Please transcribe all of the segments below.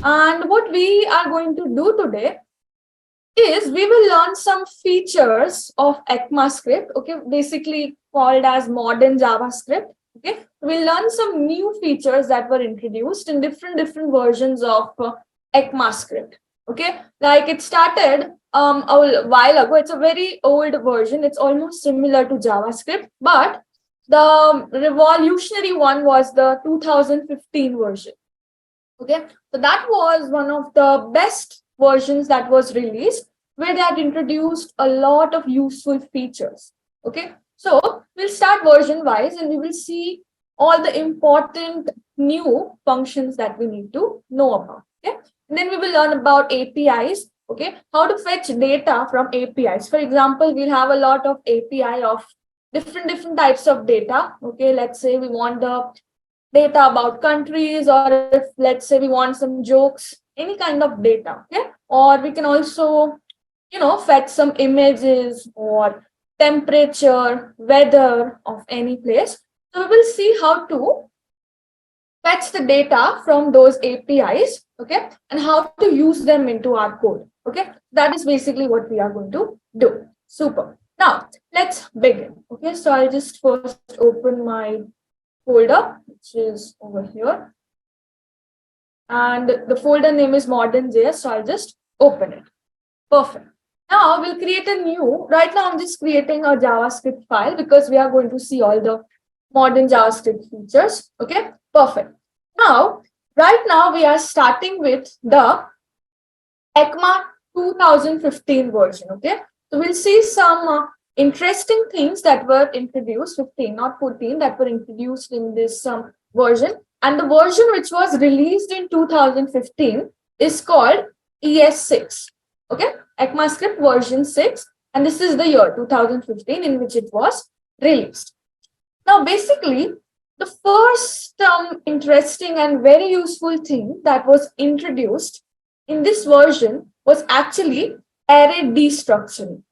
And what we are going to do today is we will learn some features of ECMAScript, okay, basically called as modern JavaScript. Okay, we'll learn some new features that were introduced in different versions of ECMAScript. Okay, like it started a while ago. It's a very old version. It's almost similar to JavaScript, but the revolutionary one was the 2015 version. Okay, so that was one of the best versions that was released, where they had introduced a lot of useful features. Okay, so we'll start version wise and we will see all the important new functions that we need to know about. Okay, and then we will learn about APIs. Okay, how to fetch data from APIs. For example, we'll have a lot of API of different types of data. Okay, let's say we want the data about countries, or if let's say we want some jokes, any kind of data. Okay, or we can also fetch some images or temperature, weather of any place. So we will see how to fetch the data from those APIs, okay, and how to use them into our code. Okay, that is basically what we are going to do. Super. Now let's begin. Okay, so I'll just first open my folder, which is over here. And the folder name is modern.js, so I'll just open it. Perfect. Now we'll create a new, right now I'm just creating a JavaScript file because we are going to see all the modern JavaScript features. Okay, perfect. Now, right now we are starting with the ECMA 2015 version. Okay, so we'll see some interesting things that were introduced, 15, not 14, that were introduced in this version. And the version which was released in 2015 is called ES6. Okay, ECMAScript version 6. And this is the year 2015 in which it was released. Now, basically, the first interesting and very useful thing that was introduced in this version was actually array destructuring.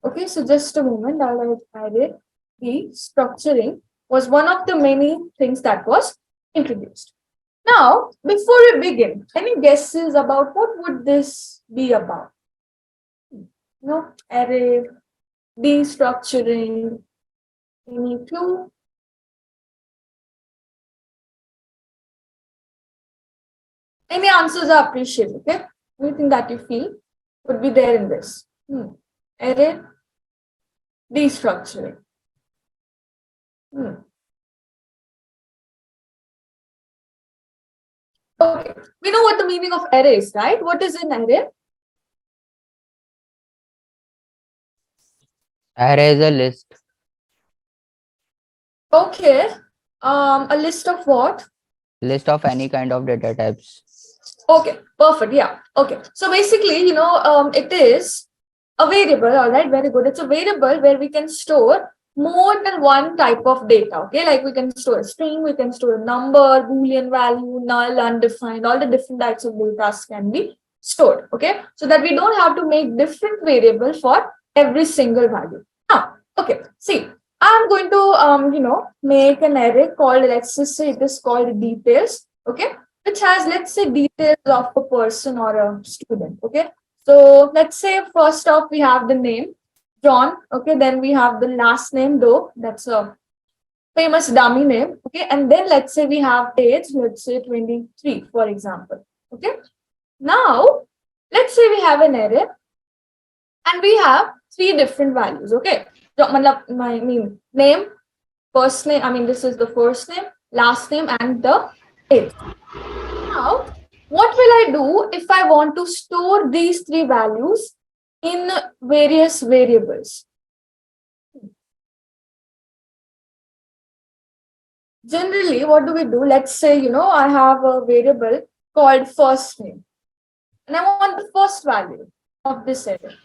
Okay, so just a moment, I'll write array destructuring was one of the many things that was introduced. Now, before we begin, any guesses about what would this be about? Array destructuring. Any clue? Any answers are appreciated. Okay, anything that you feel would be there in this. Array destructuring. Okay, we know what the meaning of array is, right? What is an array? Array is a list. Okay, a list of what? List of any kind of data types. Okay, perfect. Yeah. Okay, so basically, it is a variable. All right, very good. It's a variable where we can store more than one type of data. Okay, like we can store a string, we can store a number, boolean value, null, undefined, all the different types of data can be stored. Okay, so that we don't have to make different variable for every single value. Now, okay, see, I'm going to make an array called, let's just say it is called details. Okay, which has, let's say, details of a person or a student. Okay, so let's say first off we have the name John. Okay, then we have the last name Doe. That's a famous dummy name. Okay, and then let's say we have age. Let's say 23, for example. Okay, now let's say we have an array and we have three different values. Okay, so I mean name, first name. I mean this is the first name, last name, and the age. Now, what will I do if I want to store these three values in various variables? Generally, what do we do? Let's say, I have a variable called first name, and I want the first value of this array.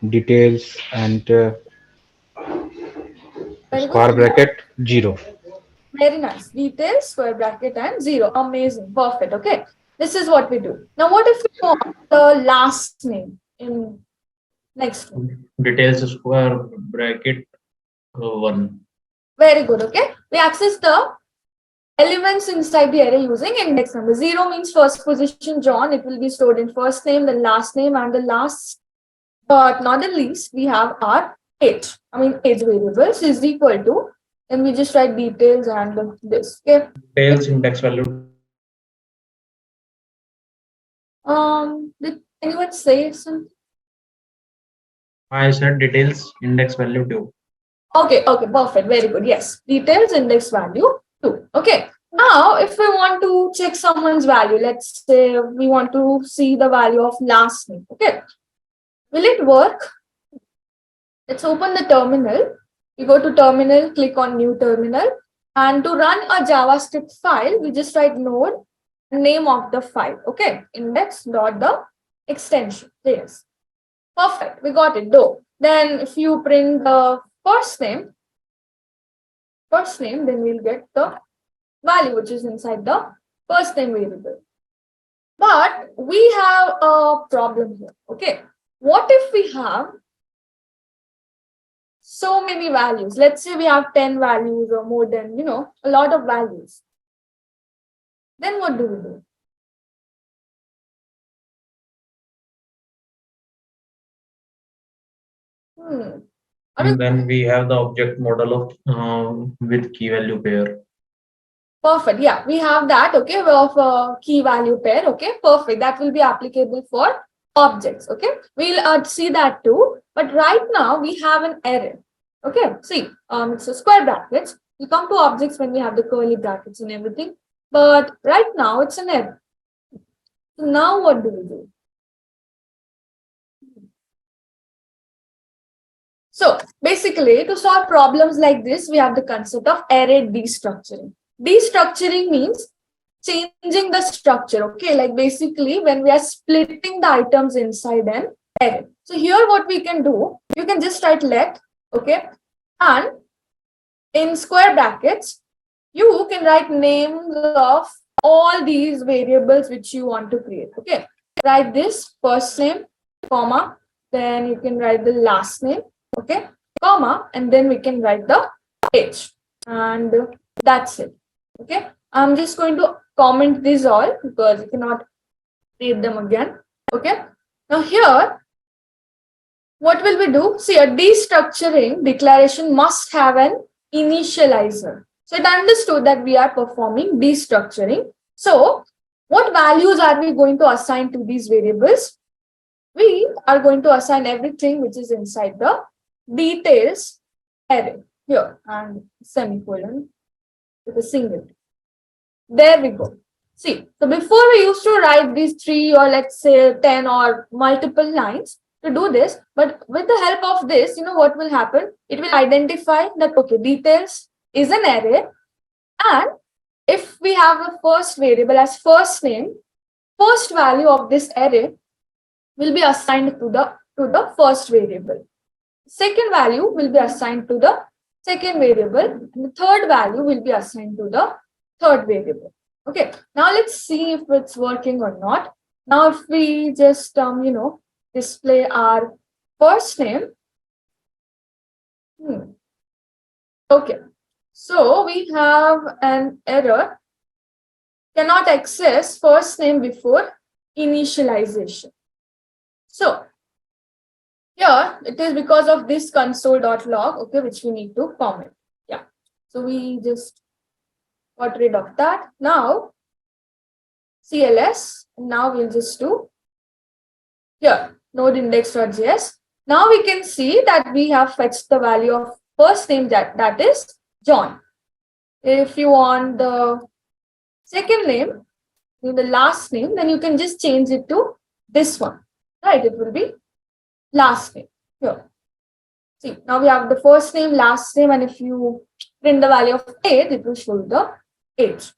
Details and Very good. square bracket 0. Very nice. Details, square bracket, and 0. Amazing. Perfect. Okay. This is what we do. Now, what if we want the last name in next one? Details square bracket 1. Very good. Okay. We access the elements inside the array using index number. 0 means first position John. It will be stored in first name, then last name, and the last but not the least, we have our age. Age variables is equal to, and we just write details and this. Okay. Details index value. Did anyone say something? I said details index value 2. Okay, perfect. Very good. Yes. Details index value 2. Okay. Now, if we want to check someone's value, let's say we want to see the value of last name. Okay. Will it work? Let's open the terminal. You go to terminal, click on new terminal. And to run a JavaScript file, we just write node, name of the file. Okay. Index.the extension. Yes. Perfect. We got it though. Then if you print the first name, then we'll get the value which is inside the first name variable. But we have a problem here. Okay. What if we have so many values? Let's say we have 10 values or more than, a lot of values. Then what do we do? And then we have the object model of with key value pair. Perfect. Yeah, we have that. Okay, of key value pair. Okay, perfect. That will be applicable for objects. Okay, we'll see that too. But right now we have an array. Okay, see, it's a square brackets. We come to objects when we have the curly brackets and everything. But right now it's an array. So now what do we do? So basically, to solve problems like this, we have the concept of array destructuring. Destructuring means changing the structure. Okay, like basically when we are splitting the items inside an array. So here what we can do, you can just write let, okay, and in square brackets, you can write names of all these variables which you want to create. Okay, write this first name, comma, then you can write the last name, okay, comma, and then we can write the age, and that's it. Okay, I'm just going to comment these all because you cannot read them again. Okay, now here, what will we do? See, a destructuring declaration must have an initializer. So it understood that we are performing destructuring. So what values are we going to assign to these variables? We are going to assign everything which is inside the details array here and semicolon with a single. There we go. See, so before we used to write these 3 or let's say 10 or multiple lines to do this, but with the help of this, what will happen? It will identify that, okay, details is an array, and if we have a first variable as first name, first value of this array will be assigned to the first variable. Second value will be assigned to the second variable, and the third value will be assigned to the third variable. Okay, now let's see if it's working or not. Now if we just display our first name. Okay, so we have an error, cannot access first name before initialization. So here it is because of this console.log, okay, which we need to comment. Yeah, so we just got rid of that. Now CLS, now we'll just do here node index.js. Now we can see that we have fetched the value of first name, that is John. If you want the second name, the last name, then you can just change it to this one, right? It will be last name here. See, now we have the first name, last name, and if you print the value of age, it will show you the age.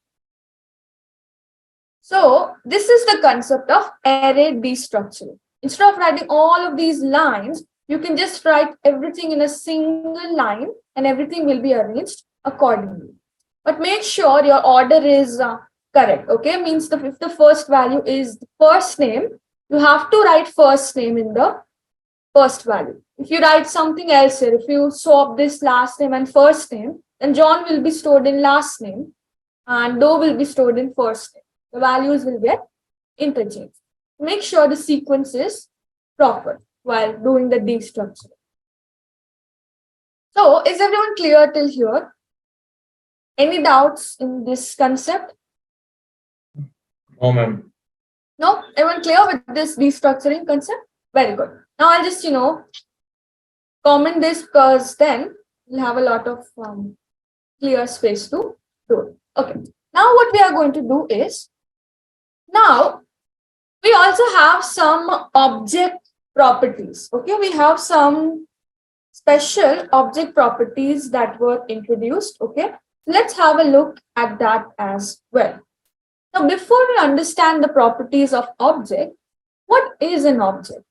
So this is the concept of array destructuring. Instead of writing all of these lines, you can just write everything in a single line and everything will be arranged accordingly. But make sure your order is correct. Okay, means if the first value is the first name, you have to write first name in the first value. If you write something else here, if you swap this last name and first name, then John will be stored in last name and though will be stored in first step. The values will get interchanged. Make sure the sequence is proper while doing the destructuring. So, is everyone clear till here? Any doubts in this concept? No, ma'am. No? Everyone clear with this destructuring concept? Very good. Now, I'll just, comment this because then we'll have a lot of clear space to do it. Okay. Now, what we are going to do is, now we also have some object properties. Okay. We have some special object properties that were introduced. Okay. Let's have a look at that as well. Now, before we understand the properties of object, what is an object?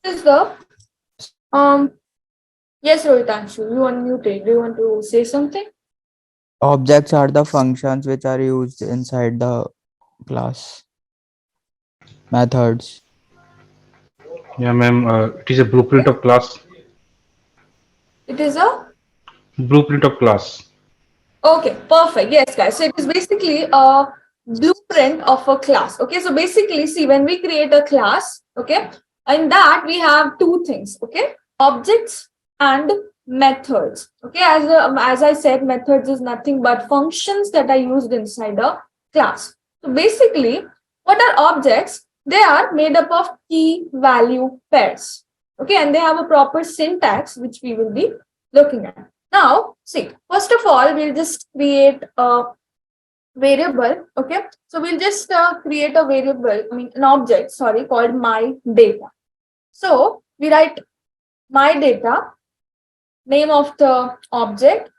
This is the yes, Rohitanshu, you unmuted. Do you want to say something? Objects are the functions which are used inside the class. Methods. Yeah, ma'am. It is a blueprint of class. It is a Blueprint of class. okay, perfect. Yes, guys. So it is basically a blueprint of a class. Okay, so basically, see, when we create a class, okay, in that we have two things, okay, objects and methods. Okay, as I said, methods is nothing but functions that are used inside a class. So basically, what are objects? They are made up of key value pairs. Okay, and they have a proper syntax which we will be looking at. Now, see, first of all, we'll just create a variable. Okay, so we'll just create a variable, an object, sorry, called my data. So we write my data, name of the object,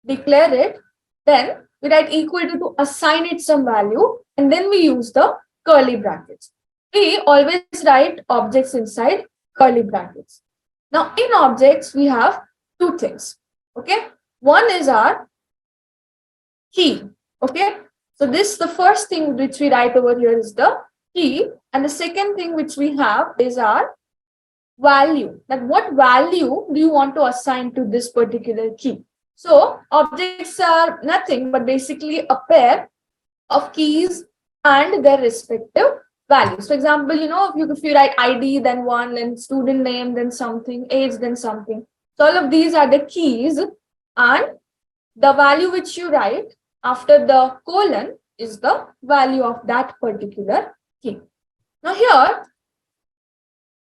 declare it, then we write equal to assign it some value, and then we use the curly brackets. We always write objects inside curly brackets. Now, in objects, we have two things. Okay, one is our key. Okay, so this, the first thing which we write over here is the key, and the second thing which we have is our value. That what value do you want to assign to this particular key? So objects are nothing but basically a pair of keys and their respective values. For example, if you write ID, then one, then student name, then something, age, then something. So all of these are the keys, and the value which you write after the colon is the value of that particular key. Now here,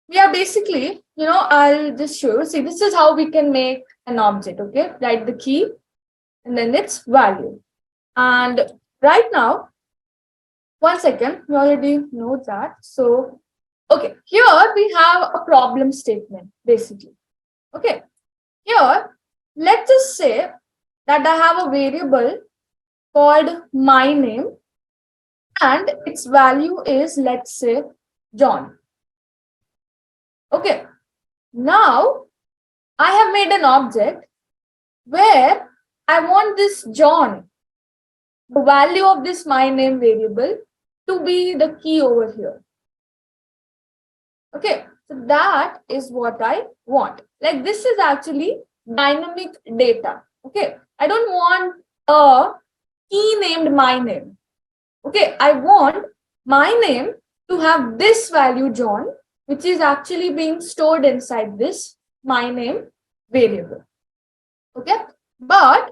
we are basically, I'll just show you. See, this is how we can make an object, okay? Write the key and then its value. And right now, 1 second, you already know that. So, okay, here we have a problem statement, basically. Okay, here, let's just say that I have a variable called my name and its value is, let's say, John. Okay, now I have made an object where I want this John, the value of this my name variable, to be the key over here. Okay, so that is what I want. Like, this is actually dynamic data. Okay, I don't want a key named my name. Okay, I want my name to have this value John, which is actually being stored inside this my name variable. Okay, but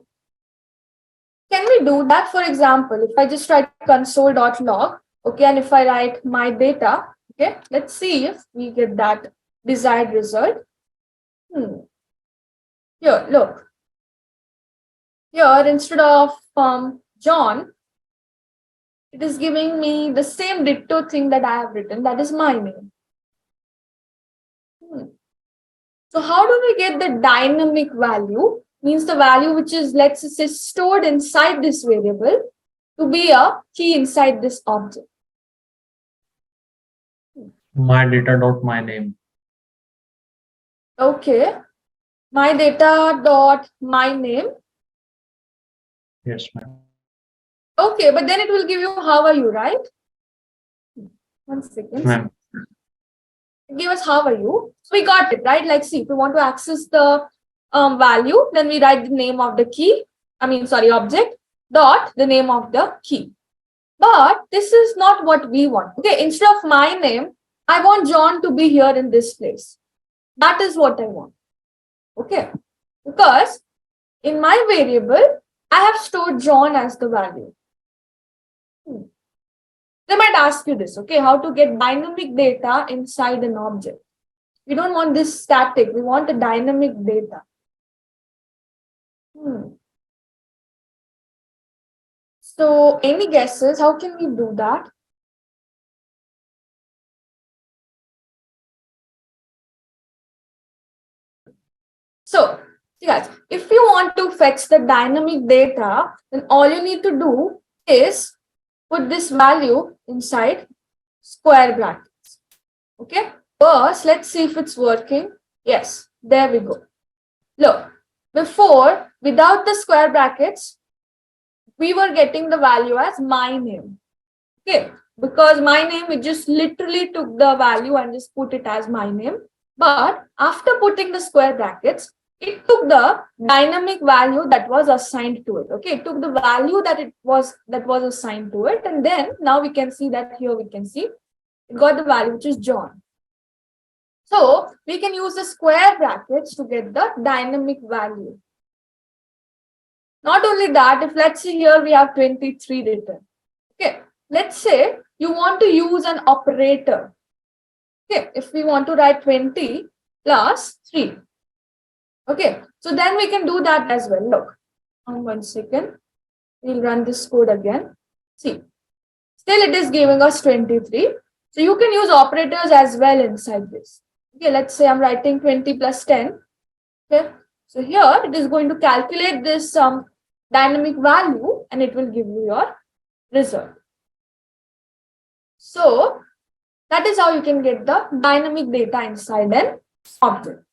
can we do that? For example, if I just write console.log, okay, and if I write my data, okay, let's see if we get that desired result. Here, look. Here, instead of John, it is giving me the same ditto thing that I have written, that is my name. So how do we get the dynamic value? Means the value which is, let's say, stored inside this variable to be a key inside this object. My data dot my name. Okay. My data dot my name. Yes, ma'am. Okay, but then it will give you how are you, right? 1 second. Ma'am. give us how are you. So we got it, right? Like, see, if we want to access the value, then we write the name of the key. Object dot the name of the key. But this is not what we want. Okay, instead of my name, I want John to be here in this place. That is what I want. Okay, because in my variable, I have stored John as the value. They might ask you this, okay, how to get dynamic data inside an object. We don't want this static, we want the dynamic data. So, any guesses? How can we do that? So, guys, if you want to fetch the dynamic data, then all you need to do is put this value inside square brackets. Okay, first let's see if it's working. Yes, there we go. Look, before, without the square brackets, we were getting the value as my name. Okay, because my name, we just literally took the value and just put it as my name. But after putting the square brackets, it took the dynamic value that was assigned to it. Okay, it took the value that was assigned to it, and then now we can see that here we can see it got the value which is John. So we can use the square brackets to get the dynamic value. Not only that, if let's say here we have 23 written. Okay, let's say you want to use an operator. Okay, if we want to write 20 plus 3. Okay, so then we can do that as well. Look, 1 second. We'll run this code again. See, still it is giving us 23. So you can use operators as well inside this. Okay, let's say I'm writing 20 plus 10. Okay, so here it is going to calculate this dynamic value and it will give you your result. So that is how you can get the dynamic data inside an object.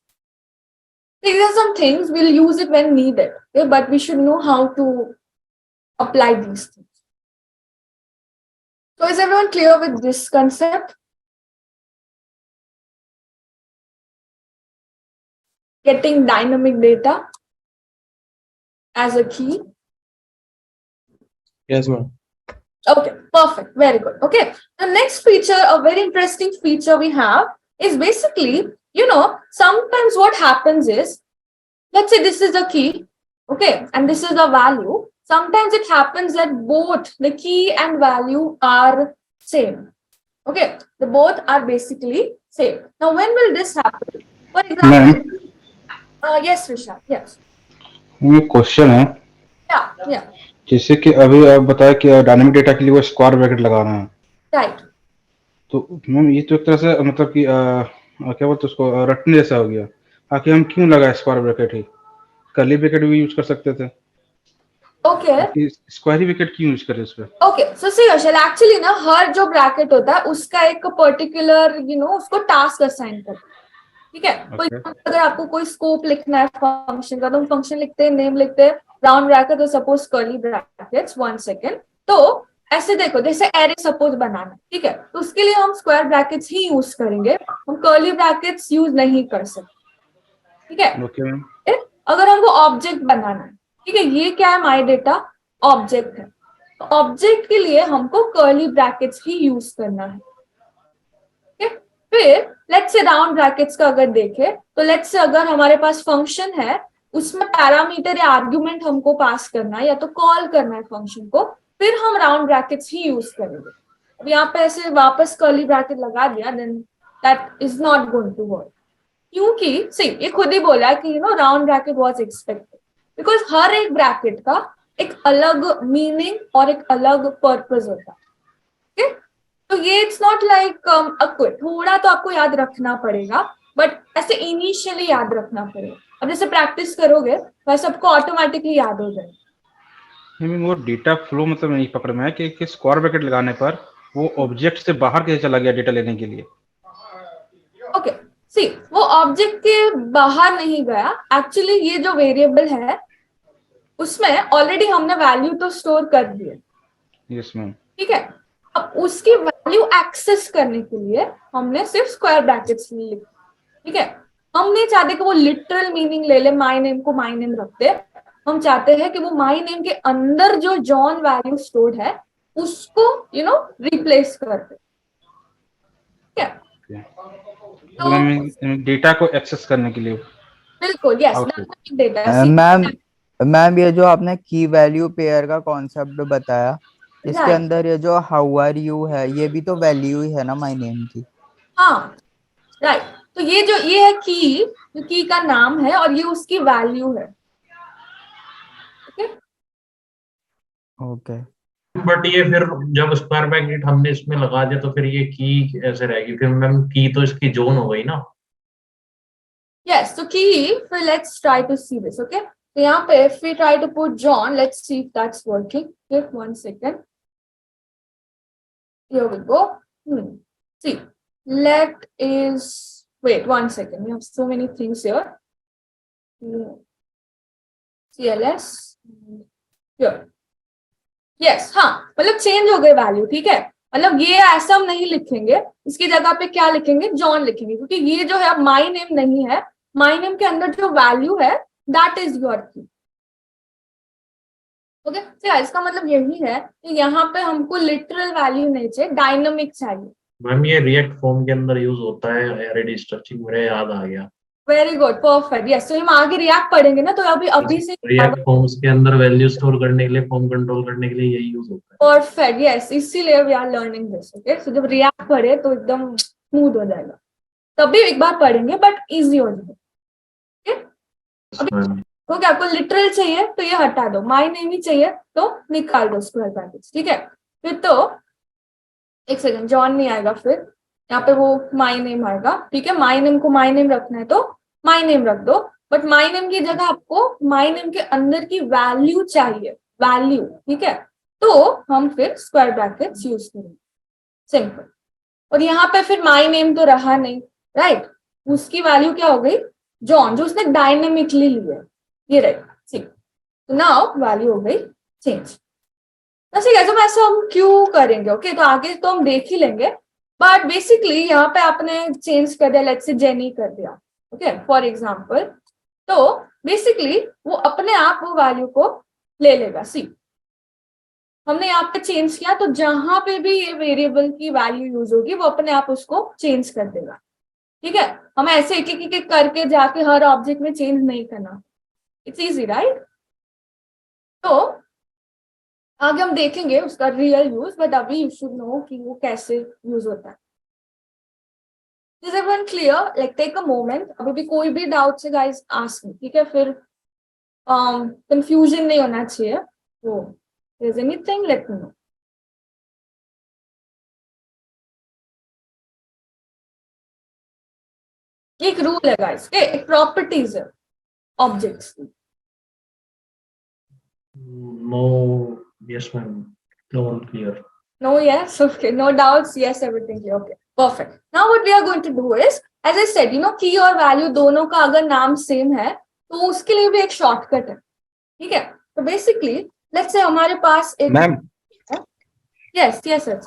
These are some things, we'll use it when needed, okay? But we should know how to apply these things. So is everyone clear with this concept? Getting dynamic data as a key. Yes, ma'am. Okay, perfect. Very good. Okay. The next feature, a very interesting feature we have is basically, sometimes what happens is, let's say this is a key, okay, and this is a value. Sometimes it happens that both the key and value are same. Okay, the both are basically same. Now, when will this happen? For example, yes, Risha, yes. ये question है Yeah, जैसे कि अभी आप बताया कि dynamic data के लिए वो स्क्वायर ब्रैकेट लगा रहे हैं right. तो मैम ये तो एक तरह से मतलब कि क्या बोलते हैं उसको रटने जैसा हो गया आखिर हम क्यों लगाए स्क्वायर ब्रैकेट ही कर्ली ब्रैकेट भी यूज कर सकते थे Okay. स्क्वायर ही ब्रैकेट क्यों यूज करें उसपे Okay, so see Ashal, actually ना हर जो ब्रैकेट होता है उसका एक पर्टिकुलर उसको टास्क असाइन करते हैं, ठीक है? अगर आपको कोई स्कोप लिखना है फंक्शन का तो हम फंक्शन लिखते हैं, नेम लिखते हैं, राउंड ब्रैकेट तो सपोज कर्ली ब्रैकेट्स 1 सेकेंड. तो ऐसे देखो, जैसे एरे सपोज बनाना, ठीक है, तो उसके लिए हम स्क्वायर ब्रैकेट्स ही यूज करेंगे, हम कर्ली ब्रैकेट्स यूज नहीं कर सकते, ठीक है? अगर हमको ऑब्जेक्ट बनाना है, ठीक है, ये क्या है, माई डेटा ऑब्जेक्ट है, ऑब्जेक्ट के लिए हमको कर्ली ब्रैकेट्स ही यूज करना है. फिर लेट्स से राउंड ब्रैकेट्स का अगर देखें तो लेट्स से अगर हमारे पास फंक्शन है उसमें पैरामीटर या आर्गुमेंट हमको पास करना है या तो कॉल करना है फंक्शन को, फिर हम राउंड ब्रैकेट्स ही यूज करेंगे. अब यहाँ पे ऐसे वापस कर्ली ब्रैकेट लगा दिया, then that is not going to work, क्योंकि सी ये खुद ही बोला कि round bracket was expected, because हर एक ब्रैकेट का एक अलग मीनिंग और एक अलग पर्पस होता है. तो ये इट्स नॉट लाइक थोड़ा तो आपको याद रखना पड़ेगा, बट ऐसे इनिशियली याद रखना पड़ेगा. अब जैसे प्रैक्टिस करोगे वैसे सबको ऑटोमेटिकली याद हो जाएगा. वो डेटा फ्लो मतलब नहीं पकड़ में है कि स्क्वायर ब्रैकेट लगाने पर वो ऑब्जेक्ट से बाहर कैसे चला गया डेटा लेने के लिए. ओके, सी वो ऑब्जेक्ट के बाहर नहीं गया, एक्चुअली ये जो वेरिएबल है उसमें ऑलरेडी हमने वैल्यू तो स्टोर कर दी है. Yes ma'am. ठीक है, अब उसकी वैल्यू वैल्यू एक्सेस करने के लिए हमने सिर्फ स्क्वायर ब्रैकेट्स लिखे, ठीक है। हम नहीं चाहते कि वो लिटरल मीनिंग ले ले, माई नेम को माई नेम रखते, हम चाहते हैं कि वो माई नेम के अंदर जो जॉन वैल्यू स्टोर्ड है उसको रिप्लेस कर दे, ठीक है। मतलब हमें डेटा को एक्सेस करने के लिए बिल्कुल, yes, output. Dynamic data. Ma'am ये जो आपने की वैल्यू पेयर का कॉन्सेप्ट बताया, इसके Right. अंदर ये जो हाउ आर यू है, ये भी तो वैल्यू ही है ना माय नेम की। हाँ, राइट। तो ये है की, जो की का नाम है और ये उसकी वैल्यू है, ओके। ओके बट ये फिर जब स्क्वायर ब्रैकेट हमने इसमें लगा दिया तो फिर ये की ऐसे रहेगी, फिर मैम की तो इसकी जोन हो गई ना। Yes, so key, फिर let's try to see this, okay? तो यहाँ पे if we try to put John, let's see if that's working. Okay, 1 second. Here we go. See, let is, wait 1 second. We have so many things here. CLS. Here. Yes, हाँ, मतलब change हो गई value, ठीक है। मतलब ये ऐसा हम नहीं लिखेंगे, इसकी जगह पे क्या लिखेंगे, जॉन लिखेंगे, क्योंकि ये जो है माई नेम नहीं है, माई नेम के अंदर जो वैल्यू है दैट इज योर की, ओके। तो इसका मतलब यही है कि यहाँ पे हमको लिटरल वैल्यू नहीं चाहिए, डायनामिक चाहिए। मैम ये रिएक्ट फॉर्म के अंदर यूज होता है एरे स्ट्रक्चरिंग, मेरे याद आ गया। Very good, perfect, yes. तो हम आगे रिएक्ट पढ़ेंगे ना, तो अभी से रिएक्ट फॉर्म्स के अंदर वैल्यू स्टोर करने के लिए, फॉर्म कंट्रोल करने के लिए यही यूज होता है। परफेक्ट, यस, इसीलिए we are learning this, okay. So जब रिएक्ट पढ़े तो एकदम स्मूथ हो जाएगा, तभी एक बार पढ़ेंगे बट इजी हो जाएगा, ओके। क्योंकि आपको लिटरल चाहिए तो ये हटा दो, माई नेम ही चाहिए तो निकाल दो स्क्वायर ब्रैकेट्स, ठीक है। फिर तो एक सेकंड, जॉन नहीं आएगा, फिर यहाँ पे वो माई नेम आएगा, ठीक है। माई नेम को माई नेम रखना है तो माई नेम रख दो, बट माई नेम की जगह आपको माई नेम के अंदर की वैल्यू चाहिए, वैल्यू, ठीक है। तो हम फिर स्क्वायर ब्रैकेट्स यूज करेंगे, सिंपल। और यहाँ पे फिर माई नेम तो रहा नहीं, राइट, उसकी वैल्यू क्या हो गई, जॉन, जो उसने डायनेमिकली लिया, ये राइट, ठीक। तो नाउ वैल्यू हो गई चेंज। ठीक है, तो ऐसा हम क्यों करेंगे, ओके। तो आगे तो हम देख ही लेंगे, बट बेसिकली यहाँ पे आपने चेंज कर दिया, लेट्स से जेनी कर दिया, ओके, फॉर एग्जाम्पल। तो बेसिकली वो अपने आप वो वैल्यू को ले लेगा। सी, हमने यहाँ पे चेंज किया तो जहां पे भी ये वेरिएबल की वैल्यू यूज होगी वो अपने आप उसको चेंज कर देगा, ठीक है। हमें ऐसे एक एक करके जाके हर ऑब्जेक्ट में चेंज नहीं करना, इट्स इजी, राइट। तो आगे हम देखेंगे उसका रियल यूज, बट अभी यू शुड नो कि वो कैसे यूज होता है। Is everyone clear? Like take a moment. अभी भी कोई भी डाउट से गाइस आस्क मी, ठीक है। फिर कंफ्यूजन नहीं होना चाहिए, तो there's anything let me know. एक रूल है गाइस, एक प्रॉपर्टीज है ऑब्जेक्ट्स की। No, yes ma'am, no, clear. No, yes, okay, no doubts, yes, everything clear, okay, perfect. Now what we are going to do is, as I said, की और value दोनों का अगर नाम सेम है तो उसके लिए भी एक शॉर्टकट है, ठीक है। तो बेसिकली लेट्स से हमारे पास एक ma'am, yes yes sir,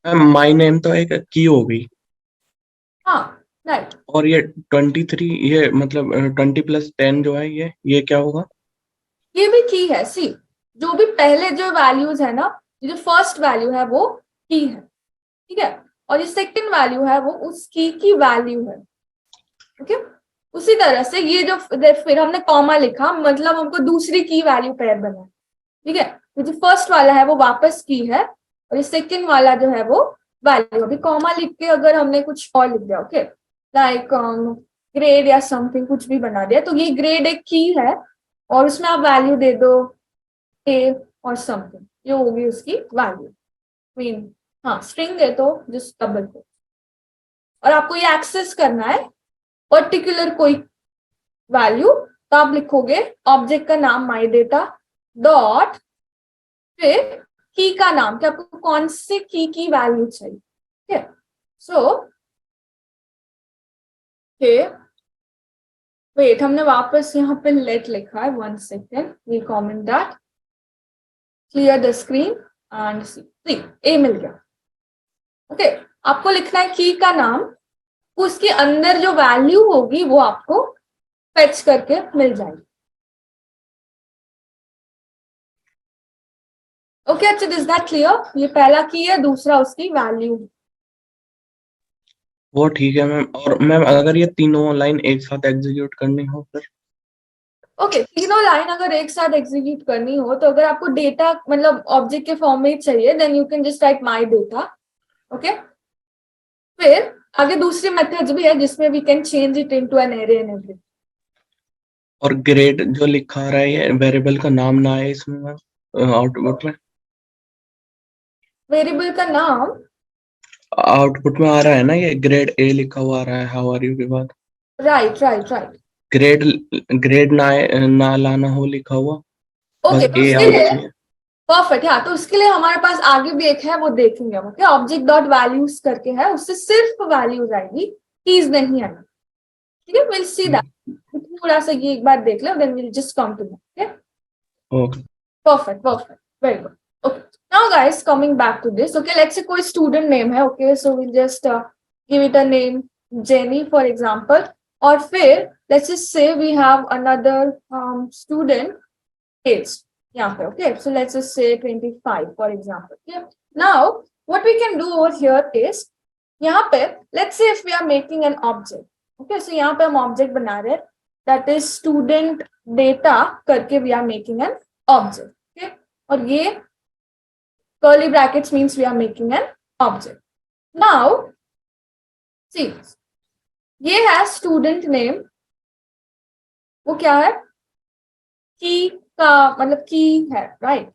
ma'am my name तो एक की हो गई, हाँ राइट। और ये 23, ये मतलब 20+10 जो है, ये क्या होगा? ये भी की है। सी, जो भी पहले जो वैल्यूज है ना, जो फर्स्ट वैल्यू है वो की है, ठीक है, और ये सेकंड वैल्यू है वो उस की वैल्यू है, ओके। उसी तरह से ये जो फिर हमने कॉमा लिखा, मतलब हमको दूसरी की वैल्यू पेयर बना, ठीक है। तो जो फर्स्ट वाला है वो वापस की है और ये सेकंड वाला जो है वो वैल्यू। अभी कॉमा लिख के अगर हमने कुछ और लिख दिया, ओके, लाइक ग्रेड या समथिंग कुछ भी बना दिया, तो ये ग्रेड एक की है और उसमें आप वैल्यू दे दो ए और समथिंग, ये होगी उसकी वैल्यू। मीन हाँ, स्ट्रिंग दे दो जिस डबल को, और आपको ये एक्सेस करना है पर्टिकुलर कोई वैल्यू, तो आप लिखोगे ऑब्जेक्ट का नाम माई डेटा डॉट, फिर की का नाम कि आपको कौन से की वैल्यू चाहिए, ठीक है। सो वेट, हमने वापस यहाँ पे लेट लिखा है, 1 second, we comment that, clear the screen and see, A मिल गया। ओके आपको लिखना है की का नाम, उसके अंदर जो वैल्यू होगी वो आपको फेच करके मिल जाएगी। ओके अच्छा, इज दैट क्लियर? ये पहला की है, दूसरा उसकी वैल्यू। वो ठीक है मैम। और मैम अगर ये तीनों लाइन एक साथ एग्जीक्यूट करनी हो फिर? ओके तीनों लाइन अगर एक साथ एग्जीक्यूट करनी हो तो अगर आपको डेटा मतलब ऑब्जेक्ट के फॉर्म में ही चाहिए, then you can just write my data. Okay फिर आगे दूसरी मेथड्स भी है जिसमें we can change it into an array and everything. और ग्रेड जो लिखा आ रहा है ये वेरिएबल का नाम ना है इसमें मैम आउटपुट में? वेरिएबल का नाम आउटपुट में आ रहा है ना, ये ग्रेड ए लिखा हुआ आ रहा है हाउ आर यू के बाद। Right right right. Grade grade ना लाना हो लिखा हुआ, ओके बस तो ए उसके आना लिए चाहिए। परफेक्ट, हाँ तो उसके लिए हमारे पास आगे भी एक है वो देखेंगे हम। ओके ऑब्जेक्ट डॉट वैल्यूज करके है, उससे सिर्फ वैल्यूज आएगी, कीज नहीं आएगी। ठीक है विल सी दैट, थोड़ा सा ये एक बार देख लो, then will just come to that. Okay okay perfect perfect very good। okay now guys coming back to this, okay let's say कोई student name है, okay so we'll just give it a name Jenny for example, और फिर let's just say we have another student age यहाँ पे। okay so let's just say 25 for example। okay now what we can do over here is यहाँ पे let's say if we are making an object, okay so यहाँ पे हम object बना रहे हैं, that is student data करके we are making an object। okay और ये curly brackets means we are making an object। now see ये है student name, वो क्या है की का मतलब की है राइट।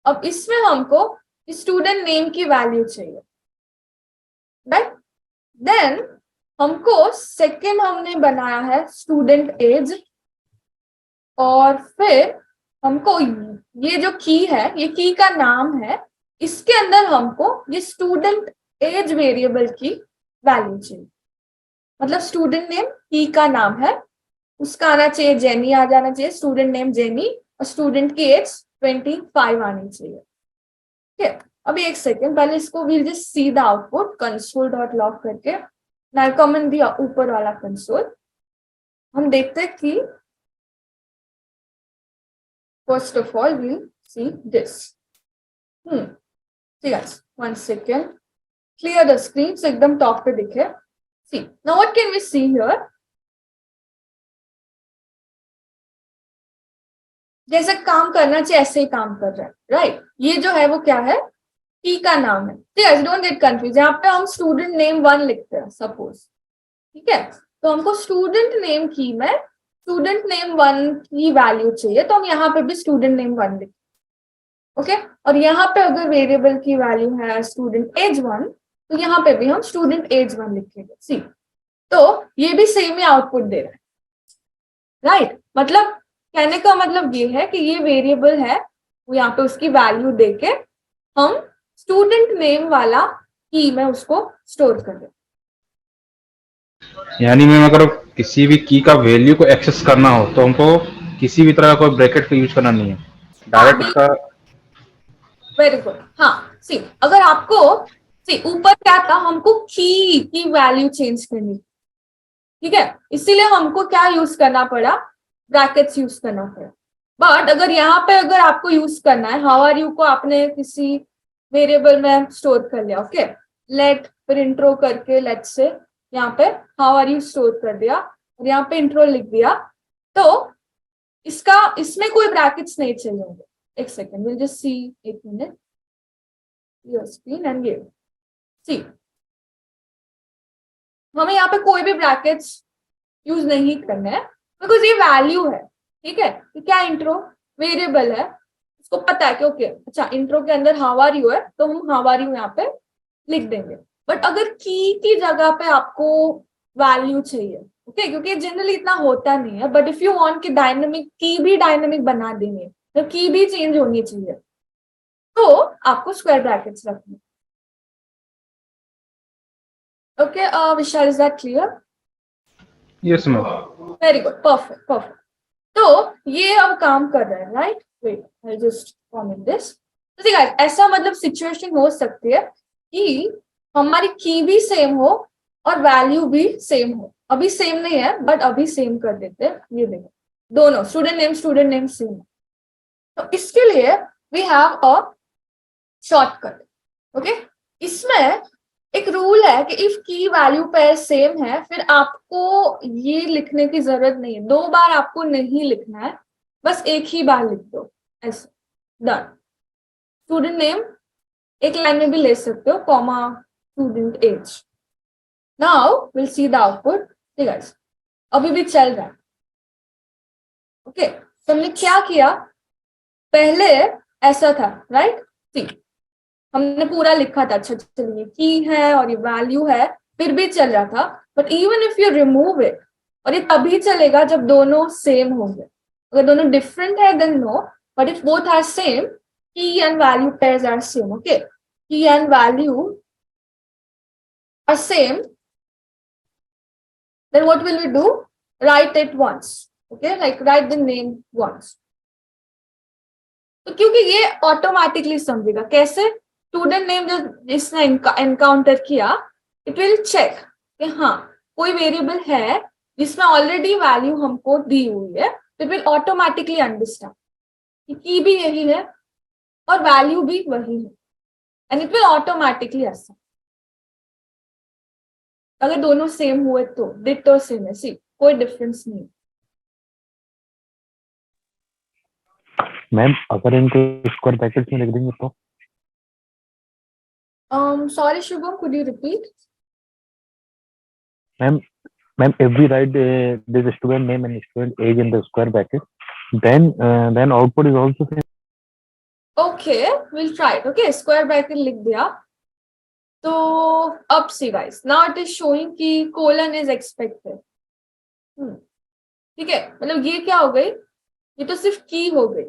अब इसमें हमको स्टूडेंट नेम की वैल्यू चाहिए राइट। देन हमको सेकेंड हमने बनाया है स्टूडेंट एज, और फिर हमको ये जो की है ये की का नाम है, इसके अंदर हमको ये स्टूडेंट एज वेरिएबल की वैल्यू चाहिए। मतलब स्टूडेंट नेम की का नाम है, उसका आना चाहिए जेनी, आ जाना चाहिए स्टूडेंट नेम जेनी, और स्टूडेंट की एज 25 आनी चाहिए। ठीक है अभी एक सेकेंड पहले इसको will just C the output console dot log करके, नाउ कम इन द ऊपर वाला कंसोल। हम देखते हैं कि first of all we'll see this। see guys 1 second, clear the screen so एकदम टॉप पे दिखे। see now what can we see here, जैसे काम करना चाहिए ऐसे ही काम कर रहा है राइट। ये जो है वो क्या है की का नाम है। ठीक है डोंट गेट कंफ्यूज, यहाँ पे हम स्टूडेंट नेम 1 लिखते हैं सपोज। ठीक है तो हमको स्टूडेंट नेम की में स्टूडेंट नेम 1 की वैल्यू चाहिए, तो हम यहाँ पे भी स्टूडेंट नेम 1 लिखते हैं। ओके और यहाँ पे अगर वेरिएबल की वैल्यू है स्टूडेंट एज 1 तो यहाँ पे भी हम स्टूडेंट एज 1 लिखेंगे। सी तो ये भी सेम ही आउटपुट दे रहा है राइट। मतलब कहने का मतलब ये है कि ये वेरिएबल है, वो यहाँ पे उसकी वैल्यू देके हम स्टूडेंट नेम वाला की में उसको स्टोर कर दें। यानी मैम अगर किसी भी की का वैल्यू को एक्सेस करना हो तो हमको किसी भी तरह का कोई ब्रैकेट का यूज करना नहीं है, डायरेक्ट उसका। Very good. हाँ सी अगर आपको सी ऊपर क्या था, हमको की वैल्यू चेंज करनी, ठीक है इसीलिए हमको क्या यूज करना पड़ा, ब्रैकेट्स यूज करना पड़ा। बट अगर यहाँ पे अगर आपको यूज करना है हाउ आर यू को आपने किसी वेरिएबल में स्टोर कर लिया, ओके लेट फिर इंट्रो करके लेट से यहाँ पे हाउ आर यू स्टोर कर दिया और यहाँ पे इंट्रो लिख दिया, तो इसमें कोई ब्रैकेट्स नहीं चाहिए होंगे। एक सेकेंड विल जस्ट सी, एक मिनट योर स्क्रीन एंड ये सी हमें यहाँ पे कोई भी ब्रैकेट्स यूज नहीं करना है बिकॉज ये वैल्यू है। ठीक है तो क्या इंट्रो वेरिएबल है, उसको पता है कि ओके अच्छा इंट्रो के अंदर हाउ आर यू है तो हम हाउ आर यू यहाँ पे लिख देंगे। बट अगर की जगह पे आपको वैल्यू चाहिए, ओके क्योंकि जनरली इतना होता नहीं है, बट इफ यू वांट कि डायनेमिक की भी डायनेमिक बना देंगे तो की भी चेंज होनी चाहिए, तो आपको स्क्वायर ब्रैकेट्स रखने। Okay Vishal is that clear? Yes ma'am. Very good perfect perfect. तो ये अब काम कर रहा है right. Wait I just comment this. तो गाइस ऐसा मतलब सिचुएशन हो सकती है कि हमारी की भी सेम हो और वैल्यू भी सेम हो। अभी सेम नहीं है बट अभी सेम कर देते हैं। ये देखो दोनों स्टूडेंट नेम सेम। तो इसके लिए we have a shortcut. Okay, इसमें एक रूल है कि इफ की वैल्यू पेयर सेम है फिर आपको ये लिखने की जरूरत नहीं है, 2 बार आपको नहीं लिखना है, बस एक ही बार लिख दो ऐसे। डन। स्टूडेंट नेम एक लाइन में भी ले सकते हो, comma student age. Now will see the output. ठीक है, अभी भी चल रहा है। ओके, तो हमने क्या किया, पहले ऐसा था राइट। सी हमने पूरा लिखा था, अच्छा चलिए की है और ये वैल्यू है, फिर भी चल रहा था। But even if you remove it, और ये तभी चलेगा जब दोनों सेम होंगे। अगर दोनों डिफरेंट है then no, but if both are same, key and value pairs are same. Okay, key and value are same, then what will we do? Write it once. Okay, like write the name once. तो क्योंकि ये automatically समझेगा कैसे, student name जो इसने encounter किया, it will check कि हाँ कोई वेरिएबल है जिसमें ऑलरेडी वैल्यू हमको दी हुई है, इट विल ऑटोमेटिकली अंडरस्टैंड कि की भी यही है और वैल्यू भी वही है, एंड इट विल ऑटोमेटिकली ऐसा। अगर दोनों सेम हुए तो डिटो सेम है, सी कोई डिफरेंस नहीं। मैम अगर इनको स्क्वायर ब्रैकेट में लिख देंगे तो? Sorry Shubham, could you repeat? Ma'am if we write this student name and student age in the square bracket, then output is also same. Okay, we'll try it. Okay, square bracket लिख दिया। तो अब see guys, now it is showing कि colon is expected. ठीक है, मतलब ये क्या हो गई, ये तो सिर्फ की हो गई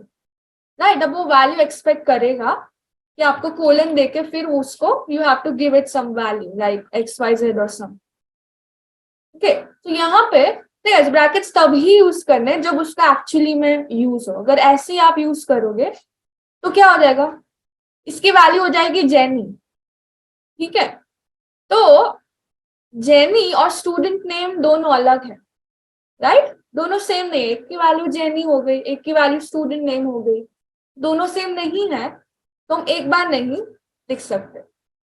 राइट। अब वो वैल्यू एक्सपेक्ट करेगा कि आपको कोलन देके फिर उसको you have to give it some value like XYZ और सम। ओके, तो यहाँ पे ब्रैकेट्स तभी यूज करने जब उसका एक्चुअली में यूज हो। अगर ऐसे ही आप यूज करोगे तो क्या हो जाएगा, इसकी वैल्यू हो जाएगी जेनी। ठीक है, तो जेनी और स्टूडेंट नेम दोनों अलग है राइट, दोनों सेम नहीं। एक की वैल्यू जेनी हो गई, एक की वैल्यू स्टूडेंट नेम हो गई, दोनों सेम नहीं है तो हम एक बार नहीं लिख सकते।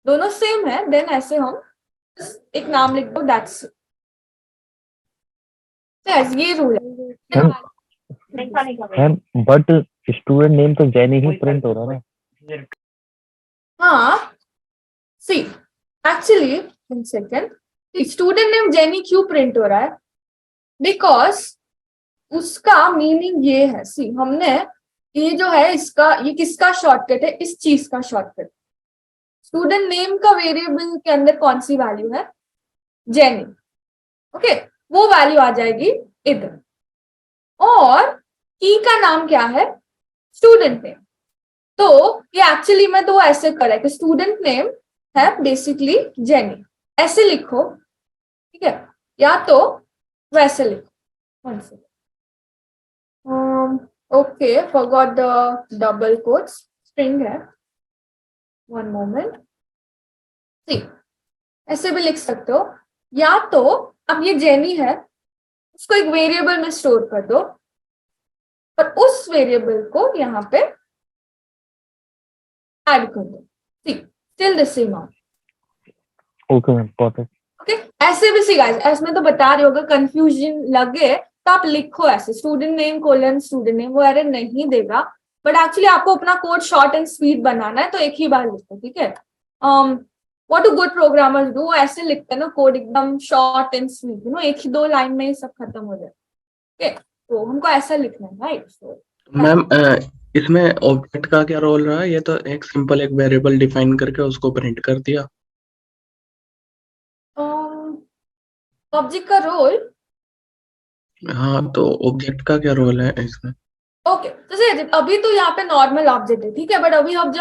दोनों सेम है देन ऐसे हम एक नाम लिख दो, दैट्स इट। ये रूल है। मैम बट स्टूडेंट नेम तो जैनी ही प्रिंट हो रहा है ना। हाँ, see actually 1 second, student name Jenny क्यों प्रिंट हो रहा है, बिकॉज उसका मीनिंग ये है। सी हमने ये जो है इसका, ये किसका शॉर्टकट है, इस चीज का शॉर्टकट। स्टूडेंट नेम का वेरिएबल के अंदर कौन सी वैल्यू है, जेनी। ओके, वो वैल्यू आ जाएगी इधर, और की का नाम क्या है, स्टूडेंट नेम। तो ये एक्चुअली में तो ऐसे करे कि स्टूडेंट नेम है बेसिकली जेनी, ऐसे लिखो। ठीक है, या तो वैसे लिखो। Okay, forgot the double quotes, string है, 1 मोमेंट। सी ऐसे भी लिख सकते हो, या तो अब ये जेनी है उसको एक वेरिएबल में स्टोर कर दो और उस वेरिएबल को यहाँ पे ऐड कर दो। See still the same out. Okay ma'am, perfect. Okay, ऐसे भी सी गाइस, इसमें तो बता रही होगा, कंफ्यूजन लगे तो आप लिखो ऐसे student name colon student name, वो एरर नहीं देगा। बट एक्चुअली आपको अपना कोड शॉर्ट एंड स्वीट बनाना है तो एक ही बार लिखो। ठीक है, what do good programmers do, ऐसे लिखते हैं ना कोड एकदम short and sweet, you know, 1-2 line में ही सब खत्म हो जाए। ओके, तो हमको ऐसा लिखना है राइट। मैम इसमें ऑब्जेक्ट का क्या रोल रहा है? ये तो एक सिंपल एक वेरिएबल डिफाइन करके उसको प्रिंट कर दिया। ऑब्जेक्ट का रोल, हाँ, तो ऑब्जेक्ट का क्या रोल है इसमें? ओके, जैसे अभी तो यहाँ पे नॉर्मल ऑब्जेक्ट है। ठीक है, बट अभी अब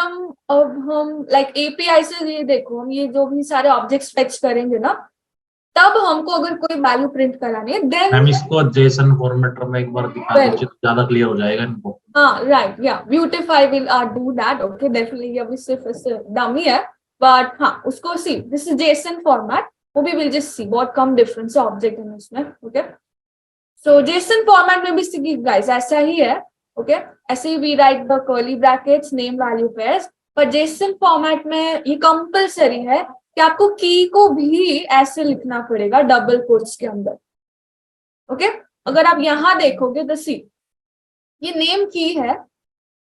हम लाइक एपीआई से ये देखो, हम ये जो भी सारे ऑब्जेक्ट्स फेच करेंगे ना, तब हमको अगर कोई वैल्यू प्रिंट करानी है देन हम इसको जेसन फॉर्मेट में एक बार दिखा दीजिए तो ज्यादा क्लियर हो जाएगा इनको। हाँ राइट, या beautify will do that. Okay, definitely अभी सिर्फ डमी है बट हाँ उसको see this is JSON format, वो भी विल जस्ट सी बहुत कम डिफरेंस है ऑब्जेक्ट एंड उसमें. ओके सो जेसन फॉर्मेट में भी सी गाइस ऐसा ही है. ओके ऐसे ही we write the curly brackets name value pairs, पर जेसन फॉर्मेट में ये कंपलसरी है कि आपको की को भी ऐसे लिखना पड़ेगा डबल कोट्स के अंदर. ओके अगर आप यहां देखोगे तो सी ये नेम की है,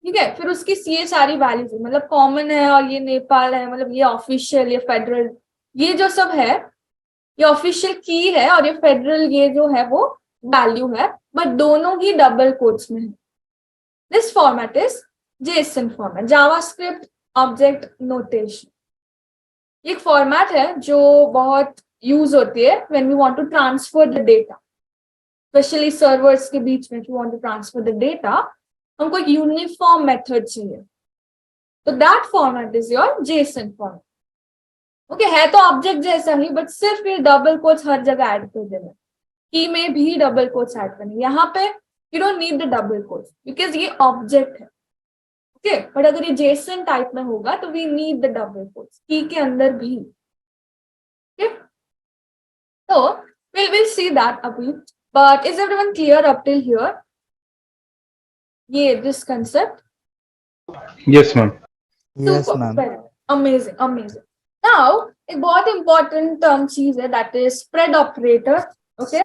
ठीक है, फिर उसकी ये सारी वैल्यूज मतलब कॉमन है और ये नेपाल है, मतलब ये ऑफिशियल, ये फेडरल, ये जो सब है ये ऑफिशियल की है और ये फेडरल ये जो है वो वैल्यू है, बट दोनों ही डबल कोट्स में है. This format is JSON format, JavaScript object notation. एक फॉर्मेट है जो बहुत यूज होती है when we want to transfer the data, specially servers के बीच में. If you want to transfer the data, हमको एक यूनिफॉर्म मेथड चाहिए, तो that format is your JSON format. Okay है तो ऑब्जेक्ट जैसा ही, बट सिर्फ ये डबल कोट्स हर जगह ऐड कर देना. की में भी डबल कोट्स ऐड करने, यहाँ पे you don't need the double quotes because ये ऑब्जेक्ट है. ओके बट अगर ये जेसन टाइप में होगा तो we need the double quotes की के अंदर भी. ओके तो we'll see that अभी, but is everyone clear up till here? ये this concept? Yes, ma'am. Yes, Super, ma'am. very amazing, amazing. Now एक बहुत important चीज है, that is spread operator, okay,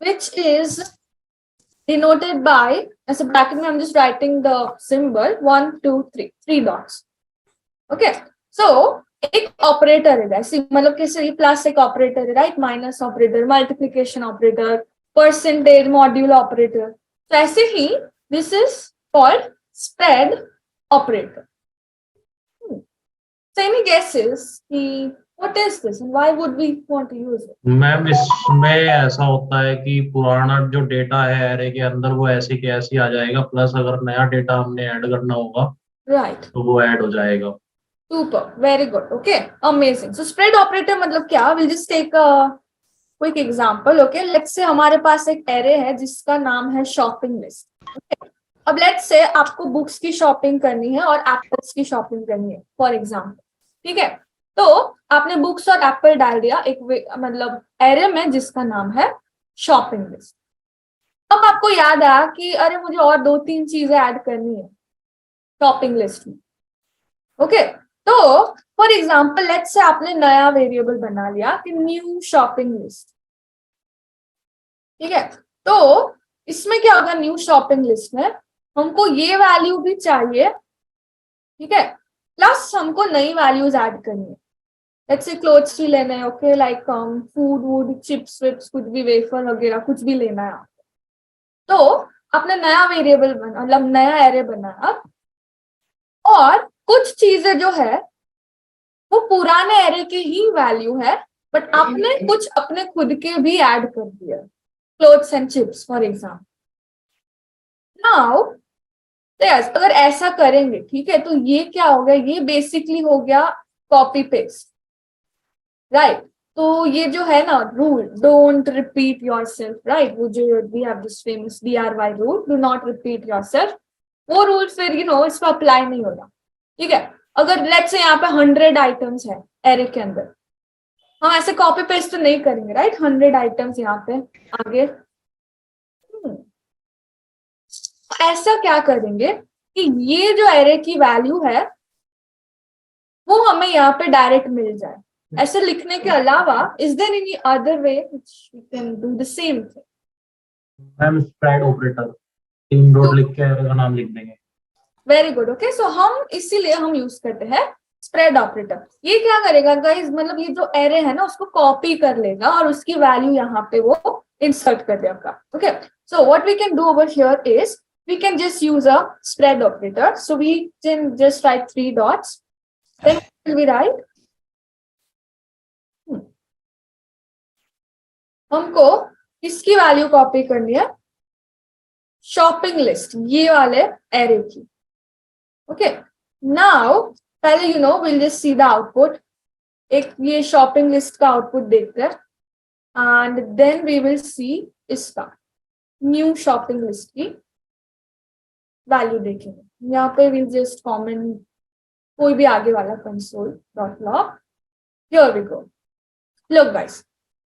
which is denoted by, as a bracket में I'm just writing the symbol 1 2 3 3 dots. Okay, so एक operator है ऐसे, मतलब कैसे प्लस एक ऑपरेटर है, right, minus operator, multiplication operator, percentage, module operator. तो ऐसे ही this is called spread operator. So any guesses कि what is this and why would we want to use it? Ma'am इसमें ऐसा होता है कि पुराना जो डेटा है एरे के अंदर वो ऐसे के ऐसे आ जाएगा, प्लस अगर नया डेटा हमने ऐड करना होगा Right. तो वो ऐड हो जाएगा. Super, very good. Okay, amazing. So spread operator मतलब क्या? We'll just take a quick example. Okay, let's say हमारे पास एक array है जिसका नाम है shopping list. Okay. अब let's say आपको बुक्स की शॉपिंग करनी है और एप्पल्स की शॉपिंग करनी है फॉर एग्जाम्पल. ठीक है, तो आपने बुक्स और एप्पल डाल दिया एक मतलब एरे में जिसका नाम है शॉपिंग लिस्ट. अब आपको याद आया कि अरे मुझे और 2-3 चीजें ऐड करनी है शॉपिंग लिस्ट में. ओके तो फॉर एग्जाम्पल लेट्स से आपने नया वेरिएबल बना लिया कि न्यू शॉपिंग लिस्ट. ठीक है, तो इसमें क्या होगा, न्यू शॉपिंग लिस्ट में हमको ये वैल्यू भी चाहिए, ठीक है, प्लस हमको नई वैल्यूज ऐड करनी है. लेट्स से क्लोथ्स भी लेने हैं, ओके, लाइक फूड वूड, चिप्स विप्स, कुछ भी वेफर वगैरह कुछ भी लेना है आपको. तो आपने नया वेरिएबल बना, मतलब नया एरे बनाया, और कुछ चीजें जो है वो पुराने एरे के ही वैल्यू है, बट आपने कुछ अपने खुद के भी ऐड कर दिया, clothes and chips for example. Now yes, अगर ऐसा करेंगे, ठीक है, तो ये क्या हो गया, ये बेसिकली हो गया कॉपी पेस्ट, राइट. तो ये जो है ना rule, don't repeat yourself, right, वो जो we have this famous DRY rule, do not repeat yourself, वो रूल फिर इस पर अप्लाई नहीं होगा. ठीक है, अगर लेट्स से यहाँ पे 100 आइटम्स है एरे के अंदर, हम ऐसे कॉपी पेस्ट तो नहीं करेंगे, राइट. 100 आइटम्स यहाँ पे आगे, ऐसा क्या करेंगे कि ये जो एरे की वैल्यू है वो हमें यहाँ पे डायरेक्ट मिल जाए. ऐसे लिखने के अलावा is there any other way which we can do the same thing? Ma'am spread operator, 3 dot लिख के एरे का नाम लिख देंगे. Very good. ओके, सो हम इसीलिए हम यूज करते हैं स्प्रेड ऑपरेटर. ये क्या करेगा गाइस, मतलब ये जो एरे है ना उसको कॉपी कर लेगा और उसकी वैल्यू यहाँ पे वो इंसर्ट कर देगा. Okay, so what we can do over here is we can just use a spread operator. So we can just write 3 dots. Then we write हमको किसकी वैल्यू कॉपी करनी है, शॉपिंग लिस्ट, ये वाले एरे की. Okay, now पहले we'll just see the output. एक ये शॉपिंग लिस्ट का आउटपुट देखते हैं, and then we will see इसका न्यू शॉपिंग लिस्ट की वैल्यू देखेंगे. यहाँ पे विल जस्ट कॉमन कोई भी आगे वाला console.log. Here we go. Look guys,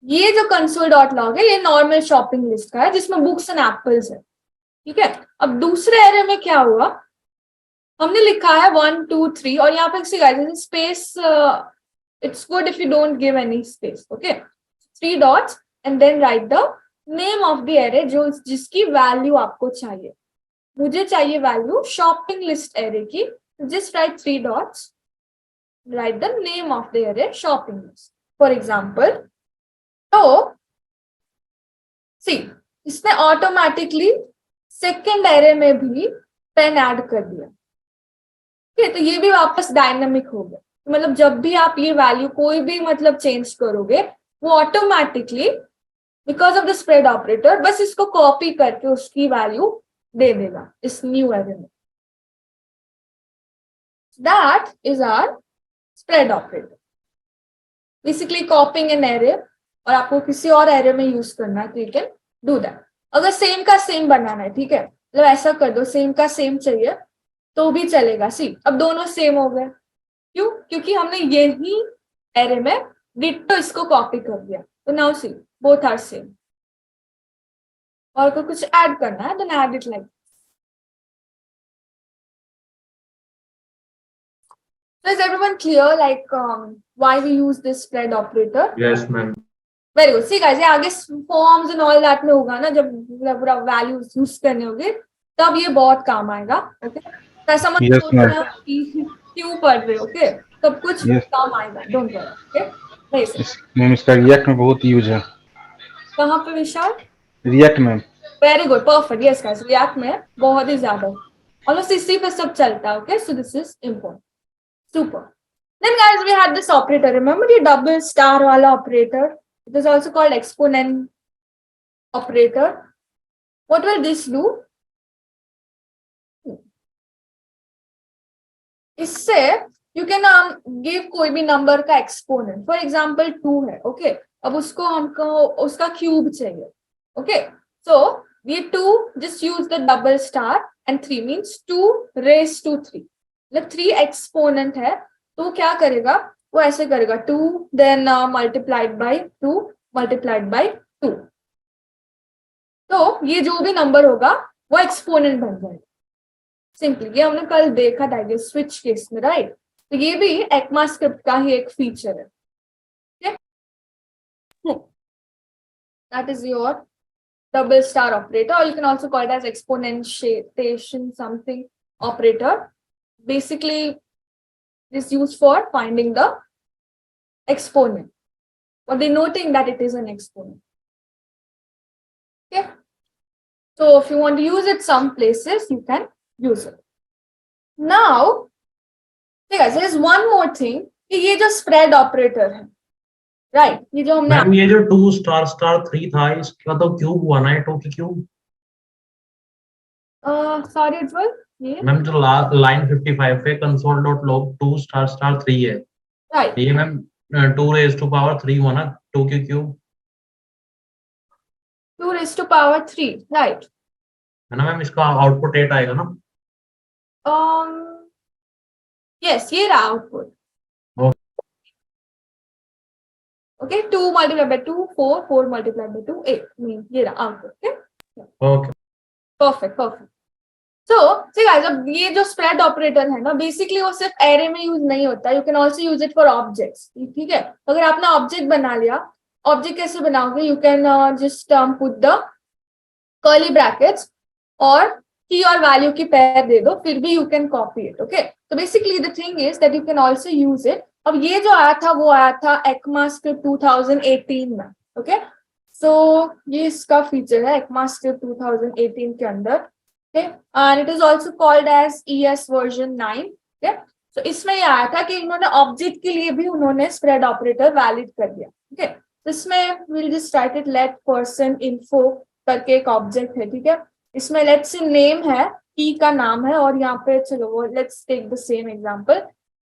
ये जो console.log है ये नॉर्मल शॉपिंग लिस्ट का है जिसमें बुक्स एंड एप्पल्स है, ठीक है। अब दूसरे एरे में क्या हुआ, हमने लिखा है 1 2 3 और यहाँ पे space, it's good if you don't give any space, okay. 3 dots and then write the name of the array जो जिसकी वैल्यू आपको चाहिए। मुझे चाहिए वैल्यू शॉपिंग लिस्ट एरे की, just write 3 dots, write the name of the array shopping list, for example. तो see, इसने automatically second array में भी 10 ऐड कर दिया, ठीक है। तो ये भी वापस डायनामिक हो गया, मतलब जब भी आप ये वैल्यू कोई भी मतलब चेंज करोगे वो automatically because of the spread operator बस इसको कॉपी करके उसकी वैल्यू दे देगा इस न्यू एरे में। That is our spread operator, basically copying an array, और आपको किसी और एरे में यूज करना है तो यू कैन डू दैट। अगर सेम का सेम बनाना है, ठीक है, मतलब ऐसा कर दो सेम का सेम चाहिए तो भी चलेगा। सी अब दोनों सेम हो गए, क्यों? क्योंकि हमने यही एरे में डिट्टो इसको कॉपी कर दिया, तो now see both are same. और को कुछ ऐड करना है then add it like. So is everyone clear like why we use this spread operator? Yes, ma'am. Very good. See guys, ये आगे forms and all that में होगा ना, जब पूरा वैल्यूज यूज करने होंगे तब ये बहुत काम आएगा, ओके। तो ऐसा मत Yes, ma'am. सोचना कि क्यों पढ़ रहे हो, ओके, सब कुछ Yes. काम आएगा, डोंट वरी, ओके। वैसे मैम इसका रिएक्ट में बहुत यूज है, कहाँ पे Vishal? React ma'am. Very good, perfect, yes guys, React में बहुत ही ज्यादा ऑलमोस्ट इसी पे सब चलता है, okay. So this is important, super. Then guys, we had this operator, remember the double star wala operator? It is also called exponent operator. What will this do? इससे you can give कोई भी number का exponent, for example 2 है, okay, अब उसको हमको उसका cube चाहिए, okay, so ये 2 just use the double star and 3 means 2 raised to 3, मतलब 3 एक्सपोनेंट है तो क्या करेगा, वो ऐसे करेगा 2 then multiplied by 2 multiplied by 2, तो ये जो भी नंबर होगा वो एक्सपोनेंट बन जाएगा सिंपली। ये हमने कल देखा था स्विच केस में, राइट। तो ये भी ECMAScript का ही एक फीचर है, that is your double star operator, or you can also call it as exponentiation something operator. Basically is used for finding the exponent or denoting that it is an exponent, okay. So if you want to use it some places you can use it. Now okay guys, there is one more thing कि ये जो spread operator है, right, ये जो हमने ma'am ये जो 2 star star 3 था इसका तो क्यूब हुआ ना, 2 की क्यूब। sorry Ujjwal, ये मैम जो लाइन 55 पे console.log 2 स्टार स्टार 3 है, right, ये मैम 2 raised to power 3 हुआ ना, 2 की cube 2 raised to power 3, right, है ना मैम। इसका आउटपुट 8 आएगा ना। yes, ये रहा output, okay, 2 multiplied by 2 4 4 multiplied by 2 8 mean ये रहा output, okay, okay perfect. So see guys, अब ये जो स्प्रेड ऑपरेटर है ना, बेसिकली वो सिर्फ एरे में यूज नहीं होता, you can also use it for objects, ठीक है। अगर आपने ऑब्जेक्ट बना लिया, ऑब्जेक्ट कैसे बनाओगे, you can just put the curly brackets और की और वैल्यू की पेयर दे दो, फिर भी you can copy it, okay. तो basically the thing is that you can also use it. अब ये जो आया था वो आया था ECMAScript 2018 में, ओके। सो ये इसका फीचर है ECMAScript 2018 के अंदर, okay, and it is also called as ES version 9, okay. So इसमें ये आया था कि इन्होंने ऑब्जेक्ट के लिए भी उन्होंने स्प्रेड ऑपरेटर वैलिड कर दिया, okay. तो इसमें we'll just write it let person info करके एक ऑब्जेक्ट है, ठीक है। इसमें let's say नेम है, की का नाम है, और यहाँ पे चलो वो let's take the same example,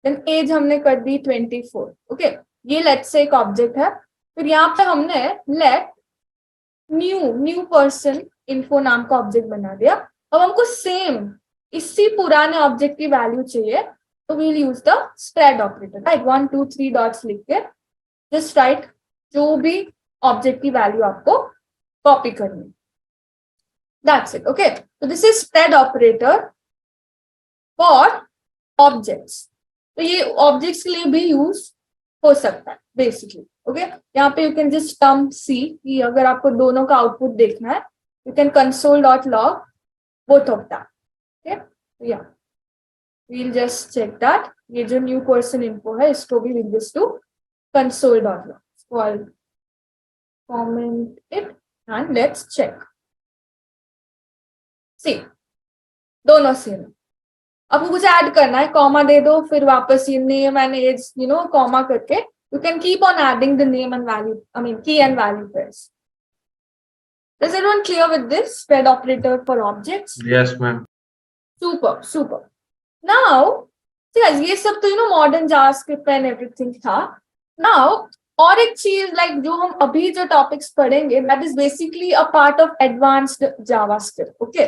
then as हमने कर दी 24, okay. ये let's say एक ऑब्जेक्ट है, फिर यहाँ पे हमने let न्यू पर्सन इन्फो नाम का ऑब्जेक्ट बना दिया। अब हमको सेम इसी पुराने ऑब्जेक्ट की वैल्यू चाहिए, तो we'll use the spread operator, right? 1 2 3 dots लिख के just write जो भी ऑब्जेक्ट की वैल्यू आपको कॉपी करनी है. That's it. Okay. So this is spread operator for objects. तो ये ऑब्जेक्ट्स के लिए भी यूज हो सकता है बेसिकली. ओके, यहाँ पे यू कैन जस्ट टर्म सी कि अगर आपको दोनों का आउटपुट देखना है, you can console.log both of that. Okay, yeah, we'll just check that. ये जो न्यू पर्सन इन्फो है इसको भी we'll just do console.log. So I'll comment it and let's check. See, दोनों सेम. अब कुछ ऐड करना है, कॉमा दे दो, फिर वापस ये नेम एंड एज कॉमा करके you can keep on adding the name and value, I mean key and value pairs. Is everyone clear with this spread operator for objects? Yes, ma'am. Super. Now, see guys, ये सब तो modern JavaScript and everything था. Now, और एक चीज like जो हम अभी जो topics पढ़ेंगे, that is basically a part of advanced JavaScript. Okay,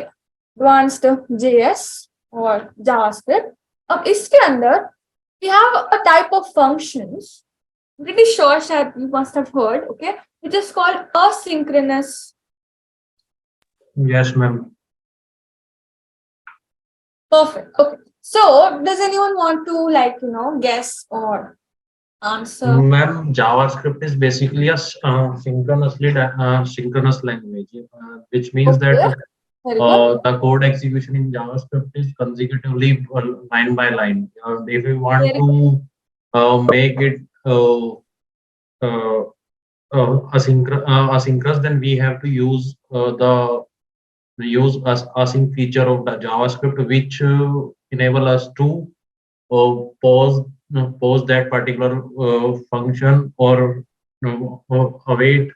advanced JS और JavaScript. अब इसके अंदर we have a type of functions. Pretty sure शायद you must have heard. Okay, which is called asynchronous. Yes, ma'am. Perfect. Okay. So, does anyone want to guess or answer? Ma'am, JavaScript is basically a synchronous language, which means Okay. that Very good. the code execution in JavaScript is consecutively line by line. If we want Very to make it asynchronous, then we have to use async feature of the JavaScript, which enable us to pause that particular function or await.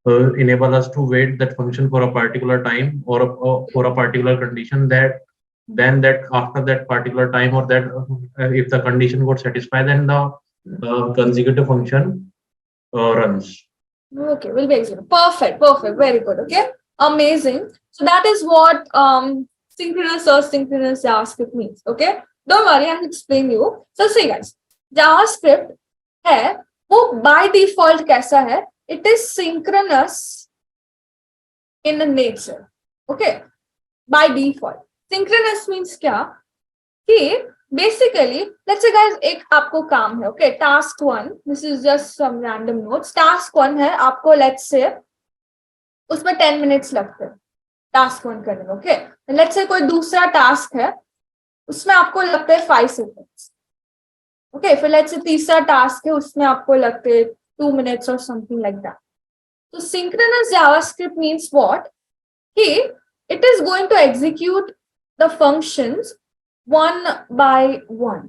Enable us to wait that function for a particular time or for a particular condition, that after that particular time or that if the condition got satisfied, then the consecutive function runs. Okay, will be executed. Perfect. Very good. Okay, amazing. So that is what synchronous or asynchronous JavaScript means. Okay, don't worry, I'll explain you. So see guys, JavaScript है वो by default कैसा है? It is synchronous in nature. Okay, by default. Synchronous means क्या? कि basically, let's say guys, एक आपको काम है. Okay, task 1. This is just some random notes. Task 1 है आपको, let's say उसमें 10 minutes लगते हैं टास्क 1 करने में. ओके, लेट्स से कोई दूसरा टास्क है उसमें आपको लगते हैं 5 seconds. ओके, फिर लेट्स से तीसरा टास्क है उसमें आपको लगते हैं 2 minutes or something like that. So synchronous JavaScript means what? कि it is going to execute the functions one by one.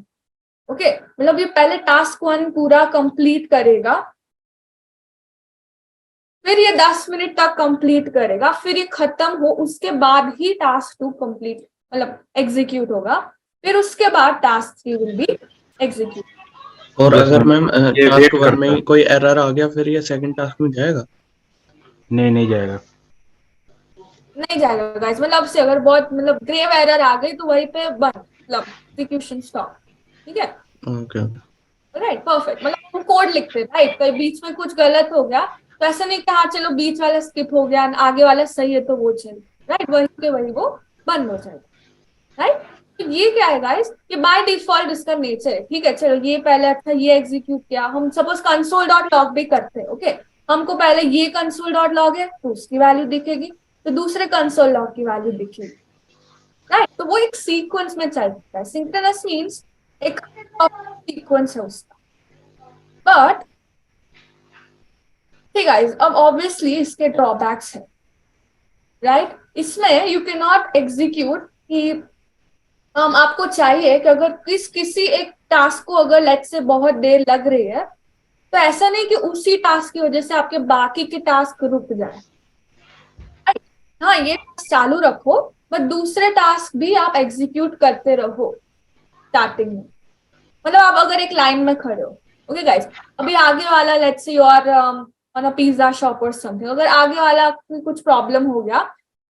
Okay, मतलब ये पहले टास्क 1 पूरा कंप्लीट करेगा, फिर ये 10 मिनट तक कंप्लीट करेगा, फिर ये खत्म हो उसके बाद ही टास्क 2 कंप्लीट मतलब एग्जीक्यूट होगा, फिर उसके बाद टास्क 3 विल बी एग्जीक्यूट. और बस अगर मैम ये टास्क wait 1 में करता है. कोई एरर आ गया, फिर ये सेकंड टास्क में जाएगा? नहीं जाएगा. नहीं जाएगा गाइस, मतलब से अगर बहुत ग्रेव एरर आ गई तो वहीं पे बंद, मतलब एग्जीक्यूशन स्टॉप. ठीक है, ओके. Right, perfect. मतलब हम कोड लिखते हैं, राइट, कहीं बीच में कुछ गलत हो गया तो ऐसा नहीं कि हाँ चलो बीच वाला स्किप हो गया, आगे वाला सही है तो वो चल, राइट, वही के वही वो बंद हो जाएगा. राइट, तो ये क्या है गाइस, ये बाय डिफॉल्ट इसका नेचर है. ठीक है, चलो ये पहले अच्छा ये एग्जीक्यूट किया, हम सपोज console.log भी करते हैं. ओके, हमको पहले ये console.log है तो उसकी वैल्यू दिखेगी, तो दूसरे console.log की वैल्यू दिखेगी. राइट, तो वो एक सीक्वेंस में चलता है. सिंक्रोनस मींस एक सीक्वेंस है उसका. बट ठीक गाइस, अब ऑब्वियसली इसके ड्रॉबैक्स है. राइट, इसमें यू कैन नॉट एग्जीक्यूट कि आपको चाहिए कि अगर किसी एक टास्क को अगर लेट्स से बहुत देर लग रही है तो ऐसा नहीं कि उसी टास्क की वजह से आपके बाकी के टास्क रुक जाए. हाँ, ये चालू रखो बट दूसरे टास्क भी आप एग्जीक्यूट करते रहो स्टार्टिंग में. मतलब आप अगर एक लाइन में खड़े हो, ओके गाइस, अभी आगे वाला let's say you are on a pizza shop और समथिंग, अगर आगे वाला कुछ प्रॉब्लम हो गया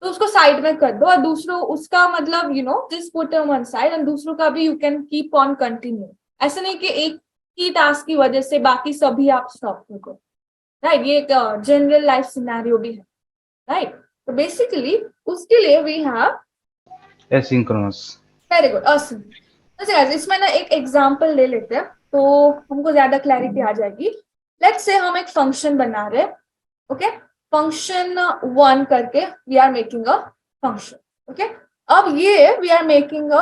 तो उसको साइड में कर दो और दूसरों उसका मतलब just put one side and दूसरों का भी you can keep on continue. ऐसा नहीं कि एक ही टास्क की वजह से बाकी सभी आप स्टॉप करो, राइट। ये एक जनरल लाइफ सिनेरियो भी है, राइट। तो बेसिकली उसके लिए we have asynchronous. Very good asynchronous. इसमें ना एक एग्जांपल ले लेते हैं तो हमको ज्यादा क्लैरिटी आ जाएगी। लेट्स से हम एक फंक्शन बना रहे हैं, ओके, फंक्शन 1 करके we are making a function, okay. अब ये we are making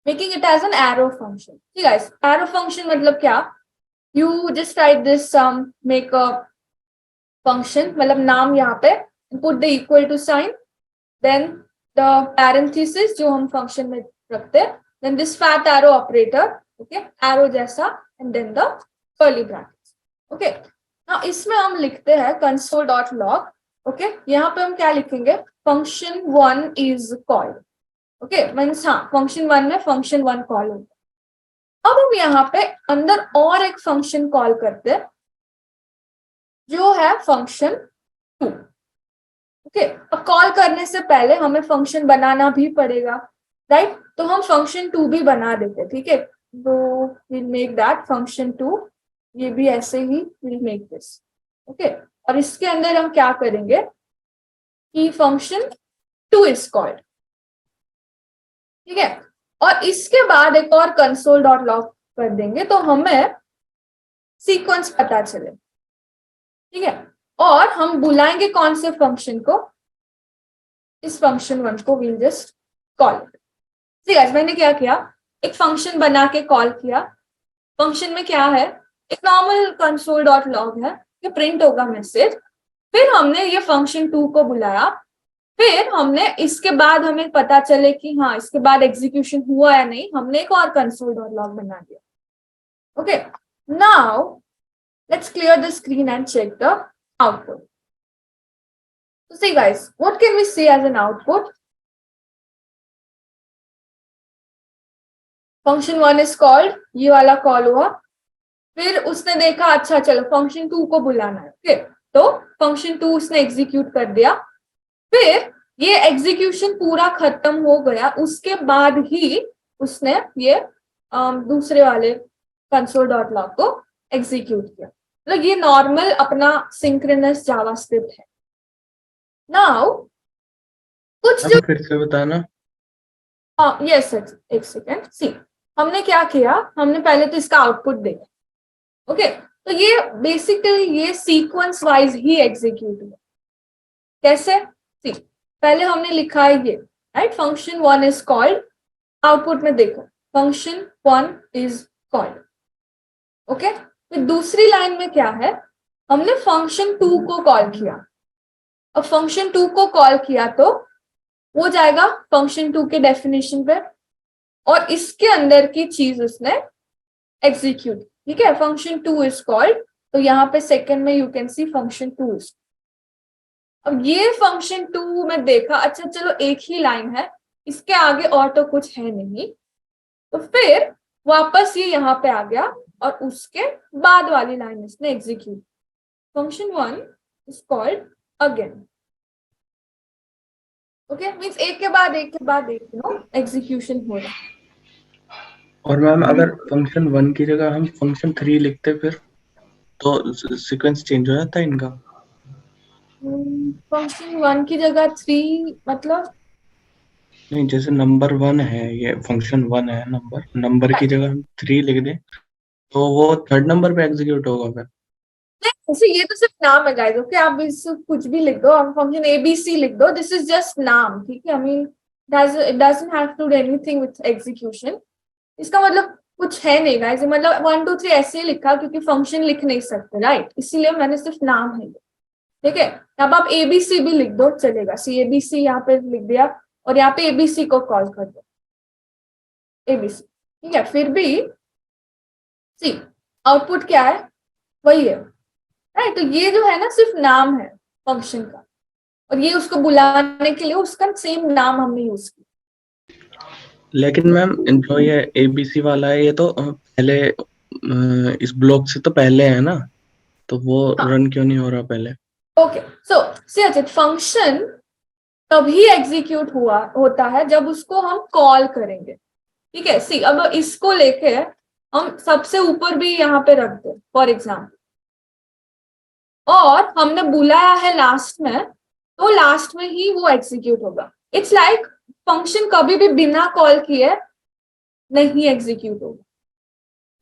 it as an arrow function. ठीक है, एरो फंक्शन मतलब क्या, you just write this make a function, मतलब नाम यहाँ पे put the equal to sign, then the parenthesis जो हम फंक्शन में रखते हैं, then this fat arrow operator, okay, arrow जैसा, and then the curly brackets, okay. Now इसमें हम लिखते हैं console.log, ओके। यहाँ पे हम क्या लिखेंगे, function 1 is called, okay, means हाँ फंक्शन 1 में फंक्शन 1 कॉल होगा। अब हम यहाँ पे अंदर और एक फंक्शन कॉल करते हैं जो है फंक्शन 2, ओके। अब कॉल करने से पहले हमें फंक्शन बनाना भी पड़ेगा, राइट। तो हम फंक्शन 2 भी बना देते, ठीक है। तो विल मेक दैट फंक्शन 2, ये भी ऐसे he will make this, okay. और इसके अंदर हम क्या करेंगे कि फंक्शन 2 इज कॉल्ड, ठीक है। और इसके बाद एक और console.log कर देंगे तो हमें सीक्वेंस पता चले, ठीक है। और हम बुलाएंगे कौन से फंक्शन को, इस फंक्शन 1 को विल जस्ट कॉल। ठीक है, मैंने क्या किया, एक फंक्शन बना के कॉल किया। फंक्शन में क्या है, एक नॉर्मल console.log है, ये प्रिंट होगा मैसेज। फिर हमने ये फंक्शन 2 को बुलाया, फिर हमने इसके बाद हमें पता चले कि हाँ इसके बाद एग्जीक्यूशन हुआ या नहीं, हमने एक और console.log बना दिया, okay. Now let's clear the screen and check the output. So see guys, what can we see as an output? Function 1 is called, ये वाला कॉल हुआ, फिर उसने देखा अच्छा चलो फंक्शन 2 को बुलाना है, ओके। तो फंक्शन 2 उसने एग्जीक्यूट कर दिया, फिर ये एग्जीक्यूशन पूरा खत्म हो गया, उसके बाद ही उसने ये दूसरे वाले console.log को एग्जीक्यूट किया। मतलब ये नॉर्मल अपना सिंक्रोनस जावास्क्रिप्ट है। नाउ कुछ जो फिर से बताना। यस एक सेकेंड, सी हमने क्या किया, हमने पहले तो इसका आउटपुट देखा, ओके। तो ये बेसिकली ये सीक्वेंस वाइज ही एग्जीक्यूट हुआ। कैसे, सी पहले हमने लिखा है ये, right, function 1 is called, output में देखो फंक्शन 1 इज कॉल्ड, ओके। फिर दूसरी लाइन में क्या है, हमने फंक्शन 2 को कॉल किया। अब फंक्शन 2 को कॉल किया तो वो जाएगा फंक्शन 2 के डेफिनेशन पे और इसके अंदर की चीज उसने एग्जीक्यूट, ठीक है। फंक्शन 2 इज कॉल्ड, तो यहाँ पे सेकंड में you can see function 2 is. अब ये फंक्शन 2 में देखा अच्छा चलो एक ही लाइन है, इसके आगे और तो कुछ है नहीं, तो फिर वापस ये यहाँ पे आ गया और उसके बाद वाली लाइन इसने execute, function 1 is called again, okay. Means एक के बाद एक एग्जीक्यूशन हो रहा है। और मैम अगर फंक्शन 1 की जगह हम फंक्शन 3 लिखते फिर तो सीक्वेंस चेंज हो जाता है इनका। फंक्शन 1 की जगह 3 मतलब नहीं, जैसे नंबर 1 है, ये फंक्शन 1 है, नंबर की जगह हम 3 लिख दें तो वो थर्ड नंबर पे एग्जीक्यूट होगा फिर। नहीं, ये तो सिर्फ नाम है गाइस, ओके। आप इस कुछ भी लिख दो, आप फंक्शन ABC लिख दो, दिस इज जस्ट नाम, ठीक है। I mean it doesn't have to do anything with execution. इसका मतलब कुछ है नहीं गाइस, मतलब 1 2 3 ऐसे ही लिखा क्योंकि फंक्शन लिख नहीं सकते, राइट, इसीलिए मैंने सिर्फ नाम है, ठीक है। अब आप ABC भी लिख दो चलेगा, ABC यहाँ पे लिख दिया और यहाँ पे ABC को कॉल कर दो, ABC, ठीक है। फिर भी सी आउटपुट क्या है, वही है, राइट। तो ये जो है ना सिर्फ नाम है फंक्शन का, और ये उसको बुलाने के लिए उसका सेम नाम हमने यूज किया। लेकिन मैम जो ये ABC वाला है ये तो पहले इस ब्लॉक से तो पहले है ना, तो वो हाँ। रन क्यों नहीं हो रहा पहले? ओके, सो सी अच्छा फंक्शन तभी एग्जीक्यूट होता है जब उसको हम कॉल करेंगे। ठीक है, सी अब इसको लेके हम सबसे ऊपर भी यहाँ पे रख दे फॉर एग्जाम्पल, और हमने बुलाया है लास्ट में, तो लास्ट में ही वो एग्जीक्यूट होगा। इट्स लाइक फंक्शन कभी भी बिना कॉल किए नहीं एग्जीक्यूट होगा।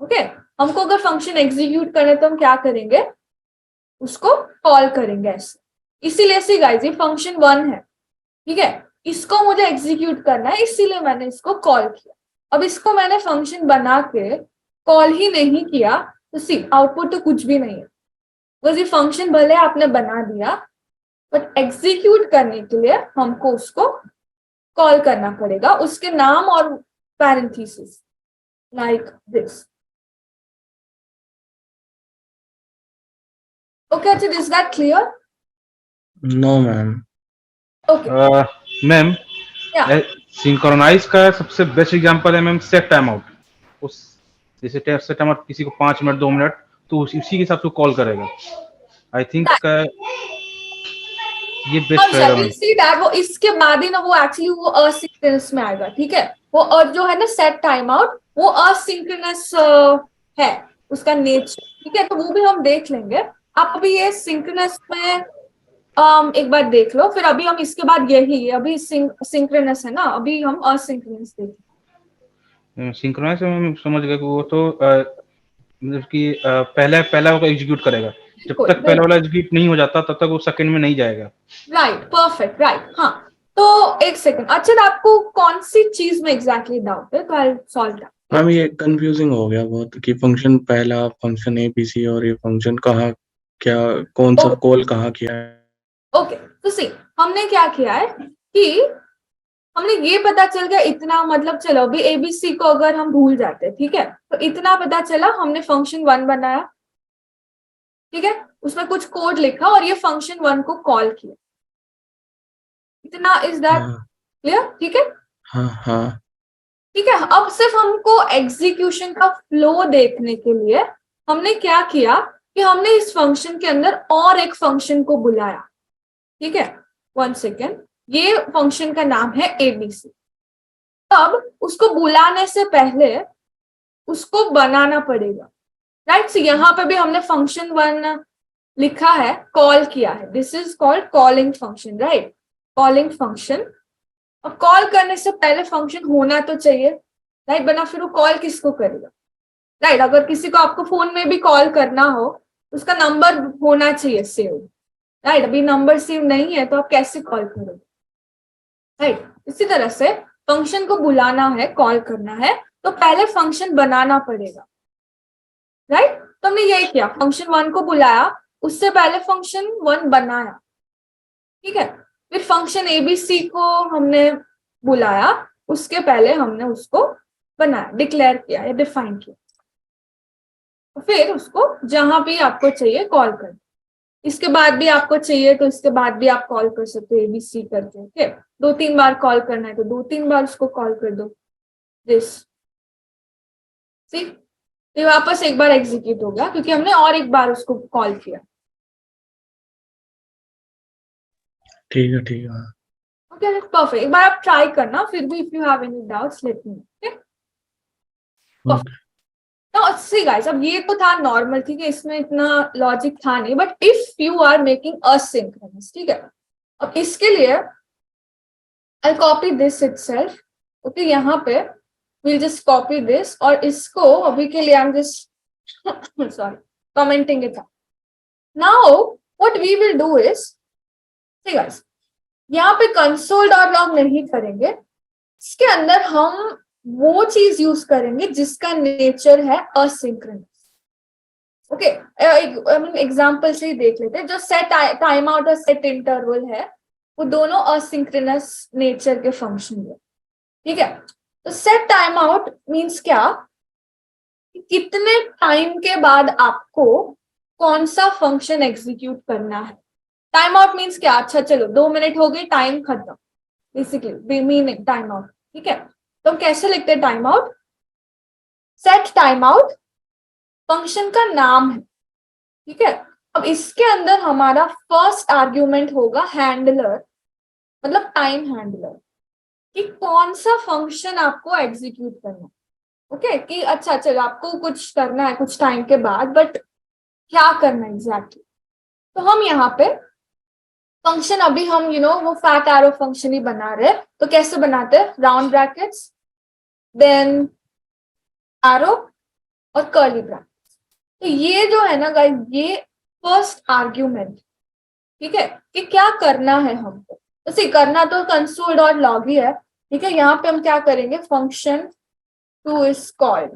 ओके, हमको अगर फंक्शन एग्जीक्यूट करना तो हम क्या करेंगे, उसको कॉल करेंगे ऐसे। इसीलिए से गाइस ये फंक्शन 1 है, ठीक है, इसको मुझे एग्जीक्यूट करना है, इसीलिए मैंने इसको कॉल किया। अब इसको मैंने फंक्शन बना के कॉल ही नहीं किया तो सी आउटपुट तो कुछ भी नहीं है। बस ये फंक्शन भले आपने बना दिया, बट एग्जीक्यूट करने के लिए हमको उसको कॉल करना पड़ेगा, उसके नाम और पैरेंथेसिस लाइक दिस। ओके, अच्छा, this that clear? No ma'am. Okay ma'am, या सिंक्रोनाइज का सबसे बेस्ट एग्जांपल है मैम सेट टाइम आउट। उस जैसे सेट टाइम आउट किसी को 5 मिनट 2 मिनट, तो उसी के हिसाब से कॉल करेगा। आई थिंक ये बेस्ट रहेगा मैम। सी दैट वो इसके बाद ही ना वो एक्चुअली वो असिंक्रोनस में आएगा। ठीक है, वो और जो है ना सेट टाइम आउट वो असिंक्रोनस है उसका नेचर। ठीक है, तो वो भी हम देख लेंगे। आप अभी ये सिंक्रोनस में एक बार देख लो, फिर अभी हम इसके बाद यही अभी सिंक्रोनस है ना, अभी हम असिंक्रोनस देखेंगे। सिंक्रोनाइज में समझ गए कि वो तो मतलब कि पहला वाला एग्जीक्यूट करेगा। जब तक पहला वाला एग्जीक्यूट नहीं हो जाता तब तक वो सेकंड में नहीं जाएगा। Right, perfect, right. हाँ, तो एक सेकंड, अच्छा आपको कौन सी चीज में एग्जैक्टली डाउट है, तो आई सॉल्व दैट। मैम ये कंफ्यूजिंग हो गया बहुत कि फंक्शन पहला फंक्शन एबीसी और ये फंक्शन कहाँ क्या कौन सा कॉल कहाँ किया है। ओके, तो सी हमने क्या किया है कि हमने ये पता चल गया इतना, मतलब चलो अभी एबीसी को अगर हम भूल जाते हैं, ठीक है, तो इतना पता चला, हमने फंक्शन 1 बनाया, ठीक है, उसमें कुछ कोड लिखा और ये फंक्शन 1 को कॉल किया। इतना, इज दैट हाँ क्लियर? ठीक है, हाँ हाँ। ठीक है। अब सिर्फ हमको एग्जीक्यूशन का फ्लो देखने के लिए हमने क्या किया कि हमने इस फंक्शन के अंदर और एक फंक्शन को बुलाया। ठीक है, 1 सेकेंड, ये फंक्शन का नाम है एबीसी। अब उसको बुलाने से पहले उसको बनाना पड़ेगा, राइट? सो यहाँ पे भी हमने फंक्शन 1 लिखा है, कॉल किया है, this is called calling function, right? Calling function. अब कॉल करने से पहले फंक्शन होना तो चाहिए, राइट? बना फिर वो कॉल किसको करेगा, राइट? अगर किसी को आपको फोन में भी कॉल करना हो, उसका नंबर होना चाहिए सेव, राइट? अभी नंबर सेव नहीं है तो आप कैसे कॉल करोगे, राइट? इसी तरह से फंक्शन को बुलाना है, कॉल करना है, तो पहले फंक्शन बनाना पड़ेगा, राइट? तो हमने यही किया, फंक्शन 1 को बुलाया, उससे पहले फंक्शन 1 बनाया, ठीक है। फिर फंक्शन एबीसी को हमने बुलाया, उसके पहले हमने उसको बनाया, डिक्लेयर किया या डिफाइन किया, फिर उसको जहां भी आपको चाहिए कॉल कर। इसके बाद भी आपको चाहिए तो इसके बाद भी आप कॉल कर सकते हो एबीसी करके, ओके। 2-3 बार कॉल करना है तो 2-3 बार उसको कॉल कर दो, दिस सी। ये वापस एक बार एग्जीक्यूट हो गया क्योंकि हमने और एक बार उसको कॉल किया। ठीक है ठीक है। Okay, perfect. एक बार आप ट्राई करना, फिर भी if you have any doubts let me know, okay. तो सी गाइस, अब ये तो था नॉर्मल, ठीक है, इसमें इतना लॉजिक था नहीं, but if you are making asynchronous, ठीक है, अब इसके लिए I copy this itself, okay, यहाँ पे we'll just copy this और इसको अभी के लिए I'm just sorry commenting it out. Now what we will do is, see guys, यहाँ पे console.log नहीं करेंगे, इसके अंदर हम वो चीज यूज करेंगे जिसका नेचर है असिंक्रोनस, ओके। एग्जाम्पल से ही देख लेते हैं, जो सेट टाइम आउट और सेट इंटरवल है वो दोनों असिंक्रोनस नेचर के फंक्शन है, ठीक है। तो सेट टाइम आउट मीन्स क्या, कितने टाइम के बाद आपको कौन सा फंक्शन एग्जीक्यूट करना है। टाइम आउट मीन्स क्या, अच्छा चलो 2 मिनट हो गए, टाइम खत्म, बेसिकली मीनिंग टाइम आउट, ठीक है। तो हम कैसे लिखते हैं time out, set time out function का नाम है, ठीक है। अब इसके अंदर हमारा फर्स्ट आर्ग्यूमेंट होगा हैंडलर, मतलब टाइम हैंडलर, कि कौन सा फंक्शन आपको एग्जीक्यूट करना है। ओके कि अच्छा चलो आपको कुछ करना है कुछ टाइम के बाद, बट क्या करना है एग्जैक्टली। तो हम यहाँ पे फंक्शन अभी हम वो फैट एरो फंक्शन ही बना रहे हैं। तो कैसे बनाते हैं, राउंड ब्रैकेट्स देन एरो और कर्ली ब्रैकेट्स। तो ये जो है ना गाइस, ये फर्स्ट आर्ग्यूमेंट, ठीक है, कि क्या करना है हमको। तो करना तो कंसोल डॉट लॉग ही है, ठीक है। यहाँ पे हम क्या करेंगे, function two is called,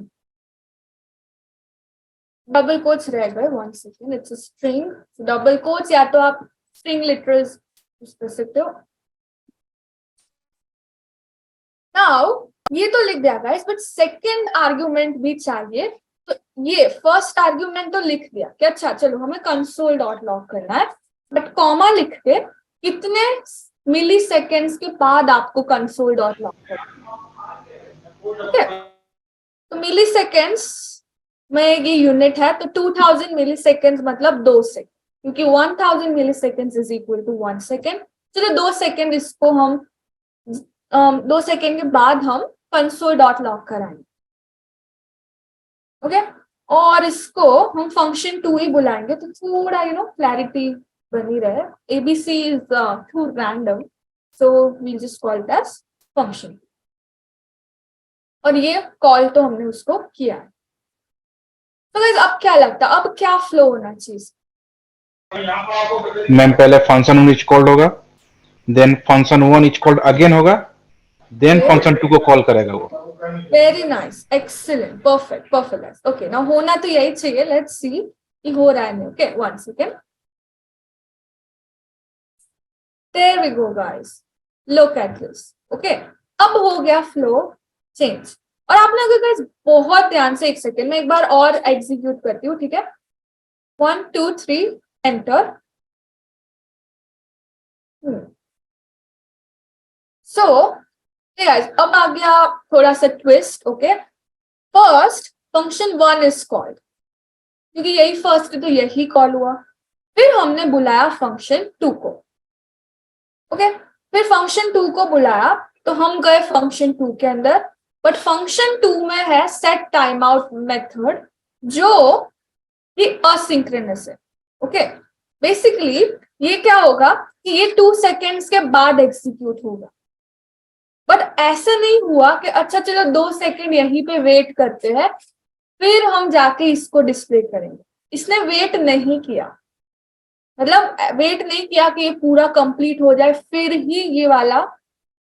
double quotes रह गए, 1 second, it's a string, double quotes या तो आप स्ट्रिंग लिटरल्स यूज कर सकते हो। नाउ ये तो लिख दिया गाइस, बट सेकंड आर्ग्यूमेंट भी चाहिए। तो ये फर्स्ट आर्ग्यूमेंट तो लिख दिया कि अच्छा चलो हमें कंसोल डॉट लॉग करना है, बट कॉमा लिख के कितने मिली सेकेंड्स के बाद आपको कंसोल डॉट लॉग करना है। ओके, तो मिली सेकेंड्स में ये यूनिट है, तो 2000 मिली सेकेंड्स मतलब 2 सेकेंड, क्योंकि 1000 milliseconds is equal to 1 second. चलो 2 सेकेंड, इसको हम 2 सेकेंड के बाद हम कंसोल डॉट लॉग कराएंगे। ओके, और इसको हम फंक्शन 2 ही बुलाएंगे, तो थोड़ा क्लैरिटी बनी रहे। ABC is too random, so we just call it as function. और ये कॉल तो हमने उसको किया है। तो गाइस अब क्या लगता है, अब क्या फ्लो होना चाहिए? मैम पहले फंक्शन 1 इज कॉल्ड होगा, then function 1 is called again होगा, देन फंक्शन 2 को कॉल करेगा वो। Very nice, excellent, perfect perfect. Okay, ना होना तो यही चाहिए। लेट्स सी कि हो रहा है नहीं। Okay, 1 second, there we go guys, look at this. Okay, अब हो गया फ्लो चेंज। और आपने अगर गाइस बहुत ध्यान से, 1 सेकेंड में एक बार और एग्जीक्यूट करती हूँ, ठीक है। 1 2 3 एंटर। सो गाइस अब आ गया थोड़ा सा twist. Okay, first function 1 is called, क्योंकि यही फर्स्ट है तो यही कॉल हुआ। फिर हमने बुलाया फंक्शन 2 को। ओके, फिर फंक्शन 2 को बुलाया तो हम गए फंक्शन 2 के अंदर, बट फंक्शन 2 में है सेट टाइम आउट मेथड, जो कि असिंक्रोनस है। ओके, बेसिकली ये क्या होगा कि ये 2 सेकेंड्स के बाद एग्जीक्यूट होगा, बट ऐसा नहीं हुआ कि अच्छा चलो 2 सेकेंड यहीं पे वेट करते हैं फिर हम जाके इसको डिस्प्ले करेंगे। इसने वेट नहीं किया, मतलब वेट नहीं किया कि ये पूरा कंप्लीट हो जाए फिर ही ये वाला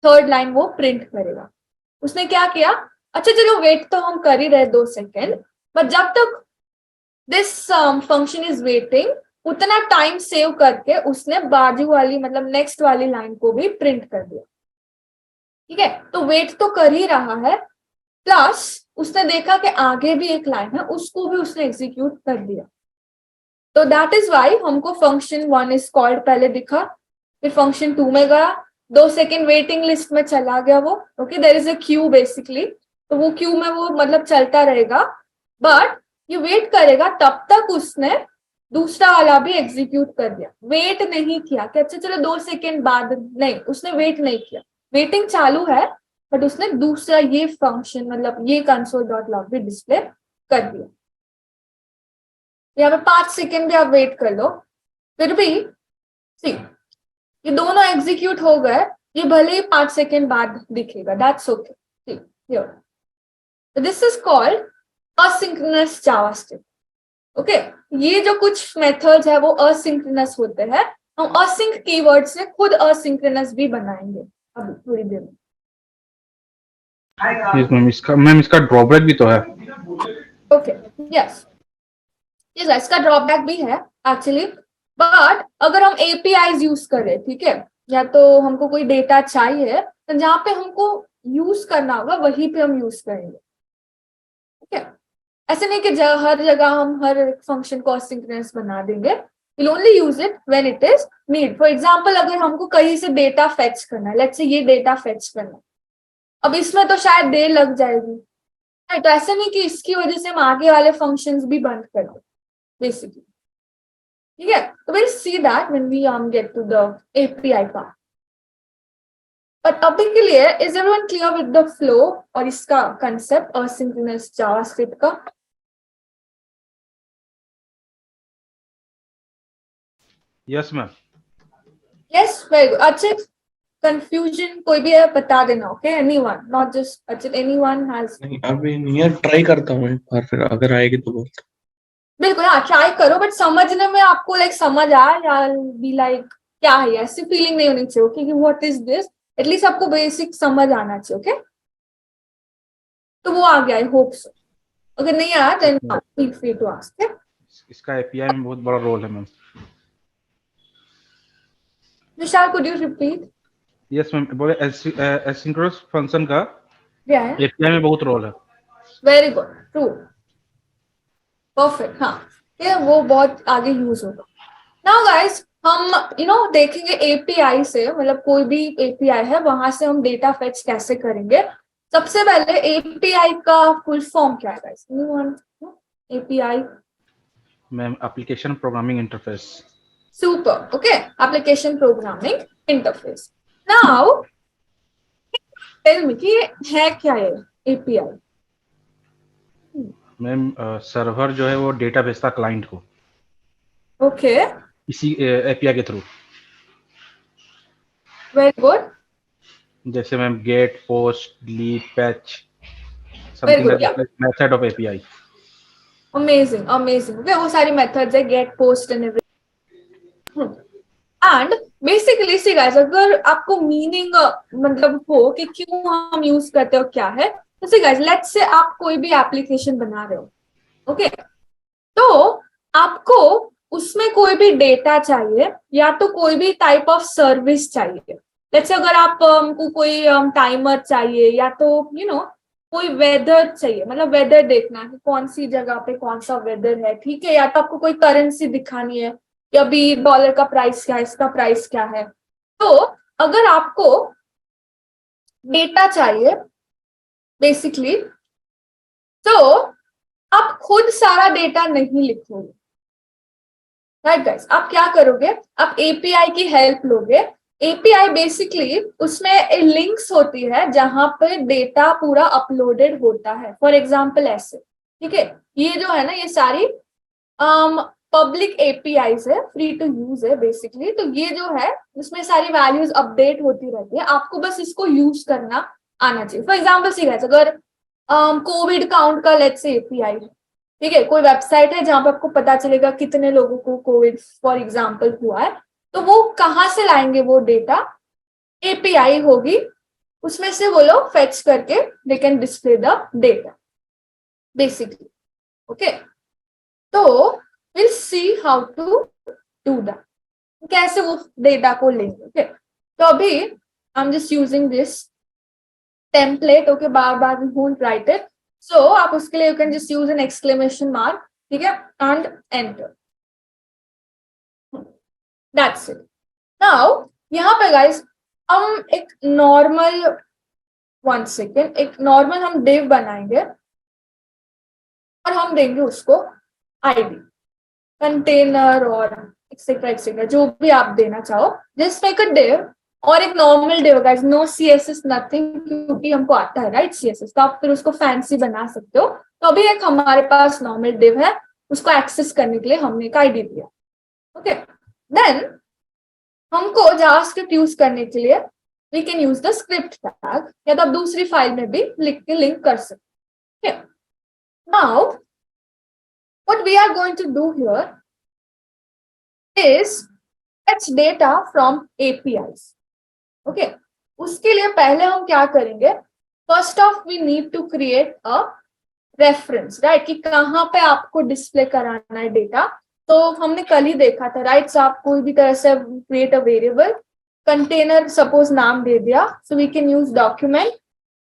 थर्ड लाइन वो प्रिंट करेगा। उसने क्या किया, अच्छा चलो वेट तो हम कर ही रहे 2 सेकेंड, बट जब तक दिस फंक्शन इज वेटिंग उतना टाइम सेव करके उसने बाजू वाली मतलब नेक्स्ट वाली लाइन को भी प्रिंट कर दिया। ठीक है, तो वेट तो कर ही रहा है, प्लस उसने देखा कि आगे भी एक लाइन है उसको भी उसने एग्जीक्यूट कर दिया। तो दैट इज वाई हमको फंक्शन 1 इज कॉल्ड पहले दिखा, फिर फंक्शन 2 में गया, 2 सेकेंड वेटिंग लिस्ट में चला गया वो। Okay, there is a queue basically, तो वो क्यू में वो मतलब चलता रहेगा, बट ये वेट करेगा तब तक उसने दूसरा वाला भी एग्जीक्यूट कर दिया। वेट नहीं किया कि अच्छा चलो 2 सेकेंड बाद, नहीं, उसने वेट नहीं किया, वेटिंग चालू है बट उसने दूसरा ये फंक्शन मतलब ये कंसोल डॉट लॉग भी डिस्प्ले कर दिया। यहाँ पे 5 सेकेंड भी आप वेट कर लो, फिर भी सी ये दोनों एग्जीक्यूट हो गए, ये भले ही 5 सेकेंड बाद दिखेगा, that's okay. This is called asynchronous JavaScript. Okay, ये जो कुछ मेथड्स है वो असिंक्रोनस होते हैं, हम असिंक कीवर्ड से खुद असिंक्रोनस भी बनाएंगे अभी थोड़ी देर में। मैम इसका ड्रॉबैक भी तो है। ओके, यस इसका ड्रॉबैक भी है एक्चुअली, बट अगर हम एपीआईज यूज करें, ठीक है, या तो हमको कोई डेटा चाहिए तो जहाँ पे हमको यूज करना होगा वहीं पे हम यूज करेंगे। ठीक है, ऐसे नहीं कि हर जगह हम हर फंक्शन को असिंक्रोनस बना देंगे, we'll only use it when it is need। For example अगर हमको कहीं से डेटा फेच करना है, लेट्स से ये डेटा फेच करना है, अब इसमें तो शायद देर लग जाएगी, तो ऐसे नहीं कि इसकी वजह से हम आगे वाले फंक्शंस भी बंद कर दें बेसिकली। ठीक है, तो we'll see that when we get to the API part। But अभी के लिए is everyone clear with the flow और इसका कंसेप्ट असिंक्रोनस जावास्क्रिप्ट का? Yes ma'am. Yes, very good. अच्छे, कंफ्यूजन कोई भी है बता देना, okay? Anyone, not just Achit, anyone has? नहीं अभी नहीं है, ट्राई करता हूँ एक बार, फिर अगर आएगी तो बोल। बिल्कुल, हाँ ट्राई करो, बट समझने में आपको लाइक समझ आए या बी लाइक क्या है, ऐसी फीलिंग नहीं होनी चाहिए, ओके? कि व्हाट इज दिस, एटलीस्ट आपको बेसिक समझ आना चाहिए, ओके? तो वो आ गया, आई होप सो। अगर नहीं आया then feel free to ask. इसका एपीआई में बहुत बड़ा रोल है ma'am. Vishal, could you repeat? Yes ma'am, बोले एसिंक्रोनस फंक्शन का क्या है? एपीआई में बहुत रोल है। Very good, true, perfect. हाँ, ये वो बहुत आगे यूज होगा। नाउ गाइस, हम देखेंगे एपीआई से, मतलब कोई भी एपीआई है वहां से हम डेटा फेच कैसे करेंगे। सबसे पहले एपीआई का फुल फॉर्म क्या है guys? API? Ma'am application programming interface. Super, okay, application programming interface. Now tell me कि ये है क्या, ये एपीआई? मैम सर्वर जो है वो डेटा भेजता क्लाइंट को ओके, इसी एपीआई के थ्रू। वेरी गुड, जैसे ma'am get, post, delete, patch, very something good, like method of API. Amazing amazing. Okay, वो सारी मेथड्स है, get, post and everything. And basically see guys, अगर आपको मीनिंग मतलब हो कि क्यों हम यूज करते हो क्या है, तो सी गाइस, लेट्स से आप कोई भी एप्लीकेशन बना रहे हो, ओके? तो आपको उसमें कोई भी डेटा चाहिए या तो कोई भी टाइप ऑफ सर्विस चाहिए। लेट्स से अगर आपको कोई टाइमर चाहिए या तो कोई वेदर चाहिए, मतलब वेदर देखना कि कौन सी जगह पे कौन सा वेदर है, ठीक है? या तो आपको कोई करेंसी दिखानी है कि अभी डॉलर का प्राइस क्या है, इसका प्राइस क्या है। तो अगर आपको डेटा चाहिए बेसिकली, तो आप खुद सारा डेटा नहीं लिखोगे, राइट गाइस? आप क्या करोगे? आप एपीआई की हेल्प लोगे। एपीआई बेसिकली उसमें लिंक्स होती है जहां पे डेटा पूरा अपलोडेड होता है। फॉर एग्जांपल ऐसे, ठीक है? ये जो है ना, ये सारी पब्लिक एपीआईज है, फ्री टू यूज है बेसिकली। तो ये जो है उसमें सारी वैल्यूज अपडेट होती रहती है, आपको बस इसको यूज करना आना चाहिए। फॉर एग्जाम्पल सी गाइस, अगर कोविड काउंट का लेट्स से एपीआई है, ठीक है? कोई वेबसाइट है जहां पे आपको पता चलेगा कितने लोगों को कोविड फॉर एग्जाम्पल हुआ है, तो वो कहाँ से लाएंगे वो डेटा? एपीआई होगी, उसमें से वो लोग फेच करके दे can display the data basically, okay? तो will see how to do that, कैसे वो डेटा को लेंगे, ओके? तो अभी I am just using this template, okay? बार बार we won't write it, so आप उसके लिए you can just use an exclamation mark, ठीक है? And enter, that's it. Now यहाँ पे गाइस हम एक नॉर्मल, वन सेकेंड, एक नॉर्मल हम डिव बनाएंगे और हम देंगे उसको आईडी, कंटेनर और एक्सेट्रा एक्सेट्रा, जो भी आप देना चाहो। जस्ट मेक अ डिव और एक normal div guys, no CSS nothing, क्योंकि हमको आता है राइट सीएसएस, तो आप फिर उसको फैंसी बना सकते हो। तो अभी एक हमारे पास नॉर्मल डिव है, उसको एक्सेस करने के लिए हमने एक आईडी दिया, ओके? देन हमको जावास्क्रिप्ट यूज करने के लिए we can use the script tag, या तो आप दूसरी फाइल में भी लिख के लिंक कर सकते हैं। Now what we are going to do here is fetch data from APIs, okay? उसके लिए पहले हम क्या करेंगे? First of we need to create a reference, right? कि कहाँ पे आपको डिस्प्ले कराना है डेटा। तो हमने कल ही देखा था, राइट? सो आप कोई भी तरह से create a variable, container suppose नाम दे दिया, so we can use document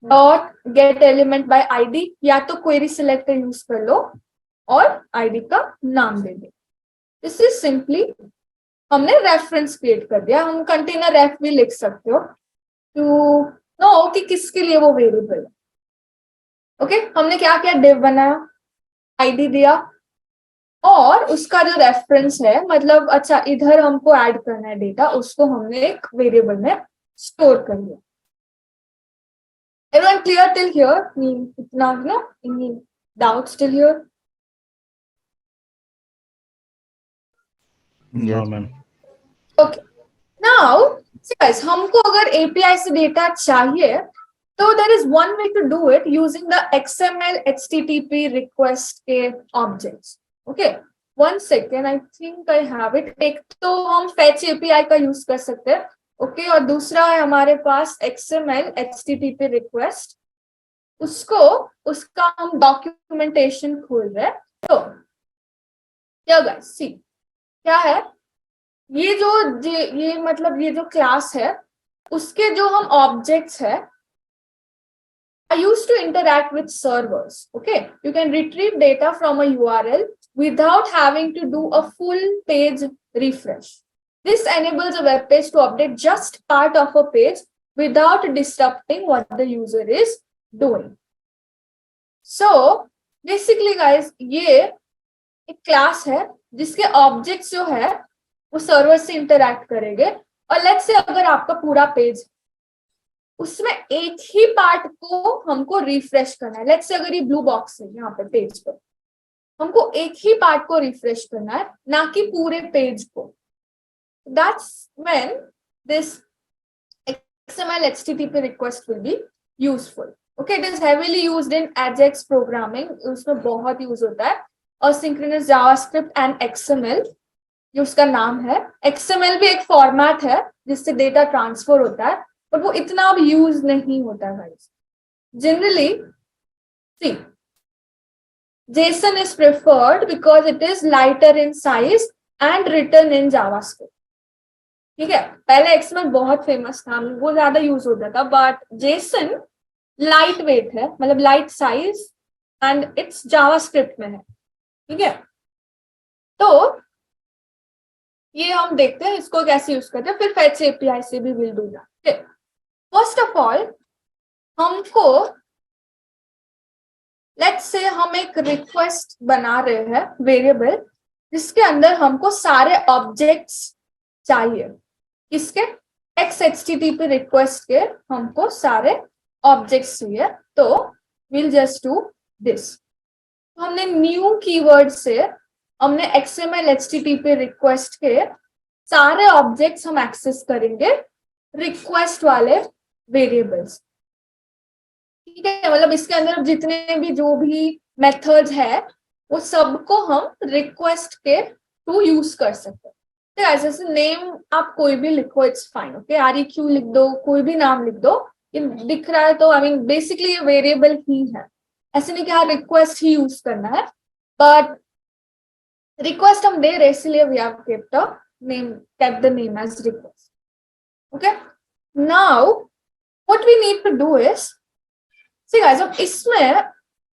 dot get element by ID, या तो क्वेरी सिलेक्टर यूज कर लो और आईडी का नाम दे दो। दिस इज सिंपली हमने रेफरेंस क्रिएट कर दिया। हम कंटेनर रेफ भी लिख सकते हो टू नो कि किसके लिए वो वेरिएबल है, ओके? हमने क्या किया? डिव बनाया, आईडी दिया और उसका जो रेफरेंस है, मतलब अच्छा इधर हमको ऐड करना है डेटा, उसको हमने एक वेरिएबल में स्टोर कर लिया, Everyone clear till here? इतना ना, any doubts till here? No Yes. Ma'am. Okay. Now, see guys, हमको अगर API से डेटा चाहिए, तो there is one way to do it using the XML HTTP request के objects. Okay. One second, I think I have it. एक तो हम fetch API का यूज कर सकते हैं. ओके, और दूसरा है हमारे पास XML HTTP request. उसका हम डॉक्यूमेंटेशन खोल रहे हैं. तो क्या गाइस, सी क्या है, ये मतलब ये जो क्लास है उसके जो हम ऑब्जेक्ट्स है are used to interact with servers. Okay, you can retrieve data from a URL without having to do a full page refresh. This enables a web page to update just part of a page without disrupting what the user is doing. So basically guys, ये एक class है जिसके objects जो है वो server से interact करेंगे. और लेट्स से अगर आपका पूरा पेज, उसमें एक ही पार्ट को हमको रिफ्रेश करना है. लेट्स से अगर ये ब्लू बॉक्स है यहाँ पे पेज पर, हमको एक ही पार्ट को रिफ्रेश करना है, ना कि पूरे पेज को. That's when this XML HTTP request will be useful. Okay, it is heavily used in AJAX programming. उसमें बहुत यूज होता है. Asynchronous JavaScript and XML, जो उसका नाम है. XML भी एक फॉर्मेट है जिससे डेटा ट्रांसफर होता है, पर वो इतना अब यूज नहीं होता है guys. Generally see, JSON is preferred because it is lighter in size and written in JavaScript. ठीक है, पहले XML बहुत फेमस था, वो ज्यादा यूज होता था, बट JSON लाइट वेट है, मतलब light size and it's JavaScript में है. ठीक है, तो ये हम देखते हैं इसको कैसे यूज करते हैं, फिर फेच एपीआई से भी will do that. First of all हमको लेट्स से हम एक रिक्वेस्ट बना रहे हैं वेरिएबल जिसके अंदर हमको सारे ऑब्जेक्ट्स चाहिए. किसके? XHTTP रिक्वेस्ट के हमको सारे ऑब्जेक्ट्स चाहिए. तो विल जस्ट डू दिस. हमने न्यू कीवर्ड से हमने XML HTTP रिक्वेस्ट के सारे ऑब्जेक्ट्स हम एक्सेस करेंगे रिक्वेस्ट वाले वेरिएबल्स. ठीक है, मतलब इसके अंदर जितने भी जो भी मेथड्स है वो सबको हम रिक्वेस्ट के थ्रू यूज कर सकते हैं. तो ऐसे नेम आप कोई भी लिखो, इट्स फाइन. ओके, REQ लिख दो, कोई भी नाम लिख दो, ये दिख रहा है तो आई मीन बेसिकली ये वेरिएबल ही है. ऐसे नहीं कि हाँ रिक्वेस्ट ही यूज करना है, बट रिक्वेस्ट हम दे रहे इसलिए we have kept a name, kept the name as request. Okay, now what we need to do is, see guys, अब इसमें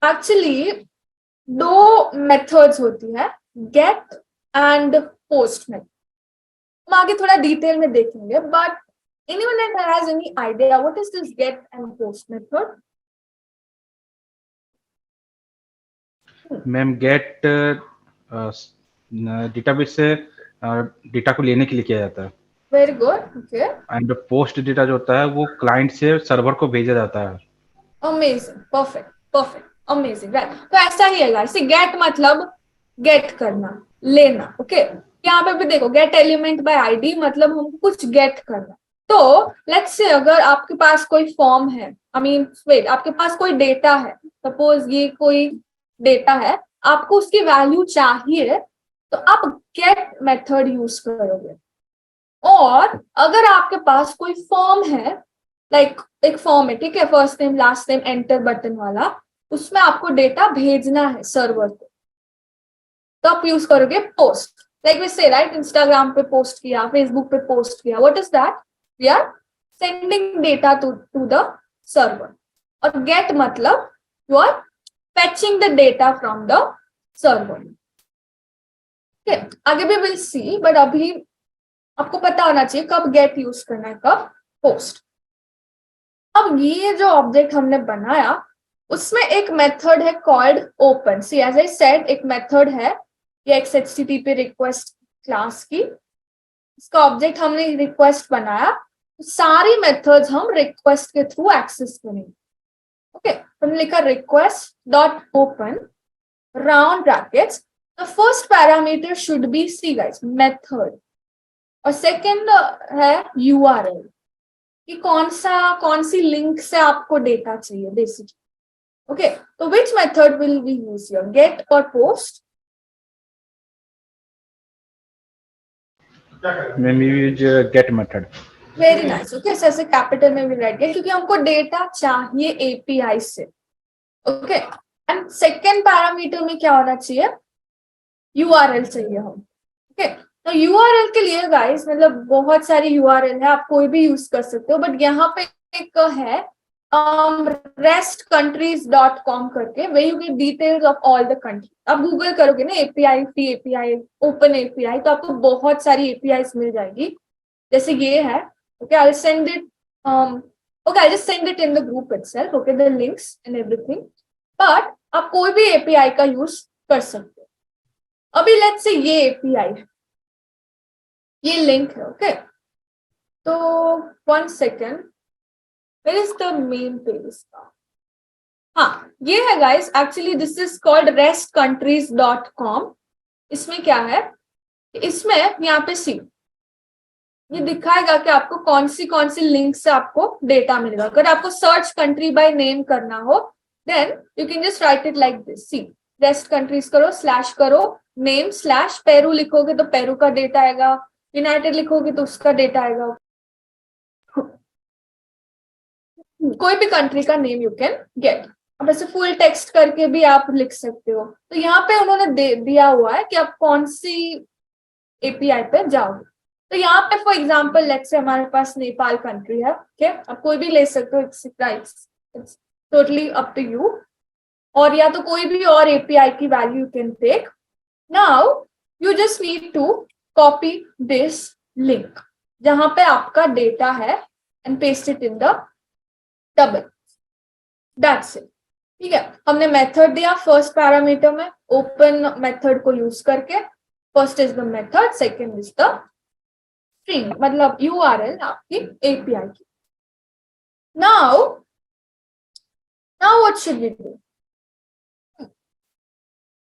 एक्चुअली दो मेथड्स होती है, गेट एंड पोस्ट में. हम आगे थोड़ा डिटेल में देखेंगे, but anyone that has any idea what is this get and post method? Ma'am get database से डेटा को लेने के लिए किया जाता है. Very good. Okay. And post data जो होता है वो क्लाइंट से सर्वर को भेजा जाता है. Amazing. Perfect. Perfect. Amazing. Right. तो ऐसा ही है guys. Get मतलब get करना, लेना. Okay. यहाँ पे भी देखो get element by ID मतलब हमको कुछ get करना. तो लेट्स से अगर आपके पास कोई फॉर्म है, आई मीन वेट, आपके पास कोई डेटा है, सपोज ये कोई डेटा है, आपको उसकी वैल्यू चाहिए, तो आप गेट मेथड यूज करोगे. और अगर आपके पास कोई फॉर्म है, लाइक एक फॉर्म है, ठीक है, first name last name enter button वाला, उसमें आपको डेटा भेजना है सर्वर को, तो आप यूज करोगे पोस्ट. लाइक वी से राइट, इंस्टाग्राम पे पोस्ट किया, फेसबुक पे पोस्ट किया, what is that? We are sending data to the server. और get मतलब you are fetching the data from the server. Okay, आगे भी we'll see, but अभी आपको पता होना चाहिए कब get यूज करना है, कब post. अब ये जो ऑब्जेक्ट हमने बनाया उसमें एक मेथड है called open. See, as I said, एक मेथड है ये XHTTP रिक्वेस्ट क्लास की, इसका ऑब्जेक्ट हमने रिक्वेस्ट बनाया. सारी मेथड्स हम रिक्वेस्ट के थ्रू एक्सेस करेंगे. ओके, हमने लिखा request dot open round brackets, the first parameter should be see guys method, और सेकंड है यूआरएल कि कौन सी लिंक से आपको डेटा चाहिए बेसिकली. ओके, तो which method will we use here, get और post? maybe use get method. Very nice. Okay, ऐसे कैपिटल में भी राइट, क्योंकि हमको डेटा चाहिए एपीआई से. ओके, एंड सेकेंड पैरामीटर में क्या होना चाहिए, यूआरएल चाहिए हम. ओके, तो यूआरएल के लिए गाइस मतलब बहुत सारी यूआरएल है, आप कोई भी यूज कर सकते हो, बट यहाँ पे एक है restcountries.com करके, where you get details of all the countries. आप गूगल करोगे ना API, free API, open API, तो आपको बहुत सारी एपीआई मिल जाएगी. जैसे ये है. Okay, I'll send it. Okay, I'll just send it in the group itself. Okay, the links and everything. But आप कोई भी API का यूज कर सकते हो. अभी let's say ये API है, ये लिंक है. Okay, तो 1 second. Where is the main page? हाँ, ये है guys. Actually, this is called restcountries.com. इसमें क्या है? इसमें यहाँ पे सी ये दिखाएगा कि आपको कौन सी लिंक से आपको डेटा मिलेगा. अगर आपको सर्च कंट्री बाय नेम करना हो, then you can just write it like this. See rest countries करो, स्लैश करो, नेम स्लैश पेरू लिखोगे तो पेरू का डेटा आएगा, यूनाइटेड लिखोगे तो उसका डेटा आएगा. कोई भी कंट्री का नेम यू कैन गेट. अब ऐसे फुल टेक्स्ट करके भी आप लिख सकते हो. तो यहाँ पे उन्होंने दिया हुआ है कि आप कौन सी एपीआई पे जाओगे. तो यहाँ पे फॉर एग्जाम्पल लेट्स से हमारे पास नेपाल कंट्री है. ओके, आप कोई भी ले सकते हो, it's totally up to you. और या तो कोई भी और एपीआई की value you can take. Now you just need to copy this link जहां पे आपका डेटा है and paste it in the table. That's it. ठीक है, हमने मेथड दिया फर्स्ट पैरामीटर में, ओपन मेथड को यूज करके. First is the method, second is the string, मतलब यूआरएल आपकी एपीआई की. Now what should we do?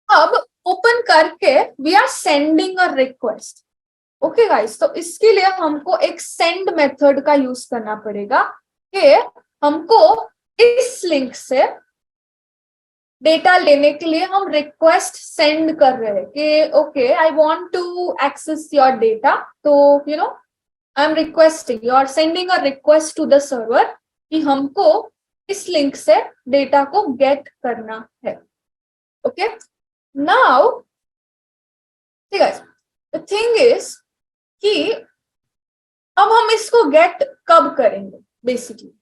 अब ओपन करके we are sending a request. Okay guys, तो इसके लिए हमको एक सेंड मेथड का यूज करना पड़ेगा कि हमको इस लिंक से डेटा लेने के लिए हम रिक्वेस्ट सेंड कर रहे हैं कि okay I want to access your data. तो you know I am requesting, you are sending a request to the server कि हमको इस लिंक से डेटा को गेट करना है. ओके, नाउ ठीक है, द थिंग इज कि अब हम इसको गेट कब करेंगे basically.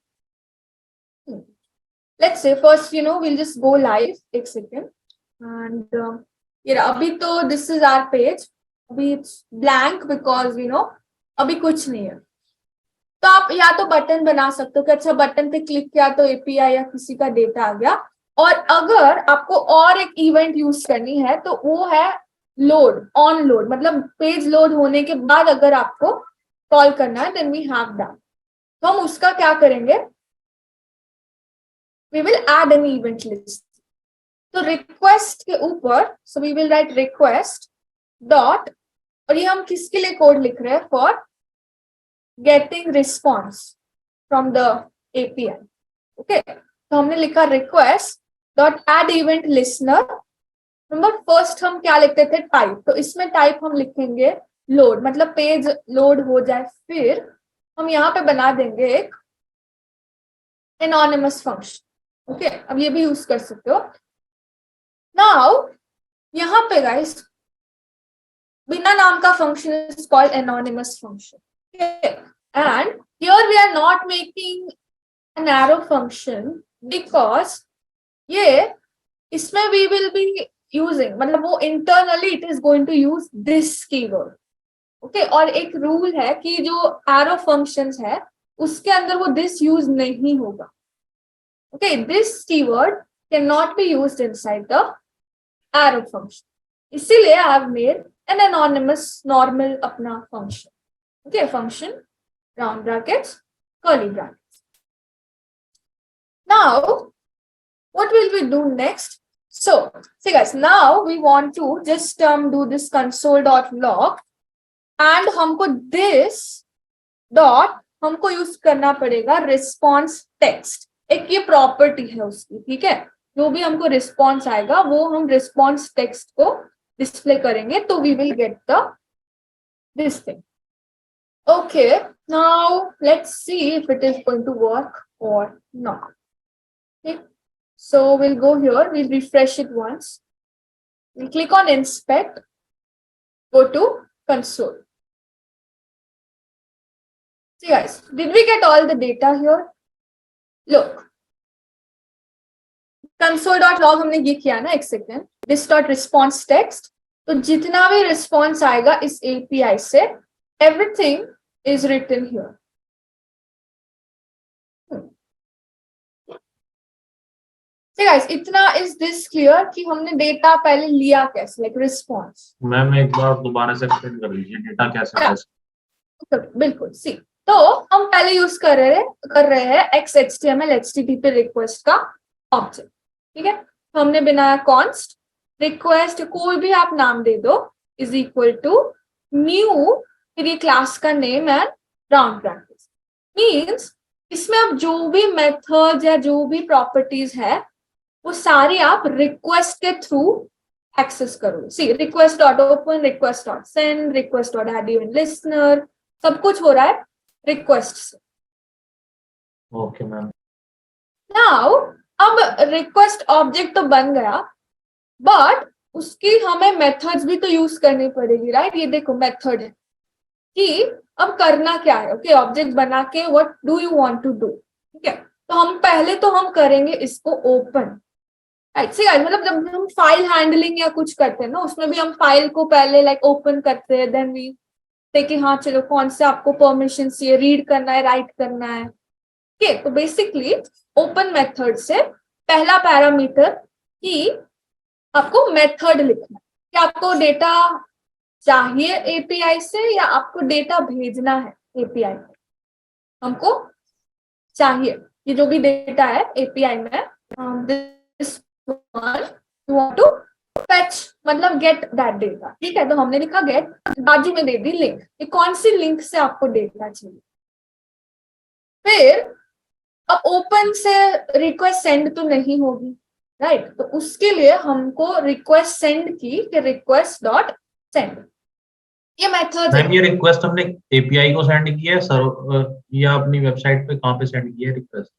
Let's say first, we'll just go live. एक second. And अभी तो this is our page. अभी it's blank because अभी कुछ नहीं है. तो आप या तो बटन बना सकते हो कि अच्छा बटन पे क्लिक किया तो एपीआई या किसी का डेटा आ गया. और अगर आपको और एक इवेंट यूज करनी है तो वो है लोड, ऑन लोड, मतलब पेज लोड होने के बाद अगर आपको कॉल करना है देन वी हैव दैट. तो हम उसका क्या करेंगे, we will add an event list. तो request के ऊपर so we will write request dot, और ये हम किसके लिए कोड लिख रहे हैं, for getting response from the API. Okay, तो हमने लिखा request dot add event listener. Number first हम क्या लिखते थे, टाइप. तो इसमें टाइप हम लिखेंगे लोड, मतलब पेज लोड हो जाए. फिर हम यहाँ पे बना देंगे एक anonymous function. ओके, अब ये भी यूज कर सकते हो. नाउ यहाँ पे गाइस बिना नाम का function is called anonymous function. And here we are not making an arrow function because ये इसमें वी विल बी यूजिंग, मतलब वो internally it is going to use this keyword. Okay, और एक रूल है कि जो एरो फंक्शंस है उसके अंदर वो दिस यूज नहीं होगा. Okay, this keyword cannot be used inside the arrow function. इसीलिए I have made an anonymous normal अपना function. Okay, function, round brackets, curly brackets. Now what will we do next? So, see guys, now we want to just do this console.log and हमको this dot हमको use करना पड़ेगा response text. एक ये property है उसकी, ठीक है? जो भी हमको रिस्पॉन्स आएगा वो हम रिस्पॉन्स टेक्स्ट को डिस्प्ले करेंगे, तो we will get the this thing. Okay, now let's see if it is going to work or not. Okay, so we'll go here, we'll refresh it once. We'll click on inspect, go to console. See guys, did we get all the data here? Look, console.log हमने ये किया ना, एक second, this dot response text, तो जितना भी response आएगा इस API से, everything is written here. So guys, इतना is this clear कि हमने डेटा पहले लिया कैसे, like response. मैम एक बार दोबारा से एक्सप्लेन कर दीजिए डेटा कैसे बिल्कुल. सी, तो हम पहले यूज कर रहे हैं XHTML HTTP रिक्वेस्ट का ऑब्जेक्ट, ठीक है? तो हमने बनाया const रिक्वेस्ट, कोई भी आप नाम दे दो, इज इक्वल टू न्यू, फिर ये क्लास का name and round brackets. Means इसमें आप जो भी मेथड या जो भी प्रॉपर्टीज है वो सारी आप रिक्वेस्ट के थ्रू एक्सेस करोगे. See, request dot open, request dot send, request dot add event listener, सब कुछ हो रहा है रिक्वेस्ट से. Okay ma'am. नाउ अब रिक्वेस्ट ऑब्जेक्ट तो बन गया, बट उसकी हमें मेथड्स भी तो यूज करनी पड़ेगी, राइट? ये देखो मेथड है कि अब करना क्या है. ओके, ऑब्जेक्ट बना के what do you want to do, ठीक है? तो हम पहले तो हम करेंगे इसको ओपन, राइट? सी गाइस, मतलब जब हम फाइल हैंडलिंग या कुछ करते हैं ना, उसमें भी हम फाइल को पहले लाइक ओपन करते हैं, देन वी देखिए हाँ चलो कौन से आपको परमिशन चाहिए, रीड करना है, राइट करना है. ओके, तो बेसिकली ओपन मेथड से पहला पैरामीटर कि आपको मेथड लिखना है कि आपको डेटा चाहिए एपीआई से या आपको डेटा भेजना है एपीआई में. हमको चाहिए ये जो भी डेटा है एपीआई में, this one you want to fetch, मतलब गेट दैट डेटा, ठीक है? तो हमने लिखा गेट, बाजू में दे दी लिंक, ये कौन सी लिंक से आपको डेटा चाहिए. फिर अब ओपन से रिक्वेस्ट सेंड तो नहीं होगी, राइट? तो उसके लिए हमको रिक्वेस्ट सेंड की कि रिक्वेस्ट डॉट सेंड, ये मेथड मैम ये रिक्वेस्ट हमने एपीआई को सेंड की है सर या अपनी वेबसाइट पे कहाँ पे सेंड की है रिक्वेस्ट?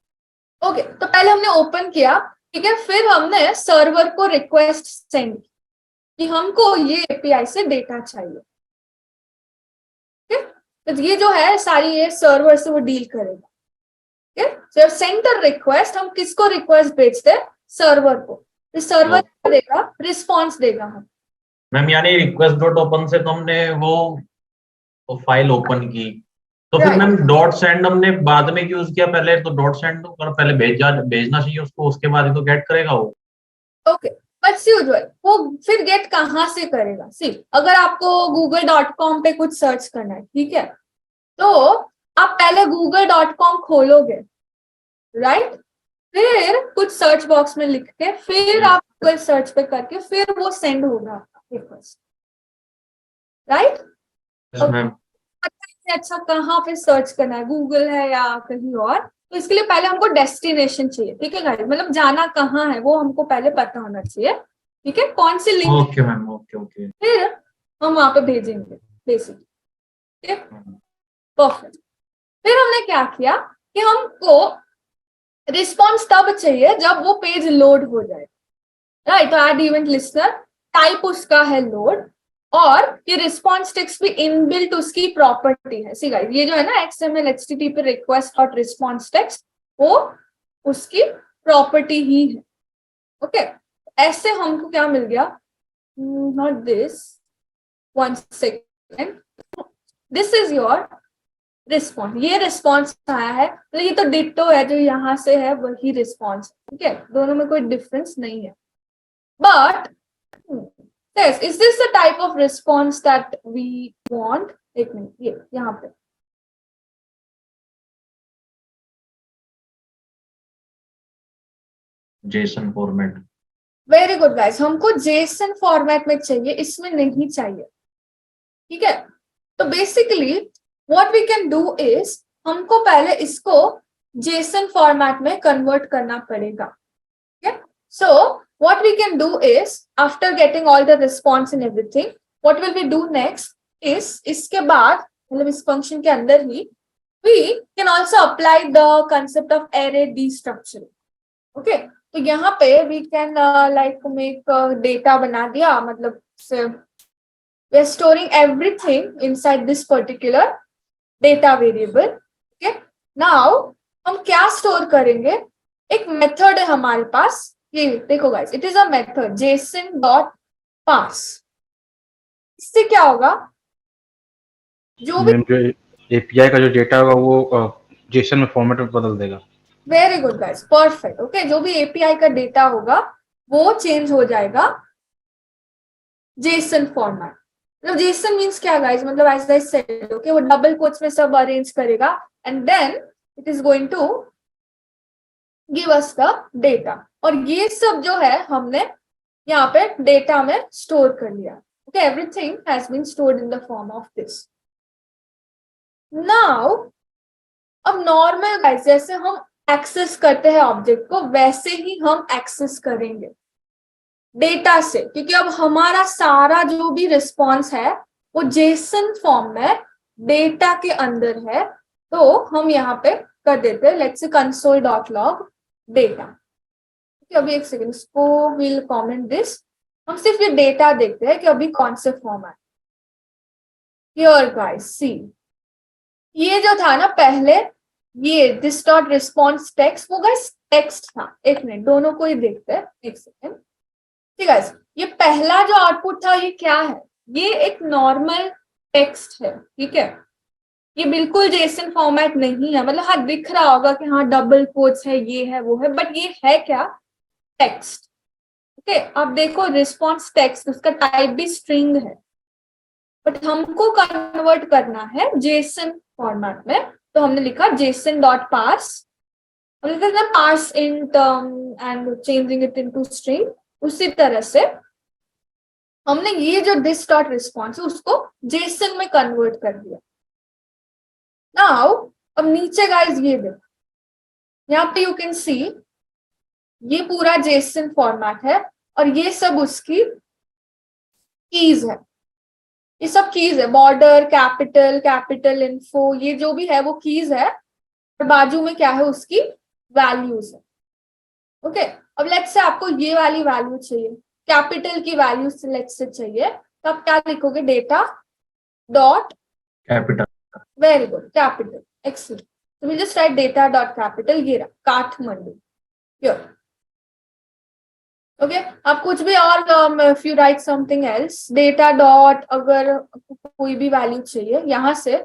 ओके, तो पहले हमने ओपन किया, ठीक है? फिर हमने सर्वर को रिक्वेस्ट सेंड की कि हमको ये एपीआई से डेटा चाहिए, ठीक है? तो ये जो है सारी ये सर्वर से वो डील करेगा, ठीक है? सेंटर रिक्वेस्ट, हम किसको रिक्वेस्ट भेजते हैं? सर्वर को. सर्वर क्या देगा? रिस्पॉन्स देगा हम. मैम यानी रिक्वेस्ट डॉट ओपन से तो हमने वो फाइल ओपन की, तो फिर मैम डॉट सेंड हमने बाद में यूज किया, पहले तो डॉट सेंड तो पहले भेजना चाहिए उसको, उसके बाद ही तो गेट करेगा वो. ओके, बट सी उज्जवल, वो फिर गेट कहाँ से करेगा? सी, अगर आपको google.com पे कुछ सर्च करना है, ठीक है, तो आप पहले google.com खोलोगे, राइट? फिर कुछ सर्च बॉक्स में लिख के फिर आप गूगल सर्च पे करके फिर वो सेंड होगा आपका रिक्वेस्ट, राइट? मैम अच्छा कहाँ पे सर्च करना है, गूगल है या कहीं और? तो इसके लिए पहले हमको डेस्टिनेशन चाहिए, ठीक है गाइस? मतलब जाना कहाँ है वो हमको पहले पता होना चाहिए, ठीक है? कौन सी link, okay ma'am. Okay okay. फिर हम वहां पे भेजेंगे बेसिकली, ठीक है? परफेक्ट. फिर हमने क्या किया कि हमको रिस्पॉन्स तब चाहिए जब वो पेज लोड हो जाए, राइट? तो ऐड इवेंट लिस्टनर, टाइप उसका है लोड, और ये रिस्पॉन्स टेक्स्ट भी इनबिल्ट उसकी प्रॉपर्टी है. सी गाइस, ये जो है ना XML HTTP रिक्वेस्ट और रिस्पॉन्स टेक्स्ट, वो उसकी प्रॉपर्टी ही है. ओके, ऐसे हमको क्या मिल गया? Not this, one second, this is your response. ये रिस्पॉन्स आया है, तो ये तो डिट्टो है, जो यहाँ से है वही रिस्पॉन्स, ठीक है? दोनों में कोई डिफरेंस नहीं है. But yes, is this the type of response that we want? एक मिनट, ये यहाँ पे JSON format. Very good guys, हमको जेसन फॉर्मेट में चाहिए, इसमें नहीं चाहिए, ठीक है। तो basically what we can do is, हमको पहले इसको जेसन फॉर्मेट में कन्वर्ट करना पड़ेगा, ठीक है। So what we can do is, after getting all the response and everything, what will we do next is, इसके बाद मतलब इस फंक्शन के अंदर ही we can also apply the concept of array destructuring. Okay, तो यहाँ पे we can like make data बना दिया, मतलब we are storing everything inside this particular data variable. Okay, now हम क्या store करेंगे, एक method है हमारे पास, ये देखो guys, it is a method json.pass. इससे क्या होगा, जो भी मैम जो एपीआई का जो डेटा होगा वो जेसन में फॉर्मेट में बदल देगा। Very good guys, perfect. Okay, जो भी एपीआई का डेटा होगा वो चेंज हो जाएगा जेसन फॉर्मेट। मतलब जेसन मींस क्या गाइस, मतलब एज आई सेड, ओके, वो डबल कोट्स में सब अरेंज करेगा and then it is going to give us the data. और ये सब जो है हमने यहाँ पे डेटा में स्टोर कर लिया। Okay, everything has been stored in the form of this. Now अब नॉर्मल गाइस जैसे हम एक्सेस करते हैं ऑब्जेक्ट को, वैसे ही हम एक्सेस करेंगे डेटा से, क्योंकि अब हमारा सारा जो भी रिस्पॉन्स है वो जेसन फॉर्म में डेटा के अंदर है। तो हम यहाँ पे कर देते हैं, लेट्स से console.log डेटा। अभी एक सेकेंड, इसको विल कमेंट दिस। हम सिर्फ ये डेटा देखते हैं कि अभी कौन से फॉर्म है। हियर गाइस सी, ये जो था ना पहले, ये दिस डॉट रिस्पॉन्स टेक्स्ट, वो गाइस टेक्स्ट था। एक मिनट, दोनों को ही देखते हैं, एक सेकेंड। ठीक है, ये पहला जो आउटपुट था ये क्या है, ये एक नॉर्मल टेक्स्ट है, ठीक है। ये बिल्कुल जेसन फॉर्मेट नहीं है, मतलब हाँ दिख रहा होगा कि हाँ डबल कोट्स है, ये है वो है, बट ये है क्या, टेक्स्ट। ओके, अब देखो रिस्पॉन्स टेक्स्ट, उसका टाइप भी स्ट्रिंग है, बट हमको कन्वर्ट करना है जेसन फॉर्मेट में। तो हमने लिखा json.parse, हमने लिखा parse int and changing it into string। उसी तरह से हमने ये जो this dot response है उसको JSON में कन्वर्ट कर दिया। नाउ अब नीचे गाइस ये देखो, यहाँ पे यू कैन सी ये पूरा JSON फॉर्मेट है और ये सब उसकी कीज है। ये सब कीज है, बॉर्डर, कैपिटल, कैपिटल इन्फो, ये जो भी है वो कीज है, और बाजू में क्या है, उसकी वैल्यूज है। ओके, अब लेट्स से आपको ये वाली वैल्यू चाहिए, कैपिटल की वैल्यू लेट्स से चाहिए, तो आप क्या लिखोगे, data dot Capital. Very good, capital, excellent. तो will just write data dot capital, ये रहा काठमांडू। हियर ओके, आप कुछ भी और if you write something else, data dot, अगर कोई भी वैल्यू चाहिए यहाँ से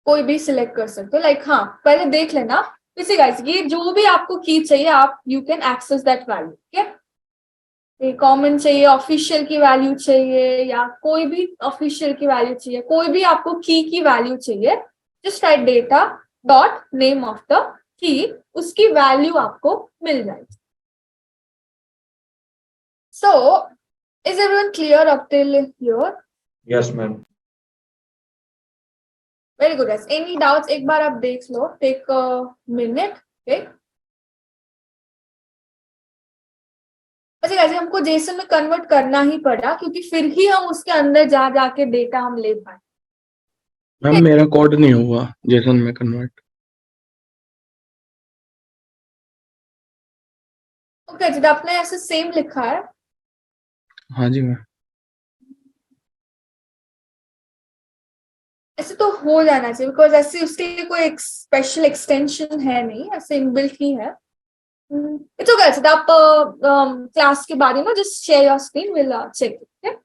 कोई भी सिलेक्ट कर सकते हो। लाइक हाँ, पहले देख लेना किसी गाइस, ये जो भी आपको की चाहिए आप you can access that value. ठीक है, कॉमन चाहिए, ऑफिशियल की वैल्यू चाहिए, या कोई भी ऑफिशियल की वैल्यू चाहिए, कोई भी आपको की वैल्यू चाहिए, just write data dot name of the key, उसकी वैल्यू आपको मिल जाएगी। So, is everyone clear up till here? Yes, ma'am. Very good, guys. Any doubts? एक बार आप देख लो, take a minute, okay? अच्छा guys, हमको JSON में कन्वर्ट करना ही पड़ा, क्योंकि फिर ही हम उसके अंदर जा जाके डेटा हम ले पाए। मैम मेरा कोड नहीं हुआ जेसन में कन्वर्ट। ओके, जिद आपने ऐसे सेम लिखा है, हाँ जी मैम। ऐसे तो हो जाना चाहिए, बिकॉज ऐसे उसके लिए कोई एक स्पेशल एक्सटेंशन है नहीं, ऐसे इनबिल्ट ही है। इट्स ओके, जिद आप क्लास के बारे में just share your screen, will check it.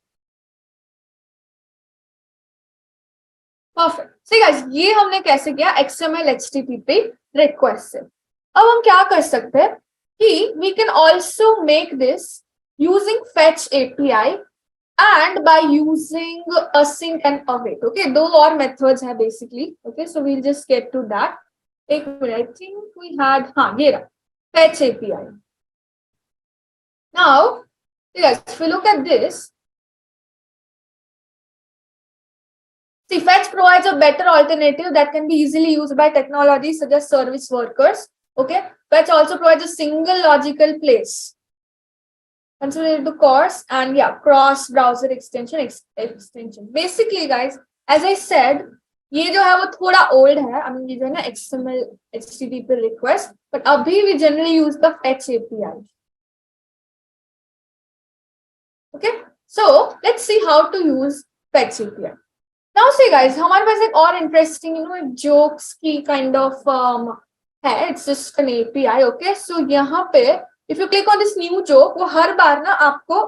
Perfect. सही गाइस, ये हमने कैसे किया, XML HTTP रिक्वेस्ट से। अब हम क्या कर सकते हैं कि we can also make this using fetch API and by using async and await। Okay, दो और methods है basically। Okay, so we'll just get to that। एक minute, I think we had, हाँ ये रहा fetch API। Now, yes, if we look at this, see, fetch provides a better alternative that can be easily used by technologies such as service workers. Okay, fetch also provides a single logical place consider the course and yeah, cross browser extension. Basically, guys, as I said, ये जो है वो थोड़ा old है. I mean, ये जो है ना XML HTTP request, but अभी we generally use the fetch API. Okay, so let's see how to use fetch API. Now, see, guys, हमारे पास एक और interesting, jokes की kind of है. It's just an API. Okay, so यहाँ पे if you click on this new joke, वो हर बार ना आपको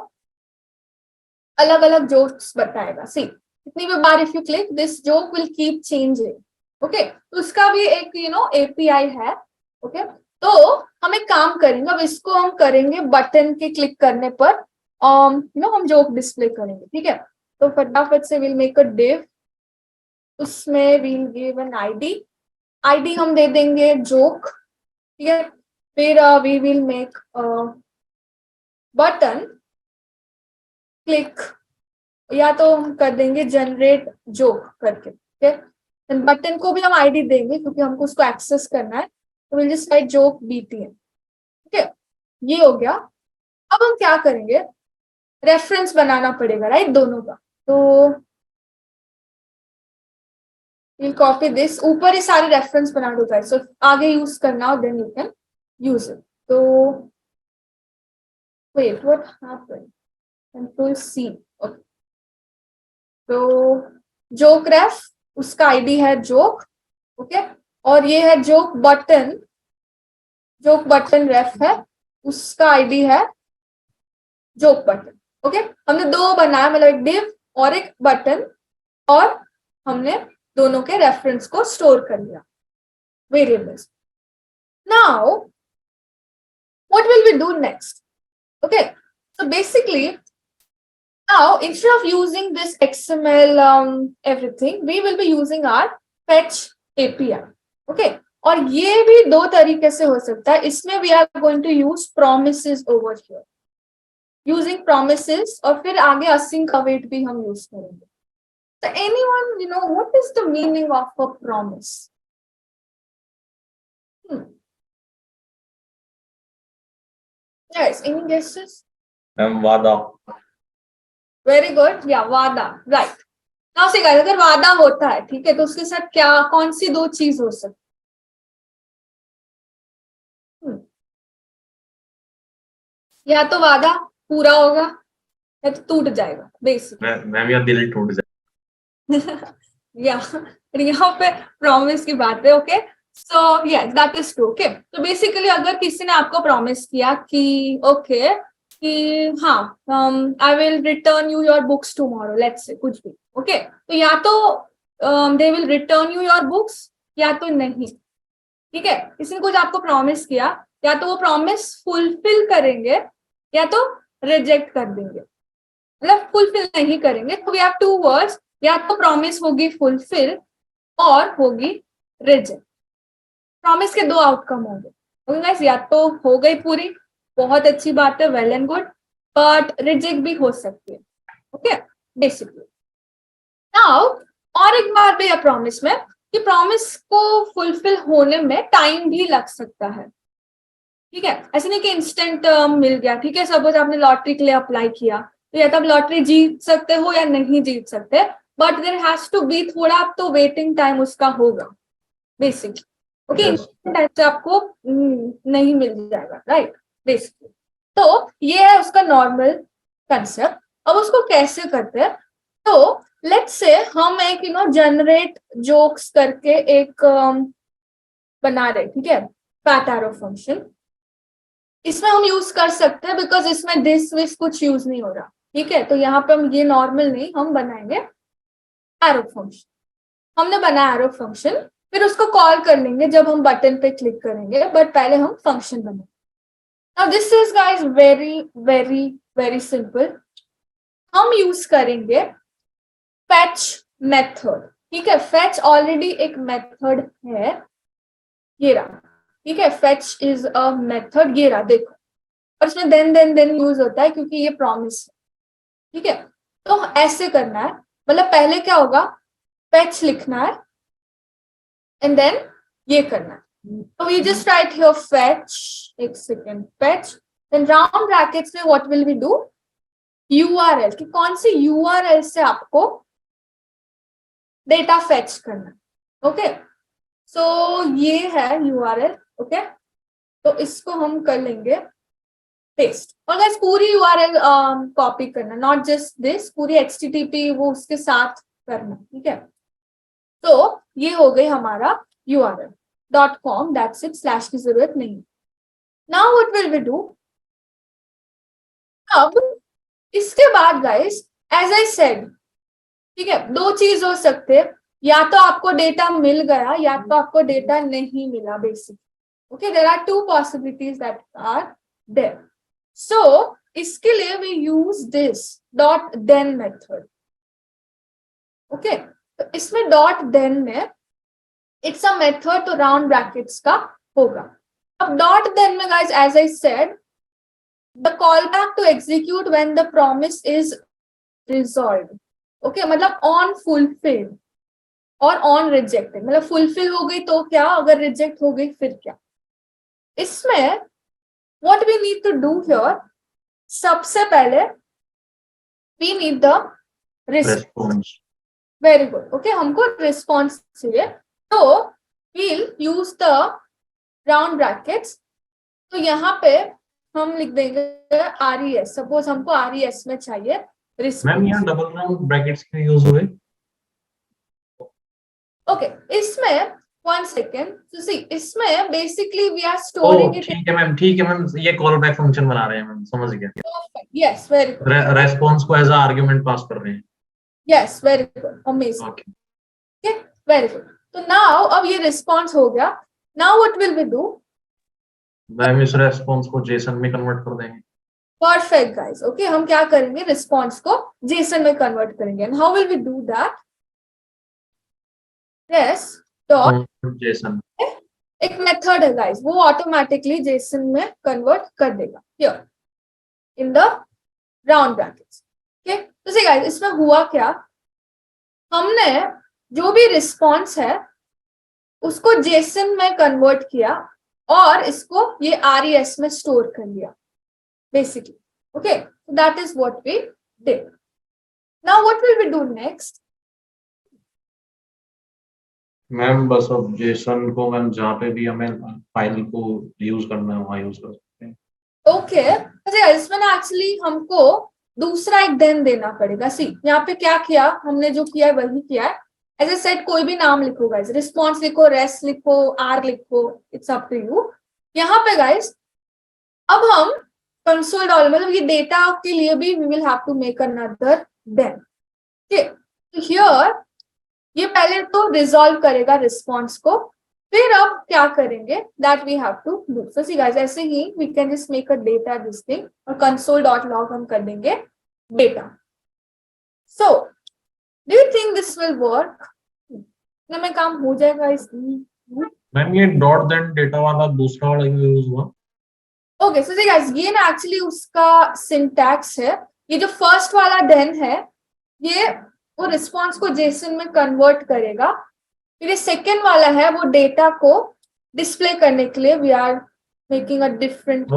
अलग अलग jokes बताएगा. See, कितनी भी बार if you click, this joke will keep changing. Okay, तो उसका भी एक API है. Okay, तो हम एक काम करेंगे. अब इसको हम करेंगे बटन के क्लिक करने पर हम जोक डिस्प्ले करेंगे. ठीक है, तो फटाफट से we'll make a div. उसमें we'll give an ID हम दे देंगे जोक. ठीक है, फिर we will make a button click या तो हम कर देंगे जनरेट जोक करके. ठीक है, बटन को भी हम आईडी देंगे क्योंकि हमको उसको एक्सेस करना है. तो will just right joke BTN. ठीक है, ये हो गया. अब हम क्या करेंगे, रेफरेंस बनाना पड़ेगा राइट दोनों का. तो विल कॉपी दिस. ऊपर ही सारे रेफरेंस बना दो गाइस. सो आगे यूज करना हो then you can use it. तो wait what happened, control C. Okay, तो जोक रेफ उसका आईडी है जोक. ओके, और ये है जोक बटन रेफ है, उसका आईडी है जोक बटन. ओके, हमने दो बनाया, मतलब एक डिव और एक बटन, और हमने दोनों के रेफरेंस को स्टोर कर लिया variables. Now what will we do next? Okay, so basically now instead of using this XML everything, we will be using our fetch API. Okay, और ये भी दो तरीके से हो सकता है. इसमें we are going to use promises over here. Using promises और फिर आगे async await भी हम यूज करेंगे. So anyone what is the meaning of a promise? Yes, any guesses? वादा. Very good. या वादा, राइट. नाउ सी गाइस, अगर वादा होता है, ठीक है, तो उसके साथ क्या कौन सी दो चीज हो सकती है? या तो वादा पूरा होगा या तो टूट जाएगा बेसिकली. मैम या दिल टूट जाए. यहाँ पे प्रॉमिस की बात है. Okay, so yes that is true. Okay, तो बेसिकली अगर किसी ने आपको प्रॉमिस किया कि ओके कि हाँ I will return you your books tomorrow, let's say कुछ भी. ओके, तो या तो they will return you your books या तो नहीं. ठीक है, किसी ने कुछ आपको प्रॉमिस किया, या तो वो प्रॉमिस फुलफिल करेंगे या तो रिजेक्ट कर देंगे, मतलब फुलफिल नहीं करेंगे. तो वी हैव टू वर्ड्स, या तो प्रॉमिस होगी फुलफिल और होगी रिजेक्ट. प्रॉमिस के दो आउटकम होंगे. ओके गाइस, या तो हो गई पूरी, बहुत अच्छी बात है, well and good, but reject भी हो सकती है. ओके, बेसिकली नाउ और एक बात भी है प्रॉमिस में कि प्रॉमिस को फुलफिल होने में टाइम भी लग सकता है. ठीक है, ऐसे नहीं कि इंस्टेंट मिल गया. ठीक है, सपोज आपने लॉटरी के लिए अप्लाई किया, तो या तो आप लॉटरी जीत सकते हो या नहीं जीत सकते, but there has to be थोड़ा तो वेटिंग टाइम उसका होगा बेसिकली. ओके, इंस्टेंट टाइम से आपको नहीं मिल जाएगा राइट बेसिकली. तो ये है उसका नॉर्मल कंसेप्ट. अब उसको कैसे करते हैं, तो लेट्स से हम एक जनरेट जोक्स करके एक बना रहे. ठीक है, फैट एरो फंक्शन इसमें हम यूज कर सकते हैं बिकॉज इसमें दिस विस कुछ यूज नहीं हो रहा. ठीक है, तो यहाँ पे हम ये नॉर्मल नहीं, हम बनाएंगे एरो फंक्शन. हमने बनाया एरो फंक्शन, फिर उसको कॉल कर लेंगे जब हम बटन पे क्लिक करेंगे, बट पहले हम फंक्शन बनाएंगे. Now this is guys very simple. हम यूज करेंगे fetch method. ठीक है, fetch ऑलरेडी एक मेथड है, ये रहा. ठीक है, fetch is a method, ये रहा देखो. और इसमें देन यूज होता है क्योंकि ये प्रॉमिस है, ठीक है। तो ऐसे करना है, मतलब पहले क्या होगा, फेच लिखना है एंड देन ये करना है। तो we just write here fetch, एक second, fetch, then round brackets में what will we do, URL, कि कौन सी URL से आपको डेटा फेच करना, ओके। सो ये है URL, ओके। तो इसको हम कर लेंगे पेस्ट, और गाइस पूरी URL कॉपी करना, नॉट जस्ट दिस, पूरी HTTP वो उसके साथ करना, ठीक है। तो ये हो गई हमारा URL .com, that's it, slash की जरूरत नहीं। Now what will we do, अब इसके बाद गाइस एज आई सेड, ठीक है, दो चीज हो सकते हैं, या तो आपको डेटा मिल गया या तो आपको डेटा नहीं मिला, basic, okay. There are two possibilities that are there. So इसके लिए we use this dot then method, okay. तो इसमें डॉट देन में इट्स अ मेथड, तो राउंड ब्रैकेट्स का होगा। अब डॉट देन में guys as I said, the call back to execute when the promise is resolve, okay, मतलब on fulfilled और ऑन रिजेक्टेड, मतलब फुलफिल हो गई तो क्या, अगर रिजेक्ट हो गई फिर क्या। इसमें what we need to do here, सबसे पहले we need the response, very good, okay, हमको रिस्पॉन्स चाहिए, तो we'll use the round brackets. तो यहाँ पे हम लिख देंगे RES, सपोज हमको RES में चाहिए मैम रिस्पॉन्स, यहाँ डबल राउंड ब्रैकेट्स क्यों यूज हुए? ओके। इसमें वन सेकेंड, तो सी इसमें basically we are storing it, ठीक है मैम, ठीक है मैम, ये कॉल बैक फंक्शन बना रहे हैं मैम, समझ गया। यस वेरी गुड, रेस्पॉन्स को एज अ आर्गुमेंट पास कर रहे हैं। Yes very good, amazing, okay, okay, very good. तो नाउ अब ये रिस्पॉन्स हो गया, now what will we do, ma'am इस रेस्पॉन्स को जेसन में कन्वर्ट कर देंगे। परफेक्ट गाइस, ओके, हम क्या करेंगे, रिस्पॉन्स को जेसन में कन्वर्ट करेंगे। And how will we do that, res dot JSON, एक मेथड है गाइस, वो ऑटोमेटिकली जेसन में कन्वर्ट कर देगा here in the round brackets, okay. तो सी गाइस इसमें हुआ क्या, हमने जो भी रिस्पॉन्स है उसको जेसन में कन्वर्ट किया और इसको ये RES में स्टोर कर लिया basically, okay. That is what we did. Now what will we do next, ma'am बस अब जेसन को मैम जहाँ पे भी हमें फाइल को यूज करना है वहाँ यूज कर सकते हैं। ओके। अच्छा इसमें ना एक्चुअली हमको दूसरा एक देन देना पड़ेगा। सी यहाँ पे क्या किया हमने, जो किया है वही किया है। एज ए सेट कोई भी नाम लिखो गाइस, रिस्पॉन्स लिखो, रेस लिखो, R लिखो, इट्स अप टू यू। यहाँ पे गाइस अब हम कंसोल डॉलर, मतलब ये डेटा के लिए भी we will have to make another then, okay. तो हियर ये पहले तो रिजॉल्व करेगा रिस्पॉन्स को, फिर अब क्या करेंगे, that we have to do. So see guys ऐसे ही we can just make a data this thing, और कंसोल डॉट लॉग हम कर देंगे data. So do you think this will work, में काम हो जाएगा इस? मैम ये डॉट देन डेटा वाला दूसरा वाला यूज हुआ। ओके सो सी गाइस ये ना एक्चुअली उसका सिंटैक्स है। ये जो फर्स्ट वाला देन है ये वो रिस्पॉन्स को जेसन में कन्वर्ट करेगा, फिर ये सेकेंड वाला है वो डेटा को डिस्प्ले करने के लिए we are making a different,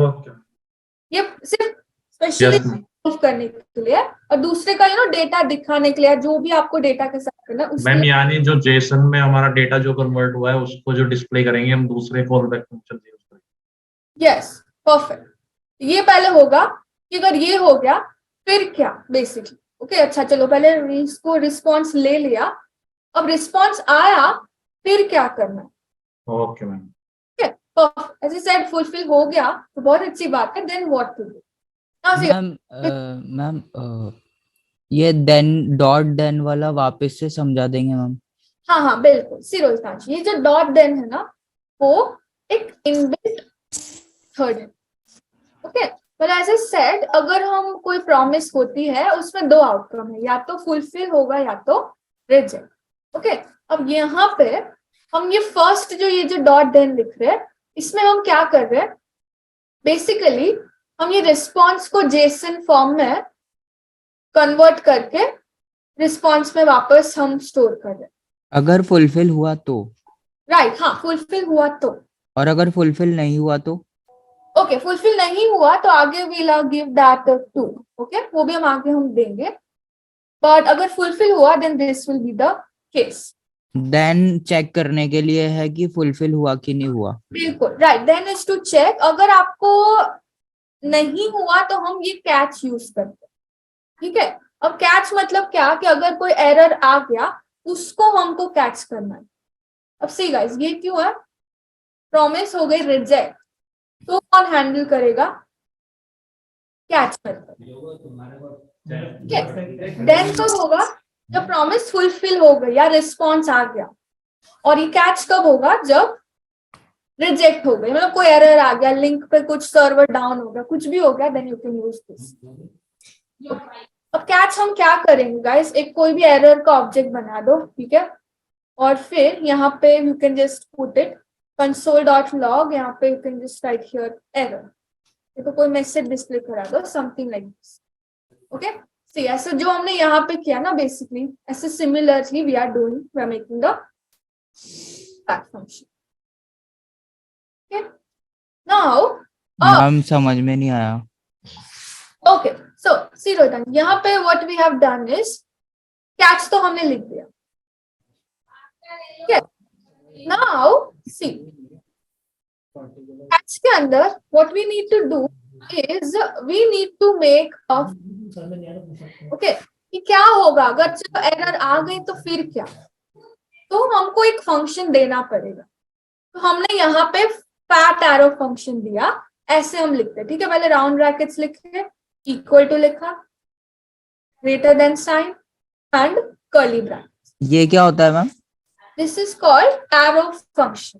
ये सिर्फ स्पेशली करने के लिए, और दूसरे का डेटा दिखाने के लिए, जो भी आपको डेटा के साथ करना है। मैम यानी जो जेसन में हमारा डेटा जो कन्वर्ट हुआ है उसको जो डिस्प्ले करेंगे हम दूसरे कॉल बैक फंक्शन यूज करेंगे। यस परफेक्ट, ये पहले होगा कि अगर ये हो गया फिर क्या बेसिकली, ओके। अच्छा चलो पहले इसको रिस्पॉन्स ले लिया, अब रिस्पॉन्स आया फिर क्या करना है, ओके मैम। ऐसे सेट फुलफिल हो गया तो बहुत अच्छी बात है। Then what to do ma'am ये देन डॉट देन वाला वापस से समझा देंगे मैम। हाँ हाँ बिल्कुल सीरोज, ये जो डॉट देन है ना वो एक इनबिल्ट थर्ड है, ओके। पर ऐसे सेट अगर हम कोई प्रॉमिस होती है उसमें दो आउटकम है, या तो फुलफिल होगा या तो रिजेक्ट, ओके। अब यहाँ पे हम ये फर्स्ट जो डॉट देन लिख रहे हैं इसमें हम क्या कर रहे हैं, बेसिकली हम ये रिस्पॉन्स को जेसन फॉर्म में कन्वर्ट करके रिस्पॉन्स में वापस हम स्टोर कर रहे हैं। अगर फुलफिल हुआ तो, राइट, हाँ, फुलफिल हुआ तो। और अगर फुलफिल नहीं हुआ तो? ओके, फुलफिल नहीं हुआ तो आगे we'll give that to, okay, वो भी हम आगे हम देंगे। बट अगर फुलफिल हुआ then this will be the case. Then check करने के लिए है कि फुलफिल हुआ कि नहीं हुआ। बिल्कुल right, then is to check. अगर आपको नहीं हुआ तो हम ये कैच यूज करते हैं, ठीक है। अब कैच मतलब क्या कि अगर कोई एरर आ गया उसको हमको कैच करना है। अब सी गाइस, ये क्यों है? प्रॉमिस हो गई रिजेक्ट, तो कौन हैंडल करेगा? कैच मेथड, ठीक है। देन कब होगा? जब प्रॉमिस फुलफिल हो गई या रिस्पॉन्स आ गया। और ये कैच कब होगा? जब रिजेक्ट हो गई, मतलब कोई एरर आ गया, लिंक पे कुछ सर्वर डाउन हो गया, कुछ भी हो गया, then you can use this. अब कैच हम क्या करेंगे गाइस? एक कोई भी एरर का ऑब्जेक्ट बना दो, ठीक है, और फिर यहाँ पे you can just put it console.log, यहाँ पे you can just write here error, तो कोई मैसेज डिस्प्ले करा दो, something like this, okay. See ऐसे जो हमने यहाँ पे किया ना, बेसिकली ऐसे similarly we are making the back function, okay. Now ma'am समझ में नहीं आया। ओके, सो सी रोहितन, यहाँ पे what we have done is catch तो हमने लिख दिया, ठीक है। नाउ सी कैच के अंदर what we need to do is we need to make a, okay, कि क्या होगा अगर जब एरर आ गई तो फिर क्या? तो हमको एक फंक्शन देना पड़ेगा। तो हमने यहाँ पे फैट एरो फंक्शन दिया, ऐसे हम लिखते हैं, ठीक है। पहले राउंड ब्रैकेट्स लिखे, इक्वल टू लिखा, greater than sign and curly bracket. ये क्या होता है ma'am? This is called arrow function.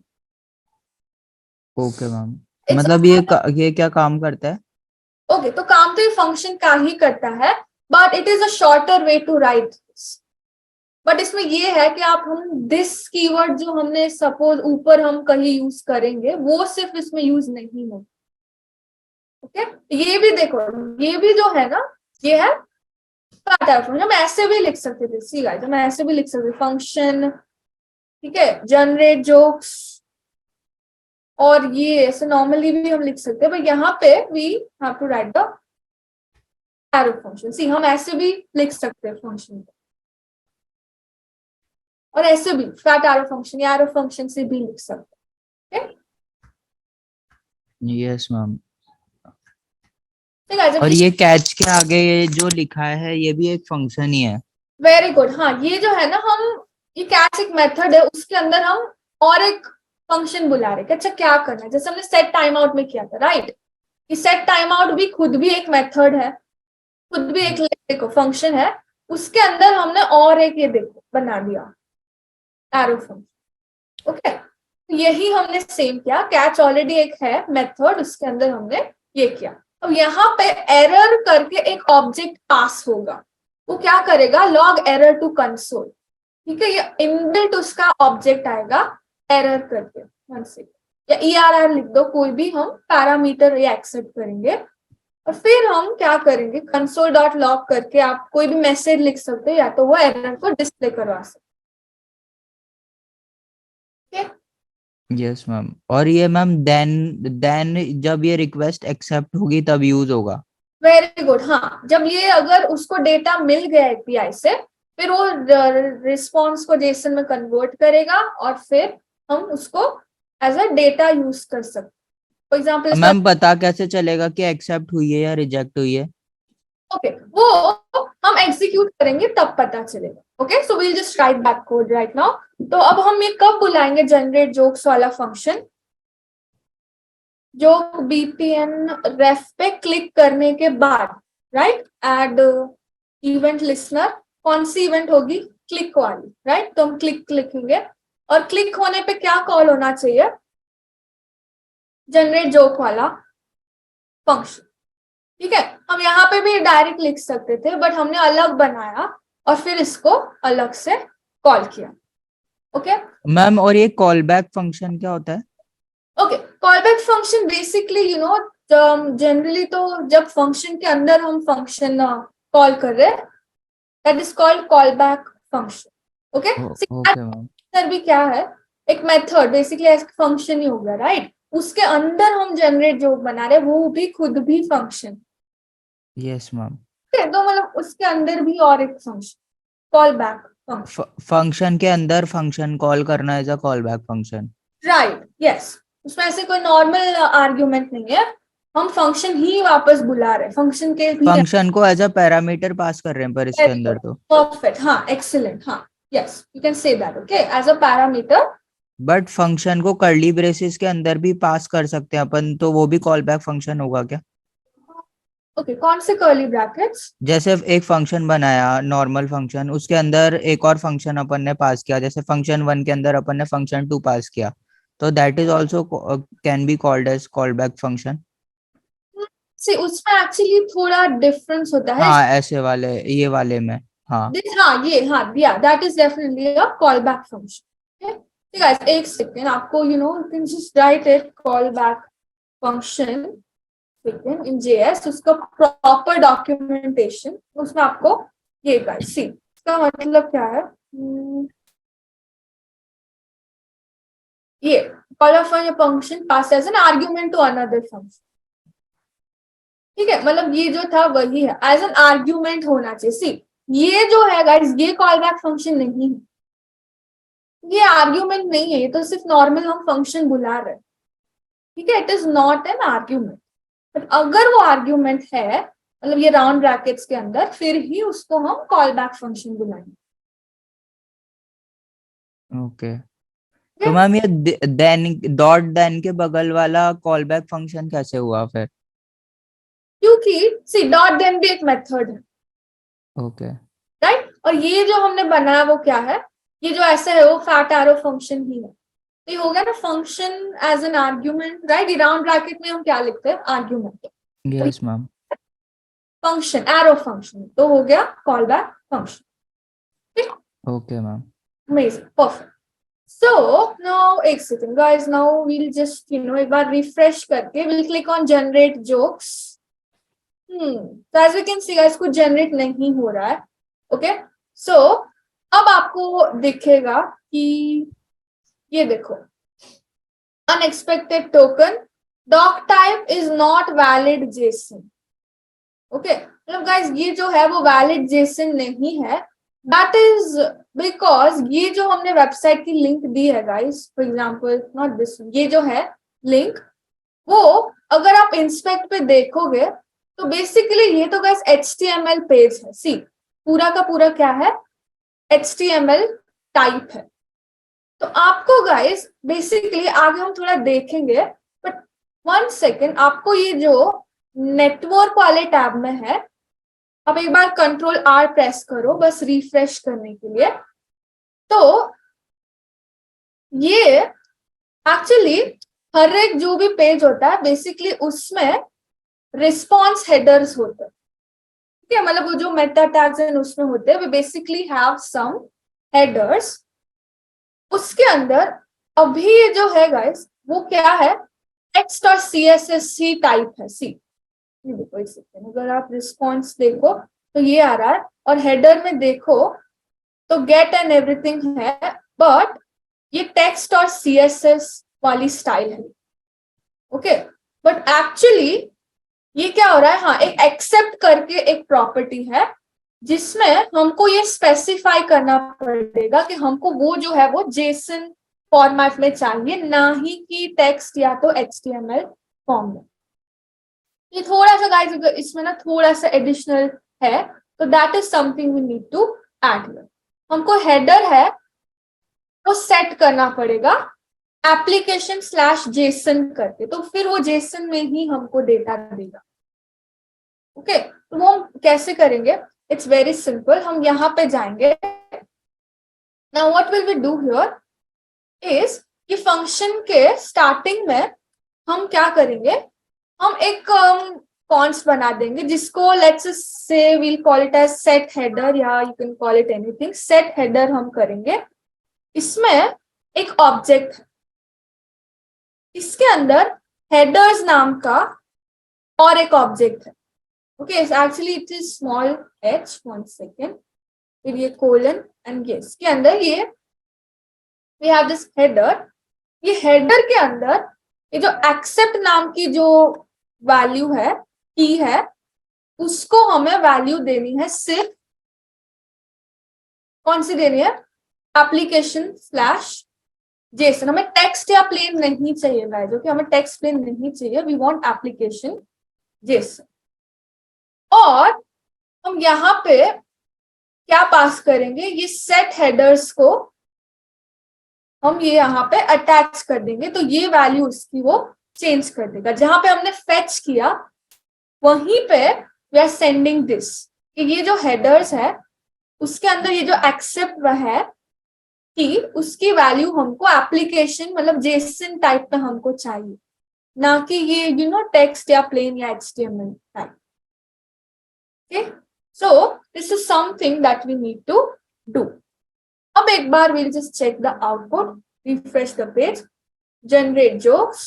Okay ma'am, मतलब ये क्या काम करता है? ओके, तो काम तो ये फंक्शन का ही करता है, but it is a shorter way to write this. But इसमें ये है कि आप हम दिस कीवर्ड जो हमने सपोज ऊपर हम कहीं यूज करेंगे, वो सिर्फ इसमें यूज नहीं होगा, ओके। ये भी देखो, ये भी जो है ना, ये है फंक्शन। हम ऐसे भी लिख सकते थे, सी गाइस, हम ऐसे भी लिख सकते थे फंक्शन, ठीक है, जनरेट जोक्स, और ये ऐसे नॉर्मली भी हम लिख सकते हैं, बट यहाँ पे we have to write the arrow function. See हम ऐसे भी लिख सकते हैं फंक्शन को, और ऐसे भी फैट एरो फंक्शन या एरो फंक्शन से भी लिख सकते हैं, यस मैम। ठीक है। और ये कैच के आगे ये जो लिखा है ये भी एक फंक्शन ही है? वेरी गुड, हाँ, ये जो है ना, हम ये कैच एक मेथड है, उसके अंदर हम और एक फंक्शन बुला रहे हैं। अच्छा, क्या करना है? जैसे हमने सेट टाइम आउट में किया था, राइट, कि सेट टाइम आउट भी खुद भी एक मेथड है, खुद भी एक देखो फंक्शन है, उसके अंदर हमने और एक ये देखो बना दिया एरो फंक्शन, ओके। यही हमने सेम किया, कैच ऑलरेडी एक है मेथड, उसके अंदर हमने ये किया। अब यहाँ पे एरर करके एक ऑब्जेक्ट पास होगा, वो क्या करेगा? लॉग एरर टू कंसोल, ठीक है। ये इनबिल्ट उसका ऑब्जेक्ट आएगा एरर करके, वन सेकेंड, या ERR लिख दो, कोई भी हम पैरामीटर ये एक्सेप्ट करेंगे, और फिर हम क्या करेंगे? console.log करके आप कोई भी मैसेज लिख सकते हो, या तो वो एरर को डिस्प्ले करवा सकते, ठीक है। Yes ma'am. और ये मैम देन जब ये रिक्वेस्ट एक्सेप्ट होगी तब यूज होगा? वेरी गुड, हाँ, जब ये अगर उसको डेटा मिल गया API से, फिर वो रिस्पॉन्स को जेसन में कन्वर्ट करेगा, और फिर हम उसको एज अ डेटा यूज कर सकते। फॉर एग्जाम्पल मैम पता कैसे चलेगा कि एक्सेप्ट हुई है या रिजेक्ट हुई है? ओके, वो हम एग्जीक्यूट करेंगे तब पता चलेगा, okay. So we'll just write back code right now. तो अब हम ये कब बुलाएंगे जनरेट जोक्स वाला फंक्शन? जो BPN रेफ पे क्लिक करने के बाद, राइट, एड इवेंट लिसनर, कौन सी इवेंट होगी? क्लिक वाली, राइट। तो हम क्लिक लिखेंगे, और क्लिक होने पे क्या कॉल होना चाहिए? जनरेट जोक वाला फंक्शन, ठीक है। हम यहाँ पे भी डायरेक्ट लिख सकते थे, बट हमने अलग बनाया और फिर इसको अलग से कॉल किया, ओके। मैम और ये कॉल बैक फंक्शन क्या होता है? Okay, call back function basically जब जनरली तो जब फंक्शन के अंदर हम फंक्शन कॉल कर रहे हैं, that is called call back function. Okay, Okay, ma'am. अंदर भी क्या है, एक मेथड बेसिकली एक फंक्शन ही हो गया, राइट? उसके अंदर हम जनरेट जो बना रहे हैं वो भी खुद भी फंक्शन. Yes, ma'am. तो मतलब उसके अंदर भी और एक function, call back function. Function के अंदर फंक्शन कॉल करना is a call back function. Right, yes. उसमें ऐसे कोई नॉर्मल आर्ग्यूमेंट नहीं है, हम फंक्शन ही वापस बुला रहे हैं, फंक्शन के भी. फंक्शन को एज अ पैरामीटर पास कर रहे हैं पर इसके अंदर तो. परफेक्ट, हाँ, एक्सीलेंट, हाँ, yes, you can say that. Okay, as a parameter. But function को कर्ली ब्रेसेस के अंदर भी पास कर सकते हैं अपन, तो वो भी कॉल बैक फंक्शन होगा क्या? ओके, कौन से कर्ली ब्रैकेट्स? जैसे एक फंक्शन बनाया नॉर्मल फंक्शन, उसके अंदर एक और फंक्शन अपन ने पास किया, जैसे फंक्शन 1 के अंदर अपन ने फंक्शन 2 पास किया, तो that is also can be called as call back function. See, उसमें एक्चुअली थोड़ा डिफरेंस होता है. हाँ, ऐसे वाले, ये वाले में. हाँ. हाँ, ये, हाँ, या that is definitely a call back function. ठीक है, एक सेकेंड, आपको you can just write it call back function in JS, उसका प्रॉपर डॉक्यूमेंटेशन, उसमें आपको ये गाइस सी, इसका मतलब क्या है, ये call of function pass as an argument to another function. ठीक है, मतलब ये जो था वही है, एज एन आर्ग्यूमेंट होना चाहिए. सी, ये जो है गाइस, ये कॉल बैक फंक्शन नहीं है, ये आर्ग्यूमेंट नहीं है, ये तो सिर्फ नॉर्मल हम फंक्शन बुला रहे हैं. ठीक है, it is not an argument. But अगर वो आर्ग्यूमेंट है, मतलब ये राउंड ब्रैकेट्स के अंदर, फिर ही उसको हम कॉल बैक फंक्शन बुलाएंगे. ओके. तो मैम ये देन डॉट देन के बगल वाला कॉल बैक फंक्शन कैसे हुआ फिर? क्योंकि सी, डॉट देन भी एक मेथड है, ओके. राइट? और ये जो हमने बनाया वो क्या है, ये जो ऐसे है वो फैट एरो फंक्शन ही है. तो ये हो गया ना function as an argument, right? Round bracket में हम क्या लिखते हैं, argument. Yes ma'am. Function arrow function, तो हो गया call back function. Okay ma'am. Amazing, perfect. So now, एक second guys, now we'll just एक बार refresh करके we'll click on generate jokes. So as we can see guys, कुछ generate नहीं हो रहा है. Okay, so अब आपको दिखेगा कि ये देखो, unexpected token doc type is not valid JSON. Okay, मतलब guys ये जो है वो valid JSON नहीं है. That is because ये जो हमने वेबसाइट की लिंक दी है guys, for example not this, ये जो है लिंक, वो अगर आप इंस्पेक्ट पे देखोगे तो बेसिकली ये तो गाइस HTML पेज है. सी, पूरा का पूरा क्या है, HTML टाइप है. तो आपको गाइस बेसिकली आगे हम थोड़ा देखेंगे, बट 1 सेकेंड, आपको ये जो नेटवर्क वाले टैब में है, आप एक बार Ctrl+R प्रेस करो बस रिफ्रेश करने के लिए. तो ये एक्चुअली हर एक जो भी पेज होता है बेसिकली उसमें रिस्पॉन्स हेडर्स होते हैं. ठीक है, मतलब वो जो मेटा टैग्स हैं उसमें होते हैं, way basically have some headers. उसके अंदर अभी ये जो है गाइस वो क्या है, टेक्स्ट और CSS टाइप है. सी, ये देखो, एक सेकेंड, अगर आप रिस्पॉन्स देखो तो ये आ रहा है, और हेडर में देखो तो गेट एंड एवरीथिंग है, बट ये टेक्स्ट और CSS वाली स्टाइल है. ओके, बट एक्चुअली ये क्या हो रहा है, हाँ, एक एक्सेप्ट करके एक प्रॉपर्टी है जिसमें हमको ये स्पेसिफाई करना पड़ेगा कि हमको वो जो है वो JSON फॉर्मेट में चाहिए, ना ही कि टेक्स्ट या तो HTML फॉर्म में. ये थोड़ा सा गाइस इसमें ना थोड़ा सा एडिशनल है, तो that is something we need to add. हमको हेडर है वो सेट करना पड़ेगा application/JSON करके, तो फिर वो JSON में ही हमको डेटा देगा. ओके, तो वो हम कैसे करेंगे, इट्स वेरी सिंपल. हम यहाँ पे जाएंगे. Now what will we do here is कि फंक्शन के स्टार्टिंग में हम क्या करेंगे, हम एक कॉन्स्ट बना देंगे जिसको let's say we'll call it as set header, या you can call it anything. Set header हम करेंगे. इसमें एक ऑब्जेक्ट है, इसके अंदर हेडर्स नाम का और एक ऑब्जेक्ट है. Okay, actually it is small h, 1 second, फिर ये कोलन एंड yes के अंदर ये वी हैव दिस हेडर. ये हेडर के अंदर ये जो एक्सेप्ट नाम की जो वैल्यू है, की है, उसको हमें वैल्यू देनी है सिर्फ कौन सी देनी है, एप्लीकेशन स्लैश जेसन. हमें टेक्स्ट या प्लेन नहीं चाहिए गाइस, ओके, हमें टेक्स्ट प्लेन नहीं चाहिए, वी वांट एप्लीकेशन जेसन. और हम यहाँ पे क्या पास करेंगे, ये सेट हेडर्स को हम ये यहाँ पे अटैच कर देंगे, तो ये वैल्यू उसकी वो चेंज कर देगा. जहां पे हमने फेच किया वहीं पे वी आर सेंडिंग दिस, कि ये जो हेडर्स है उसके अंदर ये जो एक्सेप्ट है कि उसकी वैल्यू हमको एप्लीकेशन मतलब जेसन टाइप में हमको चाहिए, ना कि ये यू नो टेक्स्ट या प्लेन या HTML type. Okay, so this is something that we need to do. अब एक बार we'll just check the output, refresh the page, generate jokes.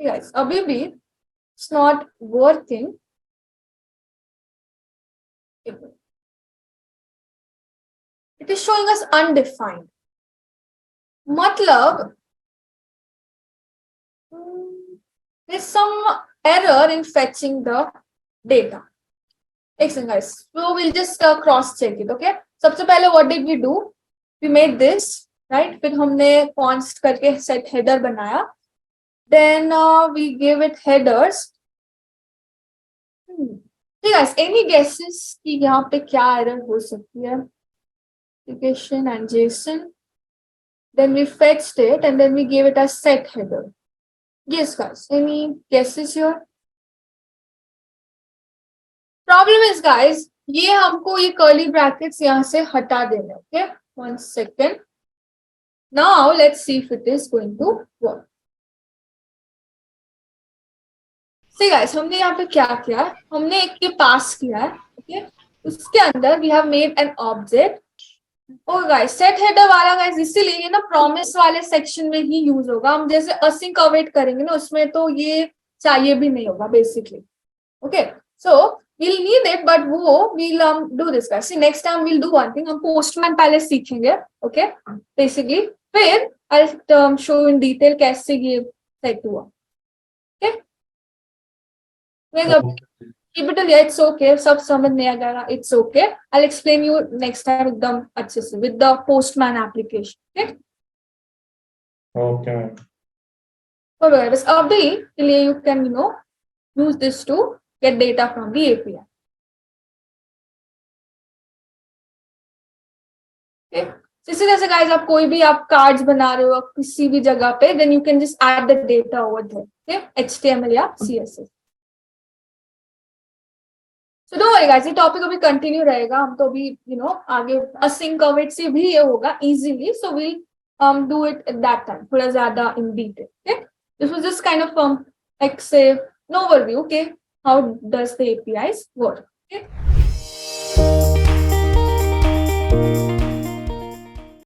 Guys, अभी भी it's not working. It is showing us undefined. मतलब there's some error in fetching the data. Excellent guys, so we'll just cross check it. Okay, सबसे पहले what did we do? We made this, right? फिर हमने const करके set header बनाया. Then we gave it headers. Okay guys, any guesses कि यहाँ पे क्या error हो सकती है? Application and JSON. Then we fetched it and then we gave it a set header. Yes guys, any guesses here? Problem is guys, ये हमको ये curly brackets यहाँ से हटा देना. Okay, 1 second. Now let's see if it is going to work. See guys, हमने यहाँ पे क्या किया, हमने एक ये पास किया है. Okay, उसके अंदर we have made an object. और गाइस सेट हेडर वाला गाइस इसीलिए ये ना प्रॉमिस वाले सेक्शन में ही यूज होगा. हम जैसे असिंक अवेट करेंगे ना उसमें तो ये चाहिए भी नहीं होगा basically. Okay, so we'll need it, but वो we'll do this guys. See next time we'll do one thing, हम पोस्टमैन पहले सीखेंगे. ओके, बेसिकली फिर I'll show in detail कैसे ये सेट हुआ. Okay, keep it yeah, it's okay. सब समझ नहीं आ जाएगा, it's okay. I'll explain you next time एकदम अच्छे से with the postman application. Okay. Okay. और बस अभी के लिए you can use this to get data from the API. Okay. इसी तरह से guys आप कोई भी आप cards बना रहे हो किसी भी जगह पे, then you can just add the data over there. Okay, HTML या CSS. So don't worry guys, ये टॉपिक अभी कंटिन्यू रहेगा. हम तो अभी आगे async await से भी ये होगा easily, so we'll do it at that time थोड़ा ज्यादा in detail. Okay, this was just kind of like say an overview. Okay, how does the APIs work? Okay.